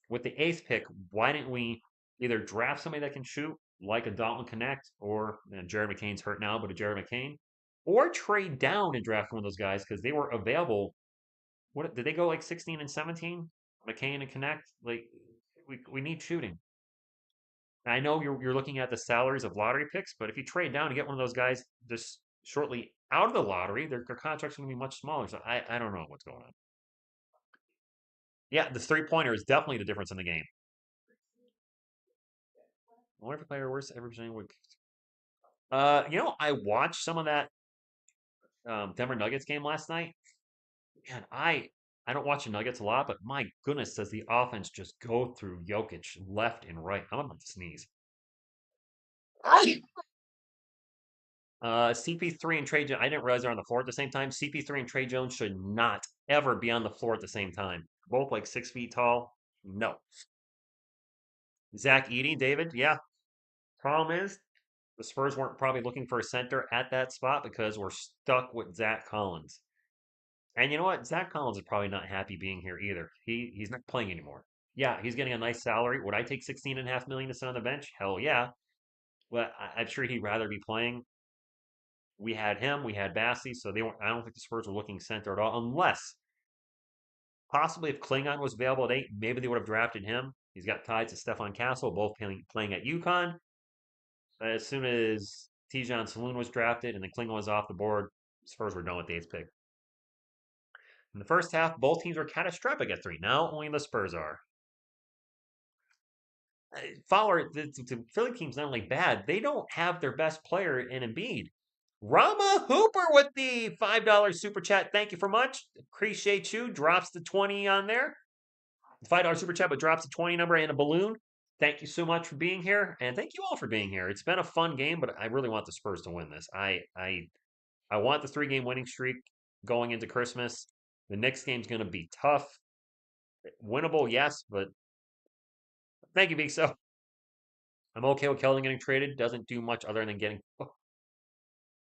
with the eighth pick, why didn't we either draft somebody that can shoot, like a Dalton Connect, or Jared McCain's hurt now, but a Jared McCain, or trade down and draft one of those guys because they were available. What did they go like 16 and 17? McCain and Connect? Like we need shooting. I know you're looking at the salaries of lottery picks, but if you trade down to get one of those guys just shortly out of the lottery, their contract's going to be much smaller. So I don't know what's going on. Yeah, the 3-pointer is definitely the difference in the game. I wonder if a player worse ever presenting would. I watched some of that Denver Nuggets game last night. Man, I don't watch the Nuggets a lot, but my goodness, does the offense just go through Jokic left and right? I'm about to sneeze. CP3 and Trey Jones. I didn't realize they're on the floor at the same time. CP3 and Trey Jones should not ever be on the floor at the same time. Both like 6 feet tall. No. Zach Edey, David. Yeah. Problem is, the Spurs weren't probably looking for a center at that spot because we're stuck with Zach Collins. And you know what? Zach Collins is probably not happy being here either. He's not playing anymore. Yeah, he's getting a nice salary. Would I take 16.5 million to sit on the bench? Hell yeah. But I'm sure he'd rather be playing. We had him, we had Bassey, so they weren't. I don't think the Spurs were looking center at all, unless possibly if Klingon was available at 8, maybe they would have drafted him. He's got ties to Stephon Castle, both playing at UConn. As soon as Tijon Saloon was drafted and the Klingon was off the board, Spurs were done with the 8th pick. In the first half, both teams were catastrophic at 3. Now only the Spurs are. Fowler, the Philly team's not only bad, they don't have their best player in Embiid. Rama Hooper with the $5 super chat. Thank you for much. Appreciate you. Drops the 20 on there. $5 super chat, but drops the 20 number and a balloon. Thank you so much for being here, and thank you all for being here. It's been a fun game, but I really want the Spurs to win this. I want the 3-game winning streak going into Christmas. The next game's going to be tough. Winnable, yes, but thank you, Big So. I'm okay with Keldon getting traded. Doesn't do much other than getting.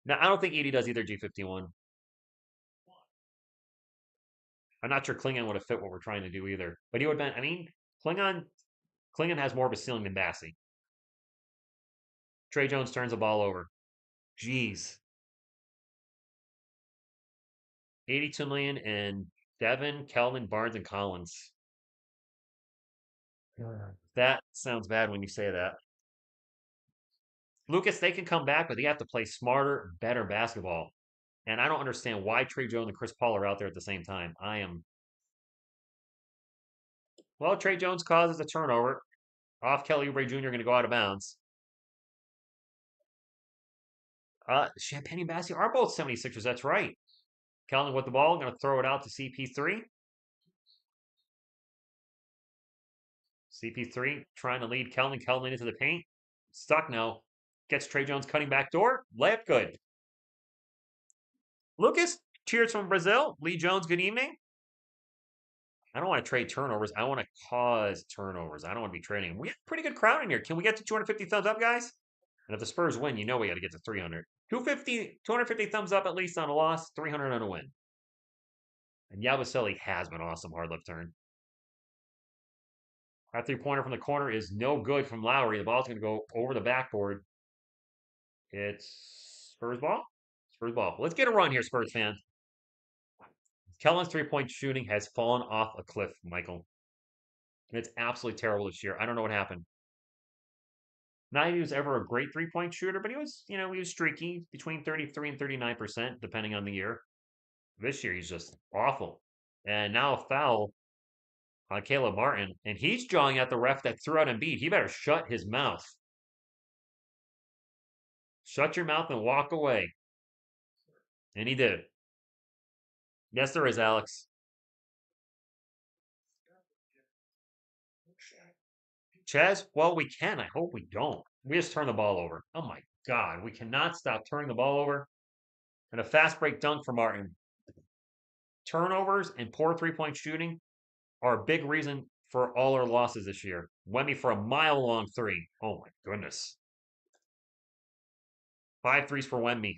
Now, I don't think Edey does either, G51. I'm not sure Klingon would have fit what we're trying to do either. But he would have been, I mean, Klingon has more of a ceiling than Bassey. Trey Jones turns the ball over. Jeez. 82 million and Devin, Kelvin, Barnes, and Collins. That sounds bad when you say that. Lucas, they can come back, but they have to play smarter, better basketball. And I don't understand why Trey Jones and Chris Paul are out there at the same time. Well, Trey Jones causes a turnover. Off Kelly Oubre Jr. going to go out of bounds. Champagne and Bassey are both 76ers. That's right. Keldon with the ball. Going to throw it out to CP3. CP3 trying to lead Keldon. Keldon into the paint. Stuck now. Gets Trey Jones cutting back door. Layup good. Lucas, cheers from Brazil. Lee Jones, good evening. I don't want to trade turnovers. I want to cause turnovers. I don't want to be trading. We have a pretty good crowd in here. Can we get to 250 thumbs up, guys? And if the Spurs win, you know we got to get to 300. 250 thumbs up at least on a loss, 300 on a win. And Yabusele has been awesome hard left turn. Our 3-pointer from the corner is no good from Lowry. The ball's going to go over the backboard. It's Spurs ball? Spurs ball. Let's get a run here, Spurs fans. Kellen's 3-point shooting has fallen off a cliff, Michael. It's absolutely terrible this year. I don't know what happened. Not that he was ever a great three-point shooter, but he was, he was streaky between 33 and 39%, depending on the year. This year, he's just awful. And now a foul on Caleb Martin, and he's jawing at the ref that threw out Embiid. He better shut his mouth. Shut your mouth and walk away. And he did. Yes, there is, Alex. Chaz, well, we can. I hope we don't. We just turn the ball over. Oh my God. We cannot stop turning the ball over. And a fast break dunk for Martin. Turnovers and poor three-point shooting are a big reason for all our losses this year. Wemby for a mile-long three. Oh my goodness. 5 threes for Wemby.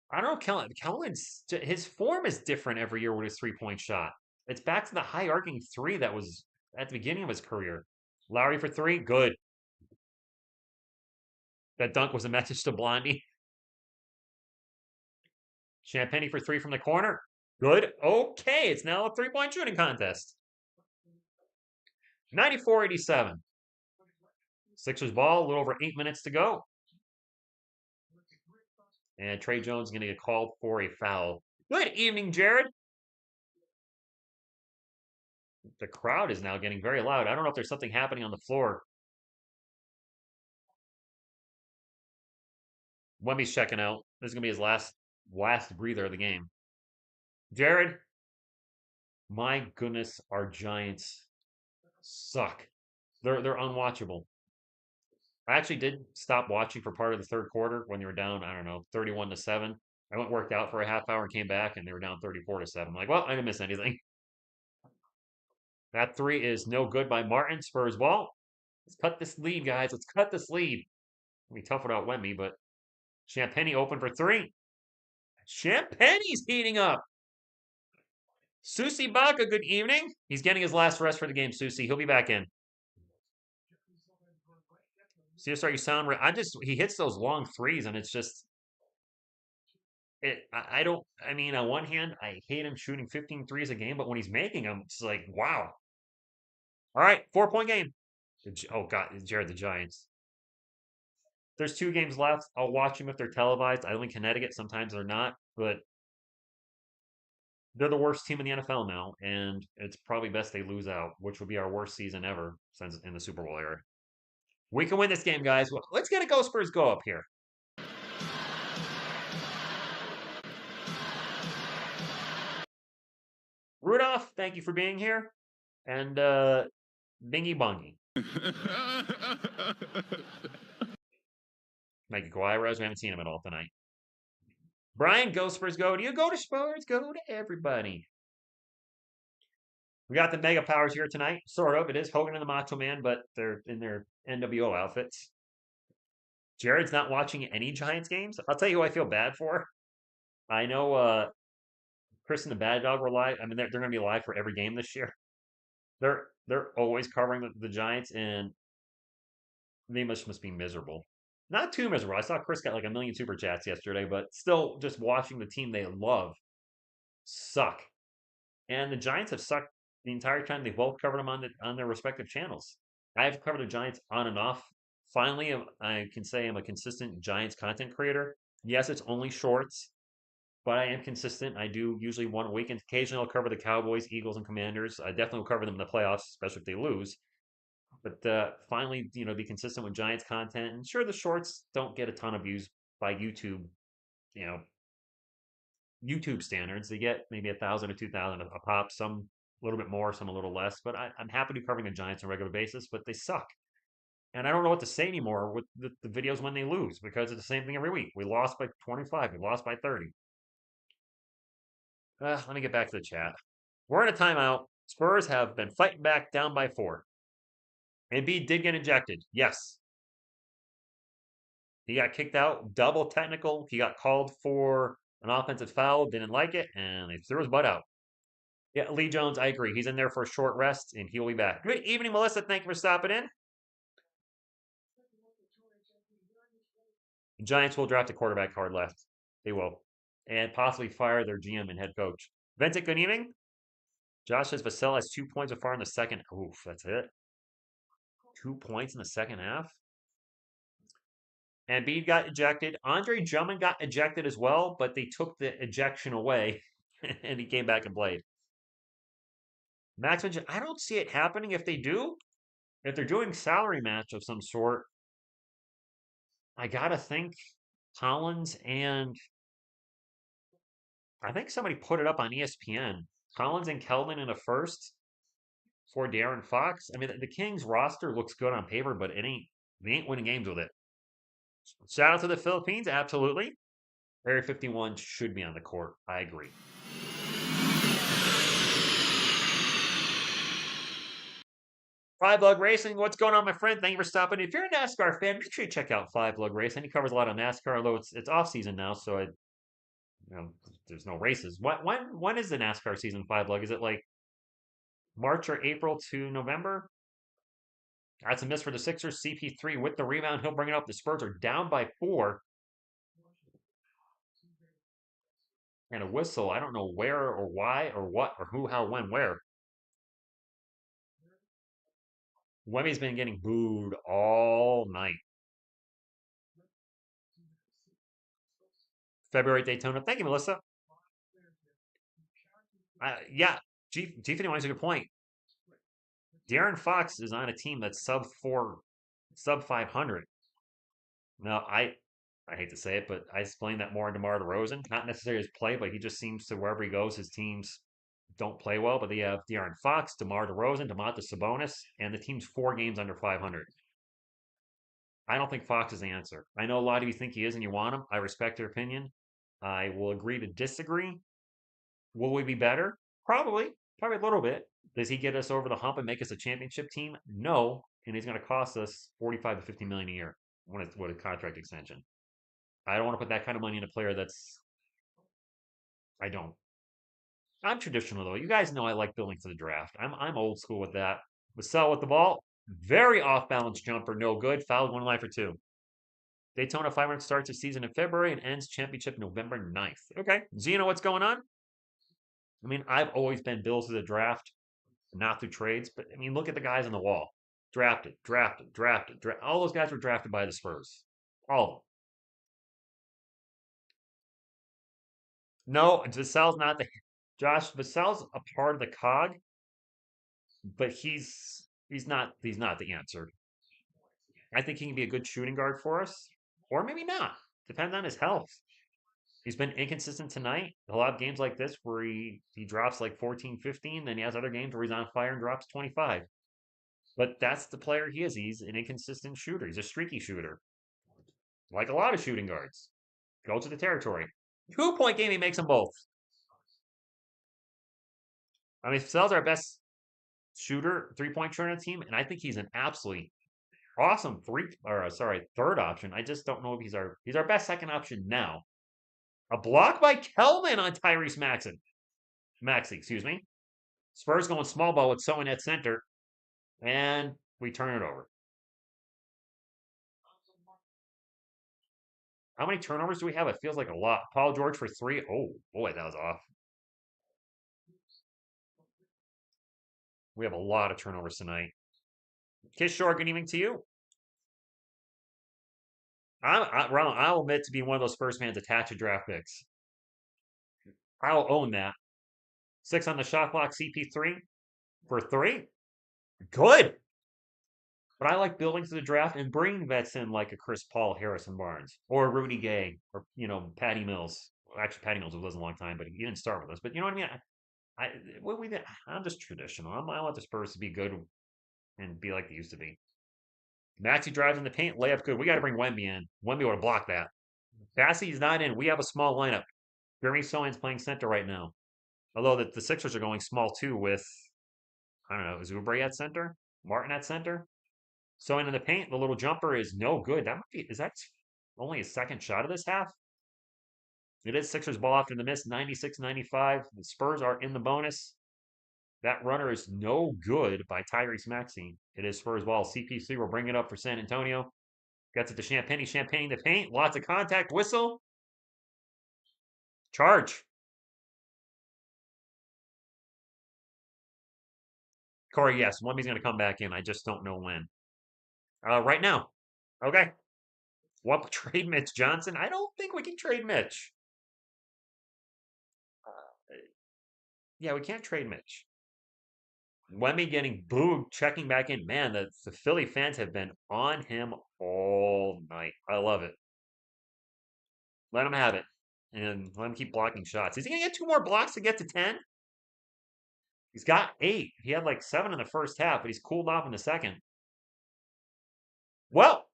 I don't know, Kellen's his form is different every year with his three-point shot. It's back to the high arcing three that was at the beginning of his career. Lowry for three, good. That dunk was a message to Blondie. Champagny for three from the corner. Good. Okay, it's now a three-point shooting contest. 94-87. Sixers ball, a little over 8 minutes to go. And Trey Jones is going to get called for a foul. Good evening, Jared. The crowd is now getting very loud. I don't know if there's something happening on the floor. Wemby's checking out. This is going to be his last breather of the game. Jared, my goodness, our Giants suck. They're unwatchable. I actually did stop watching for part of the third quarter when they were down, I don't know, 31-7. I went worked out for a half hour and came back and they were down 34-7. I'm like, well, I didn't miss anything. That three is no good by Martin. Spurs ball. Let's cut this lead, guys. Let's cut this lead. It'll be tough without Wemby, but Champagny open for three. Champagny's heating up. Susie Baca, good evening. He's getting his last rest for the game, Susie. He'll be back in. CSR, you sound right. He hits those long threes, and it's just, I mean, on one hand, I hate him shooting 15 threes a game, but when he's making them, it's like, wow. All right, 4-point game. Oh, God, Jared, the Giants. There's 2 games left. I'll watch them if they're televised. I live in Connecticut. Sometimes they're not, but they're the worst team in the NFL now, and it's probably best they lose out, which would be our worst season ever since in the Super Bowl era. We can win this game, guys. Let's get a Go Spurs go up here. Rudolph, thank you for being here. And Bingy Bungy. Mikey Guayras, we haven't seen him at all tonight. Brian, Go Spurs go. Do you go to Spurs? Go to everybody. We got the Mega Powers here tonight. Sort of. It is Hogan and the Macho Man, but they're in their NWO outfits. Jared's not watching any Giants games. I'll tell you who I feel bad for. I know Chris and the Bad Dog were live. I mean, they're going to be live for every game this year. They're always covering the Giants, and they must be miserable. Not too miserable. I saw Chris got like 1 million super chats yesterday, but still just watching the team they love suck. And the Giants have sucked the entire time they've both covered them on their respective channels. I've covered the Giants on and off. Finally, I can say I'm a consistent Giants content creator. Yes, it's only shorts, but I am consistent. I do usually one a week, and occasionally I'll cover the Cowboys, Eagles, and Commanders. I definitely will cover them in the playoffs, especially if they lose. But finally, be consistent with Giants content. And sure, the shorts don't get a ton of views by YouTube, YouTube standards. They get maybe 1,000 or 2,000 a pop, some a little bit more, some a little less. But I'm happy to covering the Giants on a regular basis, but they suck. And I don't know what to say anymore with the videos when they lose, because it's the same thing every week. We lost by 25. We lost by 30. Let me get back to the chat. We're in a timeout. Spurs have been fighting back down by 4. Embiid did get ejected. Yes. He got kicked out. Double technical. He got called for an offensive foul. Didn't like it. And they threw his butt out. Yeah, Lee Jones, I agree. He's in there for a short rest, and he'll be back. Good evening, Melissa. Thank you for stopping in. The Giants will draft a quarterback hard left. They will. And possibly fire their GM and head coach. Vincent, good evening. Josh says Vassell has 2 points so far in the second. Oof, that's it. 2 points in the second half. And Embiid got ejected. Andre Drummond got ejected as well, but they took the ejection away, and he came back and played. Max mentioned, I don't see it happening. If they do, if they're doing salary match of some sort, I gotta think Collins and I think somebody put it up on ESPN. Collins and Keldon in a first for De'Aaron Fox. I mean, the Kings roster looks good on paper, but they ain't winning games with it. Shout out to the Philippines, absolutely. Area 51 should be on the court. I agree. Five Lug Racing, what's going on, my friend? Thank you for stopping. If you're a NASCAR fan, make sure you check out Five Lug Racing. He covers a lot of NASCAR, although it's off season now, so there's no races. When is the NASCAR season, Five Lug? Is it like March or April to November? That's a miss for the Sixers. CP3 with the rebound. He'll bring it up. The Spurs are down by 4. And a whistle. I don't know where or why or what or who, how, when, where. Wemmy's been getting booed all night. February Daytona. Thank you, Melissa. Yeah, G51 is a good point. De'Aaron Fox is on a team that's sub 500. Now, I hate to say it, but I explain that more in DeMar DeRozan. Not necessarily his play, but he just seems to, wherever he goes, his teams don't play well. But they have De'Aaron Fox, DeMar DeRozan, Domantas Sabonis, and the team's 4 games under 500. I don't think Fox is the answer. I know a lot of you think he is and you want him. I respect your opinion. I will agree to disagree. Will we be better? Probably a little bit. Does he get us over the hump and make us a championship team? No, and he's going to cost us 45 to 50 million a year with a contract extension. I don't want to put that kind of money in a player that's. I don't. I'm traditional though. You guys know I like building to the draft. I'm old school with that. Vassell with the ball, very off balance jumper, no good. Fouled 1 life for 2. Daytona 500 starts the season in February and ends championship November 9th. Okay, Zeno, what's going on? I mean, I've always been Bills to the draft, not through trades, but I mean, look at the guys on the wall. Drafted. All those guys were drafted by the Spurs. All of them. No, Vassell's not the Josh. Vassell's a part of the cog, but he's not the answer. I think he can be a good shooting guard for us, or maybe not. Depends on his health. He's been inconsistent tonight. A lot of games like this where he drops like 14, 15, then he has other games where he's on fire and drops 25. But that's the player he is. He's an inconsistent shooter. He's a streaky shooter. Like a lot of shooting guards. Go to the territory. 2-point game, he makes them both. I mean, Vassell's our best shooter, 3-point shooter on the team, and I think he's an absolutely awesome third option. I just don't know if he's our best second option now. A block by Kelvin on Tyrese Maxey, excuse me. Spurs going small ball with Sowen at center, and we turn it over. How many turnovers do we have? It feels like a lot. Paul George for 3. Oh, boy, that was off. We have a lot of turnovers tonight. Kiss Shore, good evening to you. I'll admit to being one of those Spurs fans attached to draft picks. I'll own that. 6 on the shot clock, CP3 for 3. Good. But I like building to the draft and bringing vets in like a Chris Paul, Harrison Barnes, or Rudy Gay, or Patty Mills. Well, actually, Patty Mills was a long time, but he didn't start with us. But you know what I mean? I'm just traditional. I want the Spurs to be good and be like they used to be. Maxey drives in the paint, layup good. We got to bring Wemby in. Wemby would have blocked that. Bassey's not in. We have a small lineup. Jeremy Sohan's playing center right now. Although the Sixers are going small too with, I don't know, is Oubre at center? Martin at center? So in the paint, the little jumper is no good. Is that only his second shot of this half? It is Sixers ball after the miss, 96-95. The Spurs are in the bonus. That runner is no good by Tyrese Maxey. It is Spurs ball. CP3 will bring it up for San Antonio. Gets it to Champagne. Champagne the paint. Lots of contact. Whistle. Charge. Corey, yes, Wemby's going to come back in. I just don't know when. Right now. Okay. What trade Mitch Johnson? I don't think we can trade Mitch. Yeah, we can't trade Mitch. Wemby getting booed, checking back in. Man, the Philly fans have been on him all night. I love it. Let him have it. And let him keep blocking shots. Is he going to get 2 more blocks to get to 10? He's got 8. He had like 7 in the first half, but he's cooled off in the second. Well,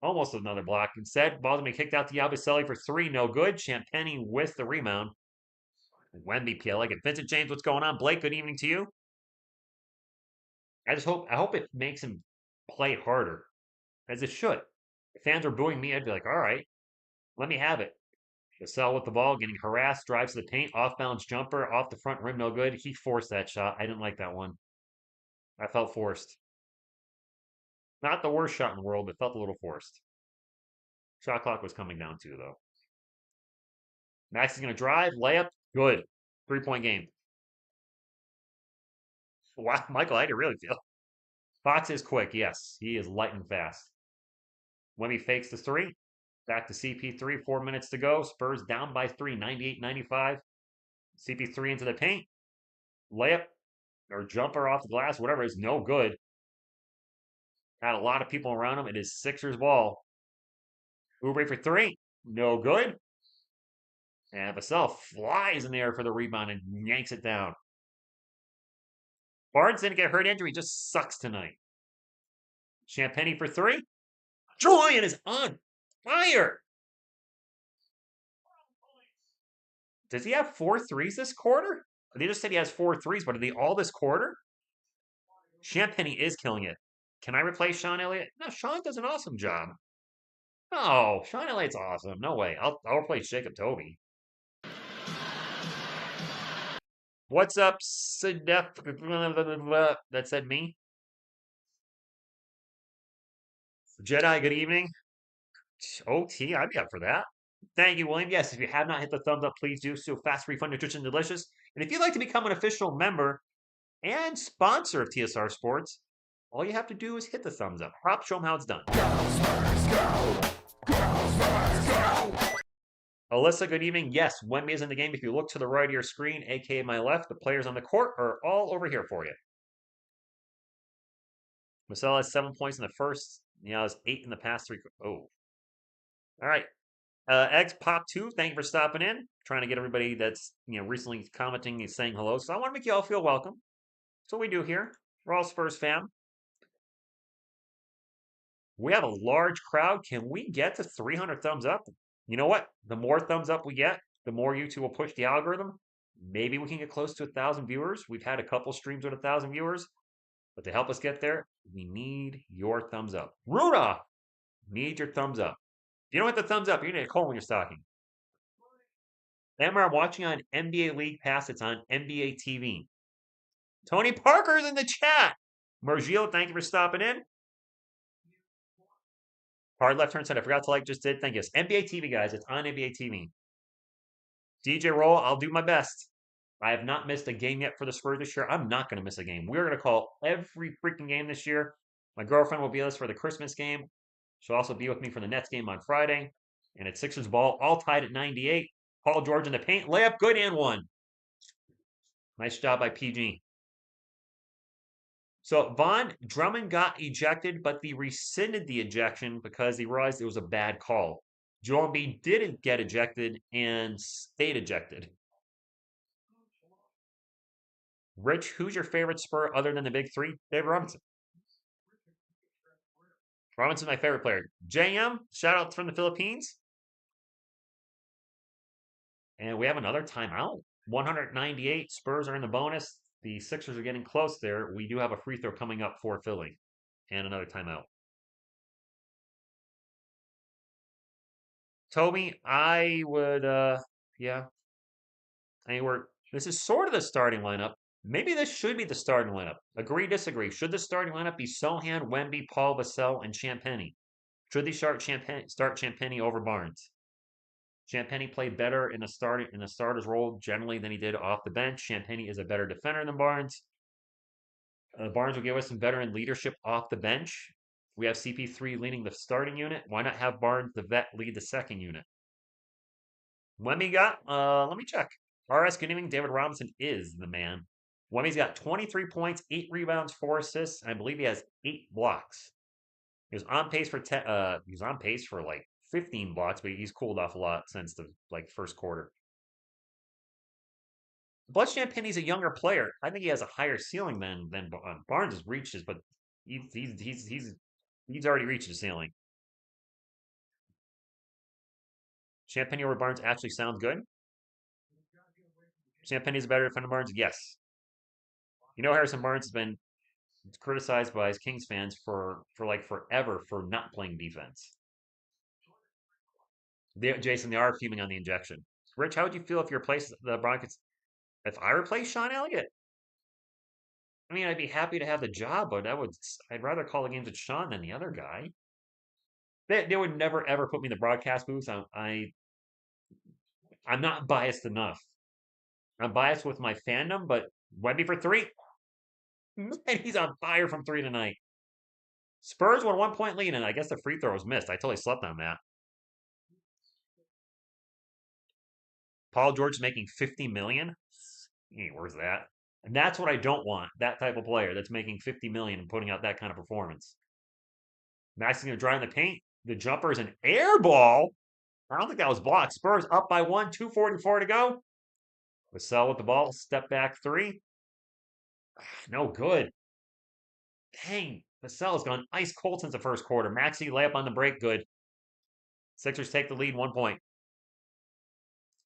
almost another block. Instead, ball's going to be kicked out to Yabusele for 3. No good. Champagny with the rebound. Wemby, I like it. Vincent James, what's going on? Blake, good evening to you. I hope it makes him play harder, as it should. If fans are booing me, I'd be like, all right, let me have it. Vassell with the ball, getting harassed, drives to the paint, off balance jumper, off the front rim, no good. He forced that shot. I didn't like that one. I felt forced. Not the worst shot in the world, but felt a little forced. Shot clock was coming down too, though. Max is going to drive, layup, good. 3-point game. Wow, Michael, how do you really feel? Fox is quick, yes. He is lightning fast. Wemby fakes the 3. Back to CP3, 4 minutes to go. Spurs down by 3, 98-95. CP3 into the paint. Layup or jumper off the glass, whatever is no good. Got a lot of people around him. It is Sixers ball. Oubre for 3. No good. And Vassell flies in the air for the rebound and yanks it down. Barnes didn't get hurt injury, just sucks tonight. Champagny for 3. Julian is on fire. Does he have 4 threes this quarter? They just said he has 4 threes, but are they all this quarter? Champagny is killing it. Can I replace Sean Elliott? No, Sean does an awesome job. No, Sean Elliott's awesome. No way. I'll replace Jacob Toby. What's up, Sedef? That said me. Jedi, good evening. OT, I'd be up for that. Thank you, William. Yes, if you have not hit the thumbs up, please do so. Fast, refund, nutrition, delicious. And if you'd like to become an official member and sponsor of TSR Sports, all you have to do is hit the thumbs up. Prop, show them how it's done. Alyssa, good evening. Yes, Wemby is in the game. If you look to the right of your screen, aka my left, the players on the court are all over here for you. Marcel has 7 points in the first. He has 8 in the past 3. Oh. All right. Eggs Pop 2, thank you for stopping in. Trying to get everybody that's recently commenting and saying hello. So I want to make you all feel welcome. That's what we do here. We're all Spurs fam. We have a large crowd. Can we get to 300 thumbs up? You know what? The more thumbs up we get, the more YouTube will push the algorithm. Maybe we can get close to 1,000 viewers. We've had a couple streams with 1,000 viewers. But to help us get there, we need your thumbs up. Rudolph, need your thumbs up. If you don't hit the thumbs up, you're going to get cold when you're stocking. Emma, I'm watching on NBA League Pass. It's on NBA TV. Tony Parker's in the chat. Mergil, thank you for stopping in. Hard left turn side. I forgot to just did. Thank you. It's NBA TV, guys. It's on NBA TV. DJ Roll, I'll do my best. I have not missed a game yet for the Spurs this year. I'm not going to miss a game. We're going to call every freaking game this year. My girlfriend will be with us for the Christmas game. She'll also be with me for the Nets game on Friday. And it's Sixers ball, all tied at 98. Paul George in the paint. Layup, good, and 1. Nice job by PG. So Von Drummond got ejected, but they rescinded the ejection because they realized it was a bad call. Joel Embiid didn't get ejected and stayed ejected. Rich, who's your favorite Spur other than the big 3? David Robinson. Robinson's my favorite player. JM, shout out from the Philippines. And we have another timeout. 198. Spurs are in the bonus. The Sixers are getting close there. We do have a free throw coming up for Philly. And another timeout. Toby, I would, yeah. This is sort of the starting lineup. Maybe this should be the starting lineup. Agree, disagree. Should the starting lineup be Sohan, Wemby, Paul, Vassell, and Champagny? Should they start Champagny over Barnes? Champagny played better in a starter's role generally than he did off the bench. Champagny is a better defender than Barnes. Barnes will give us some veteran leadership off the bench. We have CP3 leading the starting unit. Why not have Barnes, the vet, lead the second unit? Let me check. RS, good evening. David Robinson is the man. Wemmy's got 23 points, 8 rebounds, 4 assists, and I believe he has 8 blocks. He was on pace for like 15 blocks, but he's cooled off a lot since the first quarter. Bud Champagne's a younger player. I think he has a higher ceiling than Barnes has reached his, but he's already reached his ceiling. Champagne over Barnes actually sounds good. Champagne is a better defender than Barnes? Yes. You know, Harrison Barnes has been criticized by his Kings fans for like forever for not playing defense. Jason, they are fuming on the injection. Rich, how would you feel if you replaced the Broncos? If I replaced Sean Elliott? I mean, I'd be happy to have the job, but I'd rather call the games with Sean than the other guy. They would never ever put me in the broadcast booth. I'm not biased enough. I'm biased with my fandom, but Wemby for 3. Man, he's on fire from 3 tonight. Spurs won 1-point lead, and I guess the free throw was missed. I totally slept on that. Paul George making $50 million. Hey, where's that? And that's what I don't want. That type of player that's making $50 million and putting out that kind of performance. Max's gonna drive in the paint. The jumper is an air ball. I don't think that was blocked. Spurs up by 1, 2:44 to go. Vassell with the ball, step back 3. No good. Dang, Vassell's gone ice cold since the first quarter. Maxey layup on the break, good. Sixers take the lead 1 point.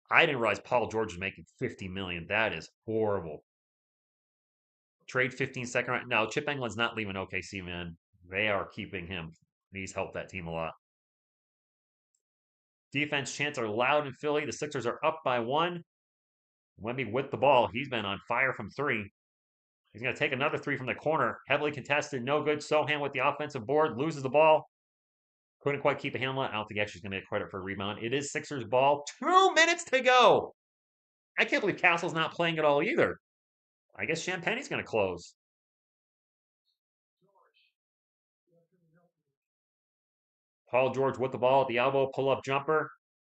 I didn't realize Paul George was making $50 million. That is horrible. Trade 15-second right now. Chip England's not leaving OKC, man. They are keeping him. He's helped that team a lot. Defense chants are loud in Philly. The Sixers are up by 1. Wemby with the ball. He's been on fire from 3. He's going to take another 3 from the corner. Heavily contested. No good. Sohan with the offensive board. Loses the ball. Couldn't quite keep a handle on it. I don't think actually going to get credit for a rebound. It is Sixers ball. 2 minutes to go. I can't believe Castle's not playing at all either. I guess Champagne's going to close. Paul George with the ball at the elbow. Pull-up jumper.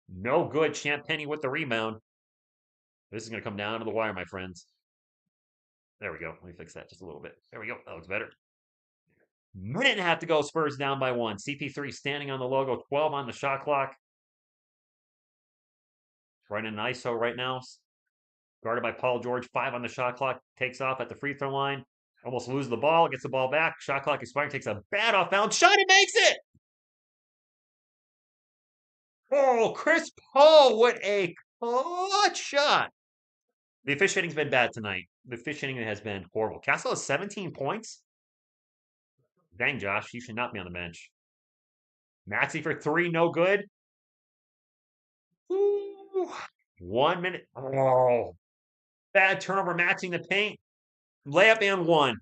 No good. Champagne with the rebound. This is going to come down to the wire, my friends. There we go. Let me fix that just a little bit. There we go. That looks better. Minute and a half to go. Spurs down by 1. CP3 standing on the logo. 12 on the shot clock. Right in an ISO right now. Guarded by Paul George. 5 on the shot clock. Takes off at the free throw line. Almost loses the ball. Gets the ball back. Shot clock expiring. Takes a bad off-bounds shot and makes it! Oh, Chris Paul. What a clutch shot. The officiating's been bad tonight. The officiating has been horrible. Castle has 17 points. Dang, Josh, you should not be on the bench. Maxey for 3, no good. Ooh, 1 minute. Oh, bad turnover. Maxey in the paint. Layup and 1.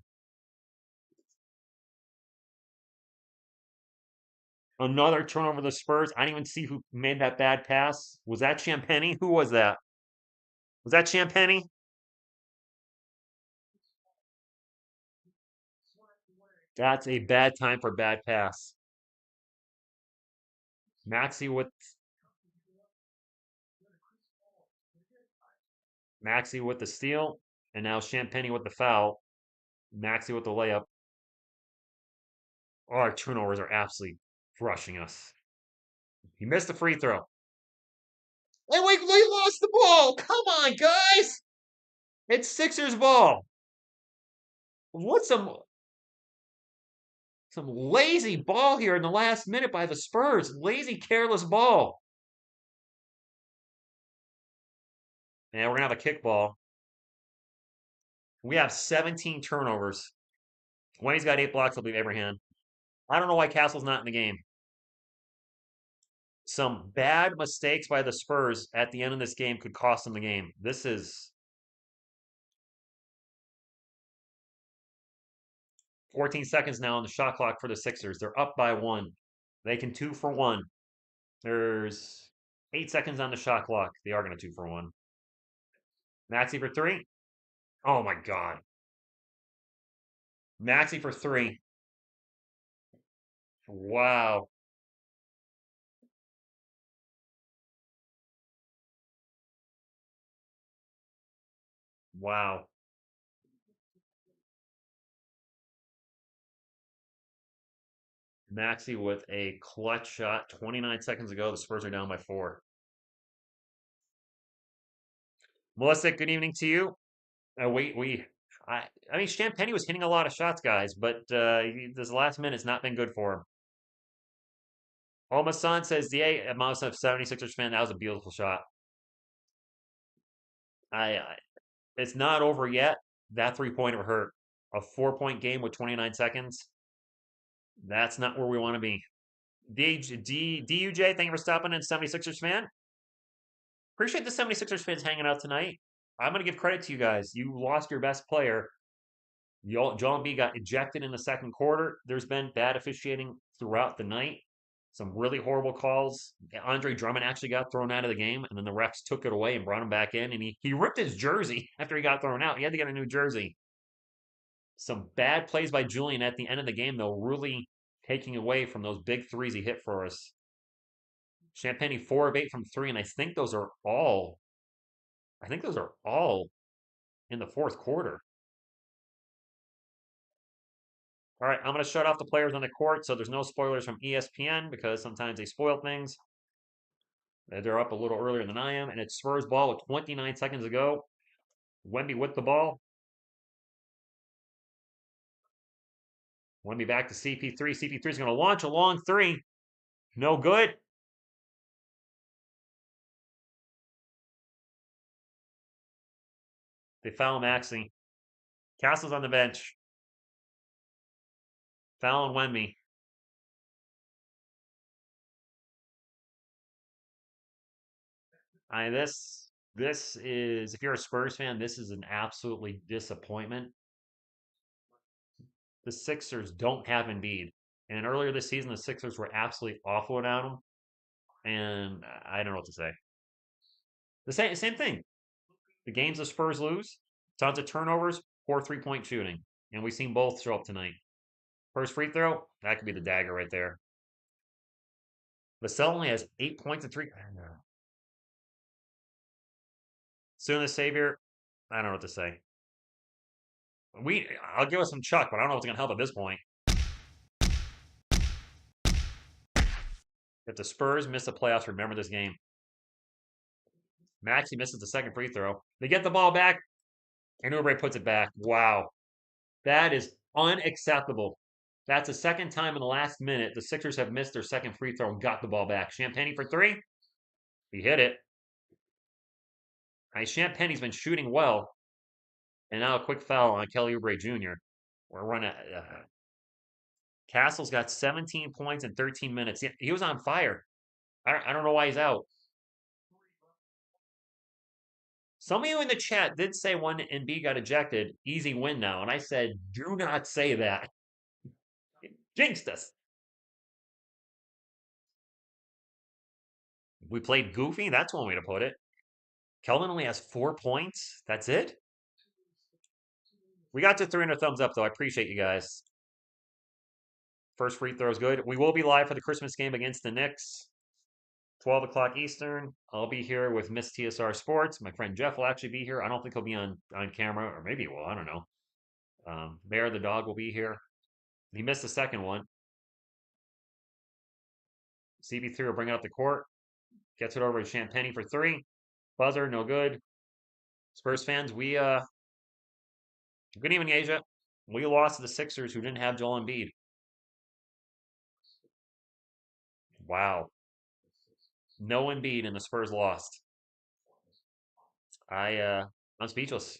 Another turnover of the Spurs. I didn't even see who made that bad pass. Was that Champagnie? Who was that? Was that Champagnie? That's a bad time for bad pass. Maxey with the steal, and now Champagnie with the foul. Maxey with the layup. Oh, our turnovers are absolutely crushing us. He missed the free throw. And we lost the ball. Come on, guys. It's Sixers ball. What's some lazy ball here in the last minute by the Spurs. Lazy, careless ball. And we're going to have a kickball. We have 17 turnovers. Wayne's got 8 blocks, I believe, Abraham. I don't know why Castle's not in the game. Some bad mistakes by the Spurs at the end of this game could cost them the game. This is 14 seconds now on the shot clock for the Sixers. They're up by 1. They can 2 for 1. There's 8 seconds on the shot clock. They are going to 2 for 1. Maxey for 3. Oh my God. Maxi for three. Wow. Wow. Maxi with a clutch shot 29 seconds ago. The Spurs are down by four. Melissa, good evening to you. I mean, Champagny was hitting a lot of shots, guys, but this last minute's not been good for him. Omasan says, "Yeah, I'm also a 76ers fan. That was a beautiful shot. I it's not over yet. That 3-pointer hurt. A 4-point game with 29 seconds. That's not where we want to be. DUJ, thank you for stopping in, 76ers fan. Appreciate the 76ers fans hanging out tonight. I'm going to give credit to you guys. You lost your best player. Joel Embiid got ejected in the second quarter. There's been bad officiating throughout the night. Some really horrible calls. Andre Drummond actually got thrown out of the game, and then the refs took it away and brought him back in, and he ripped his jersey after he got thrown out. He had to get a new jersey. Some bad plays by Julian at the end of the game, though, really taking away from those big threes he hit for us. Champagne 4 of 8 from three, and I think those are all in the fourth quarter. All right, I'm going to shut off the players on the court so there's no spoilers from ESPN because sometimes they spoil things. They're up a little earlier than I am, and it's Spurs ball with 29 seconds to go. Wemby with the ball. Wemby back to CP3. CP3 is going to launch a long three. No good. They foul Maxey. Castle's on the bench. Fouling Wemby. This is, if you're a Spurs fan, this is an absolutely disappointment. The Sixers don't have Embiid. And earlier this season, the Sixers were absolutely awful without him. And I don't know what to say. The same thing. The games the Spurs lose, tons of turnovers, poor 3-point shooting. And we've seen both show up tonight. First free throw, that could be the dagger right there. Vassell only has 8 points and three. Soon the Savior, I don't know what to say. I'll give us some Chuck, but I don't know what's going to help at this point. If the Spurs miss the playoffs, remember this game. Maxey misses the second free throw. They get the ball back, and Oubre puts it back. Wow. That is unacceptable. That's the second time in the last minute the Sixers have missed their second free throw and got the ball back. Champagny for three. He hit it. Champagny's been shooting well. And now a quick foul on Kelly Oubre Jr. We're running. Castle's got 17 points in 13 minutes. He was on fire. I don't know why he's out. Some of you in the chat did say when Embiid got ejected, easy win now. And I said, do not say that. It jinxed us. We played goofy. That's one way to put it. Kelvin only has 4 points. That's it. We got to 300 thumbs up, though. I appreciate you guys. First free throw is good. We will be live for the Christmas game against the Knicks. 12 o'clock Eastern. I'll be here with Miss TSR Sports. My friend Jeff will actually be here. I don't think he'll be on camera, or maybe he will. I don't know. Bear the dog will be here. He missed the second one. CB3 will bring it up the court. Gets it over to Champagny for three. Buzzer, no good. Spurs fans, good evening, Asia. We lost to the Sixers who didn't have Joel Embiid. Wow. No Embiid and the Spurs lost. I'm speechless.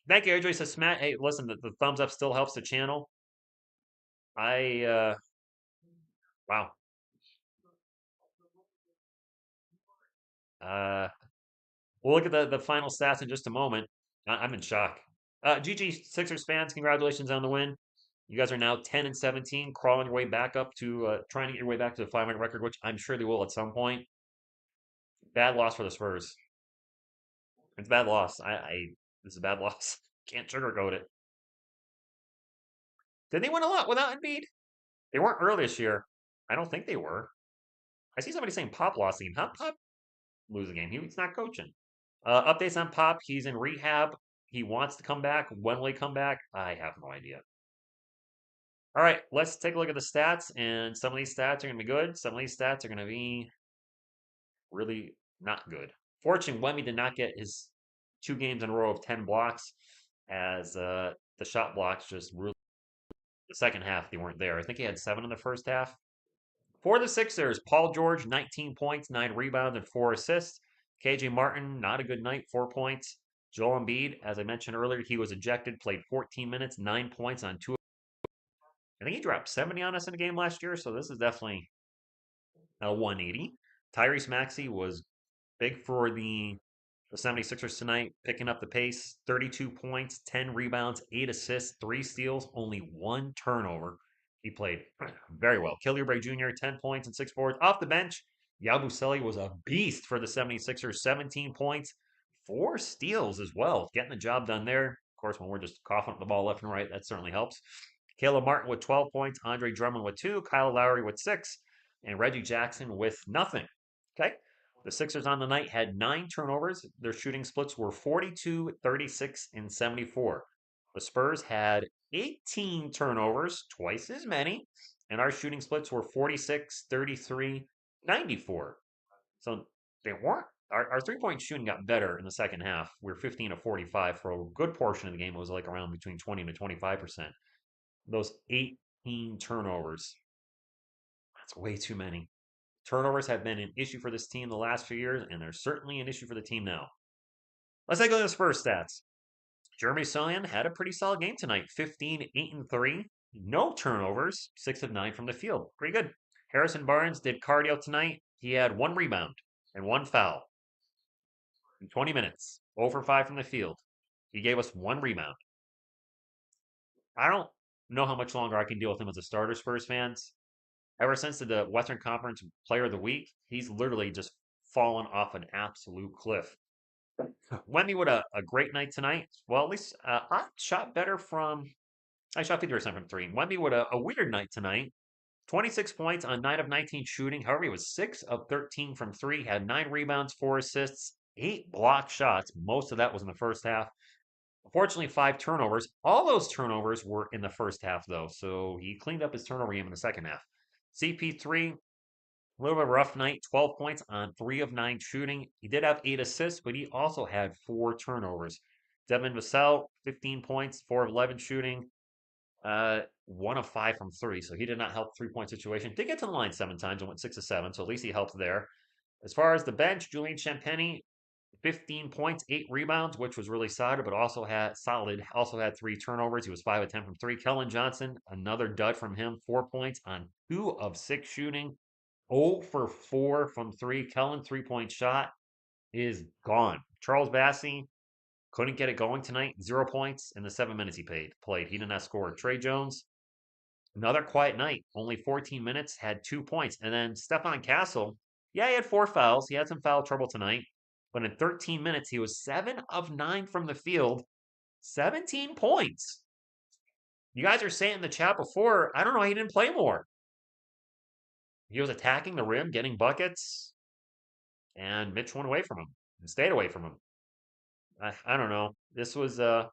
Thank you, Adrian says, Matt. Hey, listen, the thumbs up still helps the channel. Wow. We'll look at the final stats in just a moment. I'm in shock. GG Sixers fans, congratulations on the win. You guys are now 10 and 17, crawling your way back up to trying to get your way back to the 500 record, which I'm sure they will at some point. Bad loss for the Spurs. It's a bad loss. This is a bad loss. Can't sugarcoat it. Did they win a lot without Embiid? They weren't early this year. I don't think they were. I see somebody saying Pop lost the game. How did Pop lose the game? He's not coaching. Updates on Pop. He's in rehab. He wants to come back. When will he come back? I have no idea. All right, let's take a look at the stats. And some of these stats are going to be good. Some of these stats are going to be really not good. Fortunately, Wemby did not get his 2 games in a row of 10 blocks, as the shot blocks just really, the second half, they weren't there. I think he had 7 in the first half. For the Sixers, Paul George, 19 points, 9 rebounds, and 4 assists. KJ Martin, not a good night, 4 points. Joel Embiid, as I mentioned earlier, he was ejected, played 14 minutes, 9 points on 2. I think he dropped 70 on us in a game last year, so this is definitely a 180. Tyrese Maxey was big for the 76ers tonight, picking up the pace. 32 points, 10 rebounds, 8 assists, 3 steals, only 1 turnover. He played very well. Kelly Oubre Jr., 10 points and 6 boards. Off the bench, Yabusele was a beast for the 76ers. 17 points, 4 steals as well. Getting the job done there. Of course, when we're just coughing up the ball left and right, that certainly helps. Caleb Martin with 12 points, Andre Drummond with 2, Kyle Lowry with 6, and Reggie Jackson with nothing. Okay. The Sixers on the night had 9 turnovers. Their shooting splits were 42, 36, and 74. The Spurs had 18 turnovers, twice as many, and our shooting splits were 46, 33, 94. So they weren't. Our 3-point shooting got better in the second half. We were 15 to 45 for a good portion of the game. It was like around between 20 to 25%. Those 18 turnovers, that's way too many. Turnovers have been an issue for this team the last few years, and they're certainly an issue for the team now. Let's take a look at the Spurs stats. Jeremy Sochan had a pretty solid game tonight. 15, 8, and 3. No turnovers. 6 of 9 from the field. Pretty good. Harrison Barnes did cardio tonight. He had 1 rebound and 1 foul in 20 minutes. 0 for 5 from the field. He gave us 1 rebound. I don't know how much longer I can deal with him as a starter, Spurs fans. Ever since the Western Conference Player of the Week, he's literally just fallen off an absolute cliff. Wemby with a great night tonight. Well, at least I shot better from. I shot 50% from 3. Wemby with a weird night tonight. 26 points on 9 of 19 shooting. However, he was 6 of 13 from 3. Had 9 rebounds, 4 assists, 8 block shots. Most of that was in the first half. Unfortunately, 5 turnovers. All those turnovers were in the first half, though. So he cleaned up his turnover game in the second half. CP3, a little bit of a rough night, 12 points on 3 of 9 shooting. He did have 8 assists, but he also had 4 turnovers. Devin Vassell, 15 points, 4 of 11 shooting, 1 of 5 from 3. So he did not help 3-point situation. Did get to the line 7 times and went 6 of 7, so at least he helped there. As far as the bench, Julian Champagnie, 15 points, 8 rebounds, which was really solid, but also had 3 turnovers. He was 5 of 10 from 3. Kellen Johnson, another dud from him, 4 points on 2 of 6 shooting. 0 for 4 from 3. Kellen 3-point shot is gone. Charles Bassey couldn't get it going tonight. 0 points in the 7 minutes he played. He did not score. Trey Jones, another quiet night. Only 14 minutes, had 2 points. And then Stephon Castle, yeah, he had 4 fouls. He had some foul trouble tonight. But in 13 minutes, he was 7 of 9 from the field. 17 points. You guys are saying in the chat before, I don't know, he didn't play more. He was attacking the rim, getting buckets, and Mitch went away from him and stayed away from him. I don't know. This was a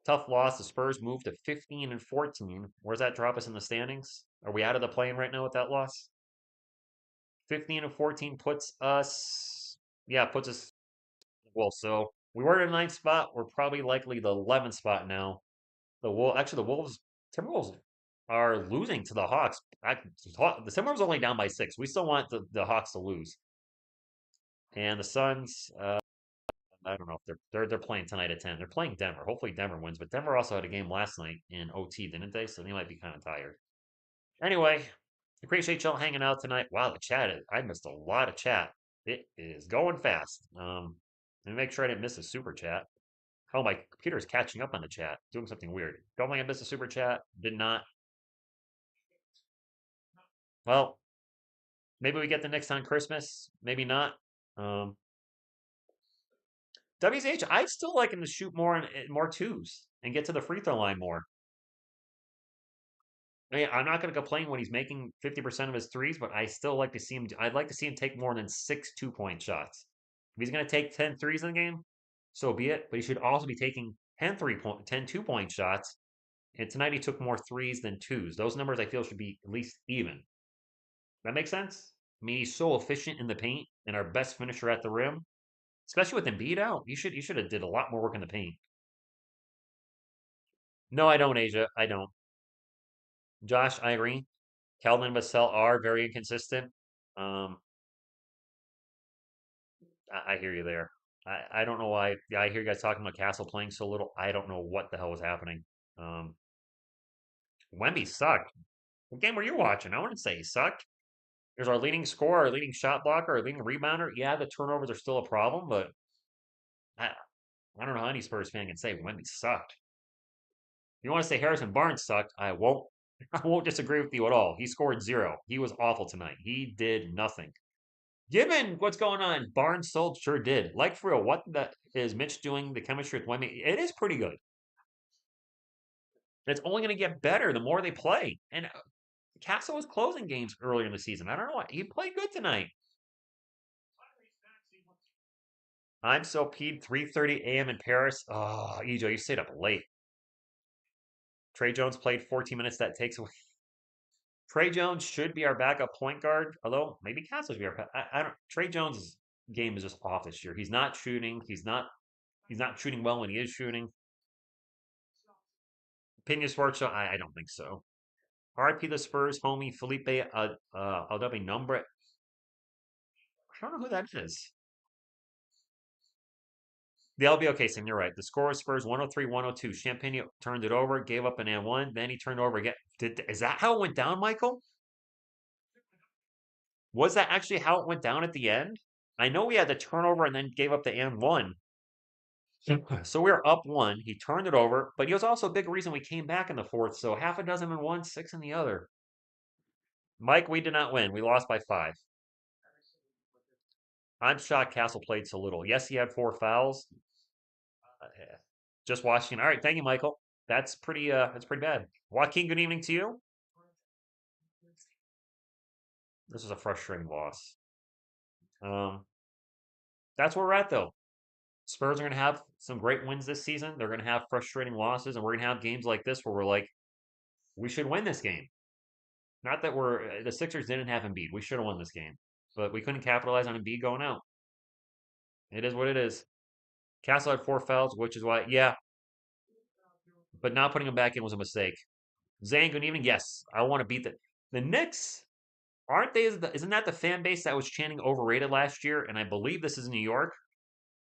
tough loss. The Spurs moved to 15 and 14. Where's that drop us in the standings? Are we out of the play-in right now with that loss? 15 and 14 puts us, well, so we were in the 9th spot. We're probably likely the 11th spot now. The Timberwolves are losing to the Hawks. The Timberwolves are only down by 6. We still want the Hawks to lose. And the Suns, I don't know if they're playing tonight at 10. They're playing Denver. Hopefully Denver wins, but Denver also had a game last night in OT, didn't they? So they might be kind of tired. Anyway, appreciate y'all hanging out tonight. Wow, the chat I missed a lot of chat. It is going fast. Let me make sure I didn't miss a super chat. Oh, my computer's catching up on the chat, doing something weird. Don't think I missed a super chat. Did not. Well, maybe we get the next on Christmas. Maybe not. WCH, I'd still like him to shoot more 2s and get to the free throw line more. I'm not going to complain when he's making 50% of his threes, but I still like to see him. I'd like to see him take more than 6 2-point shots. If he's going to take 10 threes in the game, so be it. But he should also be taking 10 2-point shots. And tonight he took more threes than twos. Those numbers I feel should be at least even. That makes sense? I mean, he's so efficient in the paint and our best finisher at the rim, especially with Embiid out. You should have did a lot more work in the paint. No, I don't, Asia. I don't. Josh, I agree. Keldon and Vassell are very inconsistent. Um, I hear you there. I don't know why. Yeah, I hear you guys talking about Castle playing so little. I don't know what the hell was happening. Um, Wemby sucked. What game were you watching? I wouldn't say he sucked. There's our leading scorer, our leading shot blocker, our leading rebounder. Yeah, the turnovers are still a problem, but I, I don't know how any Spurs fan can say Wemby sucked. If you want to say Harrison Barnes sucked, I won't. I won't disagree with you at all. He scored 0. He was awful tonight. He did nothing. Given what's going on, Barnes sold sure did. Like for real, what is Mitch doing? The chemistry with Wemby, it is pretty good. It's only going to get better the more they play. And Castle was closing games earlier in the season. I don't know why he played good tonight. I'm so peed. 3:30 a.m. in Paris. Oh, EJ, you stayed up late. Trey Jones played 14 minutes. That takes away. Trey Jones should be our backup point guard, although maybe Castle should be our. I don't. Trey Jones' game is just off this year. He's not shooting. He's not. He's not shooting well when he is shooting. Opinion Sports Show. I don't think so. RIP the Spurs, homie Felipe Aldabe Numbre. I don't know who that is. The LBO Sim, you're right. The score was Spurs 103-102. Champagne turned it over, gave up an and one, then he turned over again. Is that how it went down, Michael? Was that actually how it went down at the end? I know we had the turnover and then gave up the and one. So we were up one. He turned it over, but he was also a big reason we came back in the fourth. So half a dozen in one, 6 in the other. Mike, we did not win. We lost by 5. I'm shocked Castle played so little. Yes, he had 4 fouls. Just watching. All right, thank you, Michael. That's pretty. That's pretty bad. Joaquin, good evening to you. This is a frustrating loss. That's where we're at, though. Spurs are going to have some great wins this season. They're going to have frustrating losses, and we're going to have games like this where we're like, we should win this game. Not that the Sixers didn't have Embiid. We should have won this game, but we couldn't capitalize on Embiid going out. It is what it is. Castle had 4 fouls, which is why, yeah. But not putting him back in was a mistake. Zane, good evening. Yes, I want to beat the Knicks. Aren't they? Isn't that the fan base that was chanting overrated last year? And I believe this is New York.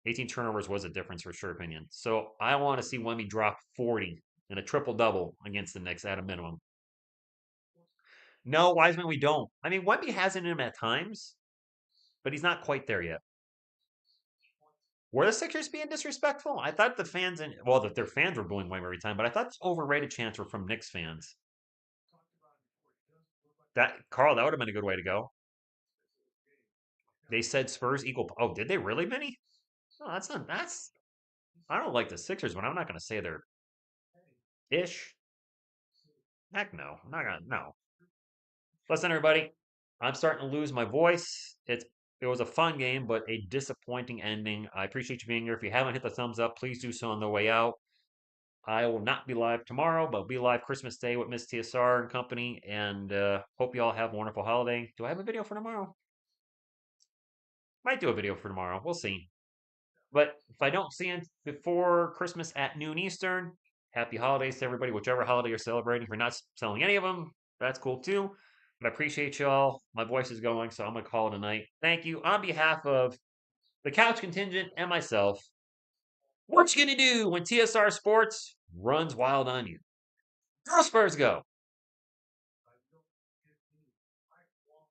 18 turnovers was a difference for sure opinion. So I want to see Wemby drop 40 and a triple double against the Knicks at a minimum. No, Wiseman, we don't. I mean, Wemby has it in him at times, but he's not quite there yet. Were the Sixers being disrespectful? I thought the fans that their fans were booing Wemby every time, but I thought overrated chants were from Knicks fans. That would have been a good way to go. They said Spurs equal. Oh, did they really, Vinny? No, that's not. That's. I don't like the Sixers, but I'm not going to say they're ish. Heck no. I'm not gonna. No. Listen, everybody. I'm starting to lose my voice. It was a fun game, but a disappointing ending. I appreciate you being here. If you haven't hit the thumbs up, please do so on the way out. I will not be live tomorrow, but I'll be live Christmas Day with Miss TSR and company. And hope you all have a wonderful holiday. Do I have a video for tomorrow? Might do a video for tomorrow. We'll see. But if I don't see you before Christmas at noon Eastern, happy holidays to everybody, whichever holiday you're celebrating. If you're not selling any of them, that's cool too. But I appreciate you all. My voice is going, so I'm going to call it a night. Thank you on behalf of the Couch Contingent and myself. What you going to do when TSR Sports runs wild on you? Go Spurs, go!